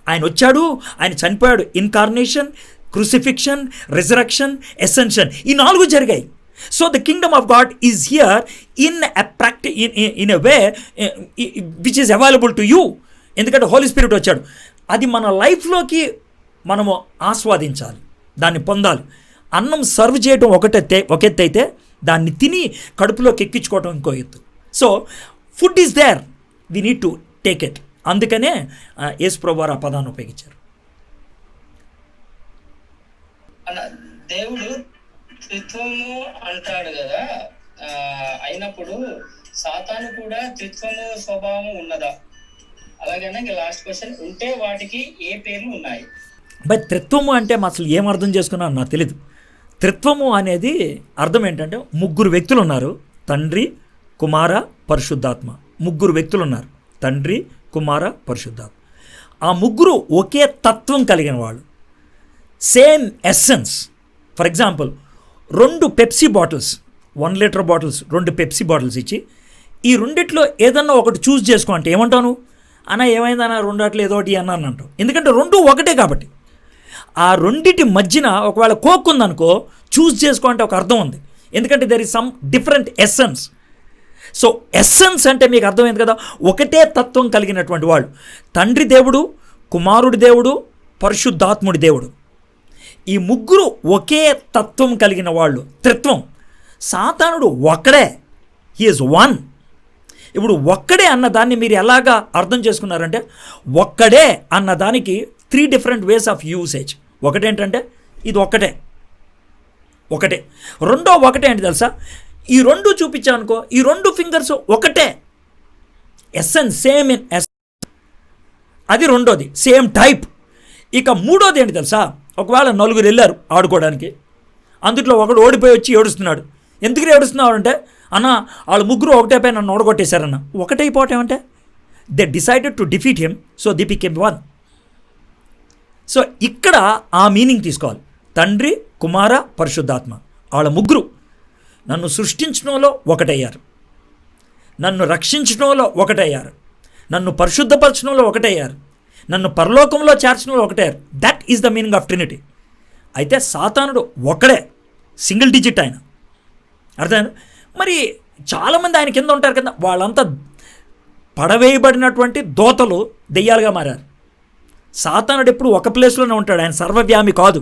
ఆయన వచ్చాడు, ఆయన చనిపోయాడు. Incarnation, crucifixion, resurrection, ascension, ఈ 4 జరిగాయి. So the kingdom of God is here in a way which is available to you. ఎందుకంటే Holi spirit వచ్చాడు. అది మన లైఫ్లోకి మనము ఆస్వాదించాలి, దాన్ని పొందాలి. అన్నం సర్వ్ చేయడం ఒక ఎత్తు అయితే దాన్ని తిని కడుపులోకి ఎక్కించుకోవడం ఇంకో ఎత్తు. So food is there, we need to take it. అందుకనే యేసు ప్రభువారు ఆ పదాన్ని ఉపయోగించారు. దేవుడు త్రిత్వము అంటాడు కదా, అయినప్పుడు సాతాను కూడా త్రిత్వము స్వభావం ఉన్నదా? అలాగైనా ఇంకా లాస్ట్ క్వశ్చన్, ఉంటే వాటికి ఏ పేర్లు ఉన్నాయి? బట్ త్రిత్వము అంటే అసలు ఏం అర్థం చేసుకున్నా నాకు తెలీదు. త్రిత్వము అనేది అర్థం ఏంటంటే ముగ్గురు వ్యక్తులు ఉన్నారు, తండ్రి కుమార పరిశుద్ధాత్మ. ముగ్గురు వ్యక్తులు ఉన్నారు, తండ్రి కుమార పరిశుద్ధాత్మ. ఆ ముగ్గురు ఒకే తత్వం కలిగిన వాళ్ళు, same essence. For example 2 Pepsi bottles, 1 litre bottles, 2 Pepsi bottles ఇచ్చి ఈ రెండిట్లో ఏదన్నా ఒకటి చూస్ చేసుకో అంటే ఏమంటాను? అన్న ఏమైందన్నా రెండాట్లో ఏదో ఒకటి అన్నాను అంటావు, ఎందుకంటే 2 ఒకటే కాబట్టి. ఆ రెండిటి మధ్యన ఒకవేళ కోక్ ఉందనుకో, చూస్ చేసుకో అంటే ఒక అర్థం ఉంది, ఎందుకంటే there is some different essence. So essence అంటే మీకు అర్థమైంది కదా, ఒకటే తత్వం కలిగినటువంటి వాళ్ళు. తండ్రి దేవుడు, కుమారుడి దేవుడు, పరిశుద్ధాత్ముడి దేవుడు, ఈ ముగ్గురు ఒకే తత్వం కలిగిన వాళ్ళు, త్రిత్వం. సాతానుడు ఒక్కడే, హీ ఈజ్ వన్. ఇప్పుడు ఒక్కడే అన్నదాన్ని మీరు ఎలాగా అర్థం చేసుకున్నారంటే, ఒక్కడే అన్నదానికి 3 డిఫరెంట్ వేస్ ఆఫ్ యూసేజ్. ఒకటేంటంటే ఇది ఒకటే, రెండో ఒకటే అంటే తెలుసా, ఈ 2 చూపించానుకో, ఈ 2 ఫింగర్స్ ఒకటే ఎస్సెన్స్, సేమ్ ఇన్ ఎస్, అది రెండోది, సేమ్ టైప్. ఇక మూడోది ఏంటి తెలుసా, ఒకవేళ 4 వెళ్ళారు ఆడుకోవడానికి, అందుట్లో ఒకడు ఓడిపోయి వచ్చి ఏడుస్తున్నాడు. ఎందుకు ఏడుస్తున్నావు అంటే, అన్న వాళ్ళు ముగ్గురు ఒకటే పై నన్ను ఓడగొట్టేశారన్న. ఒకటైపోవటం అంటే they decided to defeat him, so they became one. So ఇక్కడ ఆ మీనింగ్ తీసుకోవాలి. తండ్రి కుమార పరిశుద్ధాత్మ వాళ్ళ ముగ్గురు నన్ను సృష్టించడంలో ఒకటయ్యారు, నన్ను రక్షించడంలో ఒకటయ్యారు, నన్ను పరిశుద్ధపరచడంలో ఒకటయ్యారు, నన్ను పరలోకంలో చేర్చడంలో ఒకటయ్యారు. That is the meaning of Trinity. అయితే సాతానుడు ఒకడే, సింగిల్ డిజిట్ ఆయన, అర్థమైంది? మరి చాలామంది ఆయన కింద ఉంటారు కదా, వాళ్ళంతా పడవేయబడినటువంటి దోతలు దెయ్యాలుగా మారారు. సాతానుడు ఎప్పుడు ఒక ప్లేస్లోనే ఉంటాడు, ఆయన సర్వవ్యామి కాదు,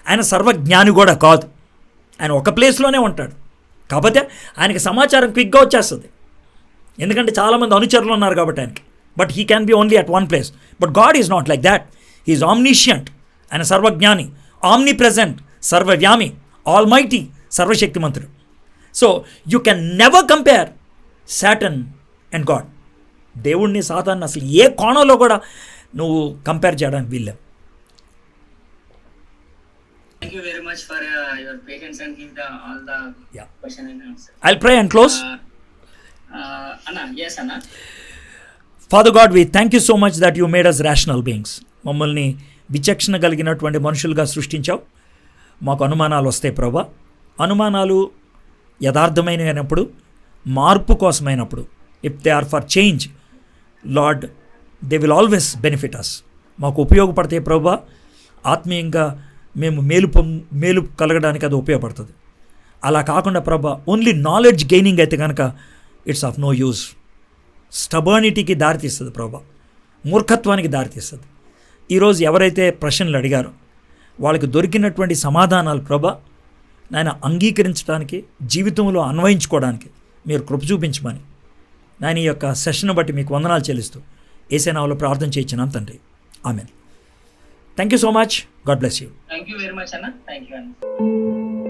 ఆయన సర్వజ్ఞాని కూడా కాదు, ఆయన ఒక ప్లేస్లోనే ఉంటాడు. కాకపోతే ఆయనకి సమాచారం క్విక్గా వచ్చేస్తుంది, ఎందుకంటే చాలామంది అనుచరులు ఉన్నారు కాబట్టి ఆయనకి. But he can be only at one place. But God is not like that. He is omniscient, ఆయన సర్వజ్ఞాని, ఆమ్ని ప్రెజెంట్, సర్వవ్యామి, ఆల్ మైటీ, సర్వశక్తిమంతుడు. So you can never compare Satan and God. దేవుణ్ణి సాతాన్ని అసలు ఏ కోణంలో కూడా నువ్వు కంపేర్ చేయడానికి వీల్లేవు. Thank you very much for your patience and give all the question and answer. I'll pray and close. Anna, yes Anna. Father God, we thank you so much that you made us rational beings. మమ్మల్ని విచక్షణ కలిగినటువంటి మనుషులుగా సృష్టించావు. మాకు అనుమానాలు వస్తాయి ప్రభా. అనుమానాలు యథార్థమైనప్పుడు, మార్పు కోసమైనప్పుడు, if they are for change, Lord, they will always benefit us. మాకు ఉపయోగపడతాయి ప్రభా. ఆత్మీయంగా మేము మేలు కలగడానికి అది ఉపయోగపడుతుంది. అలా కాకుండా ప్రభా ఓన్లీ నాలెడ్జ్ గెయినింగ్ అయితే కనుక ఇట్స్ ఆఫ్ నో యూజ్. స్టబర్నిటీకి దారితీస్తుంది ప్రభా, మూర్ఖత్వానికి దారితీస్తుంది. ఈరోజు ఎవరైతే ప్రశ్నలు అడిగారో వాళ్ళకి దొరికినటువంటి సమాధానాలు ప్రభా నాయన అంగీకరించడానికి, జీవితంలో అన్వయించుకోవడానికి మీరు కృప చూపించమని నాయన ఈ యొక్క సెషన్ బట్టి మీకు వందనాలు చెల్లిస్తూ యేసు నామములో ప్రార్థన చేయించున్నాం తండ్రి, ఆమేన్. Thank you so much. God bless you. Thank you very much, Anna. Thank you, Anna.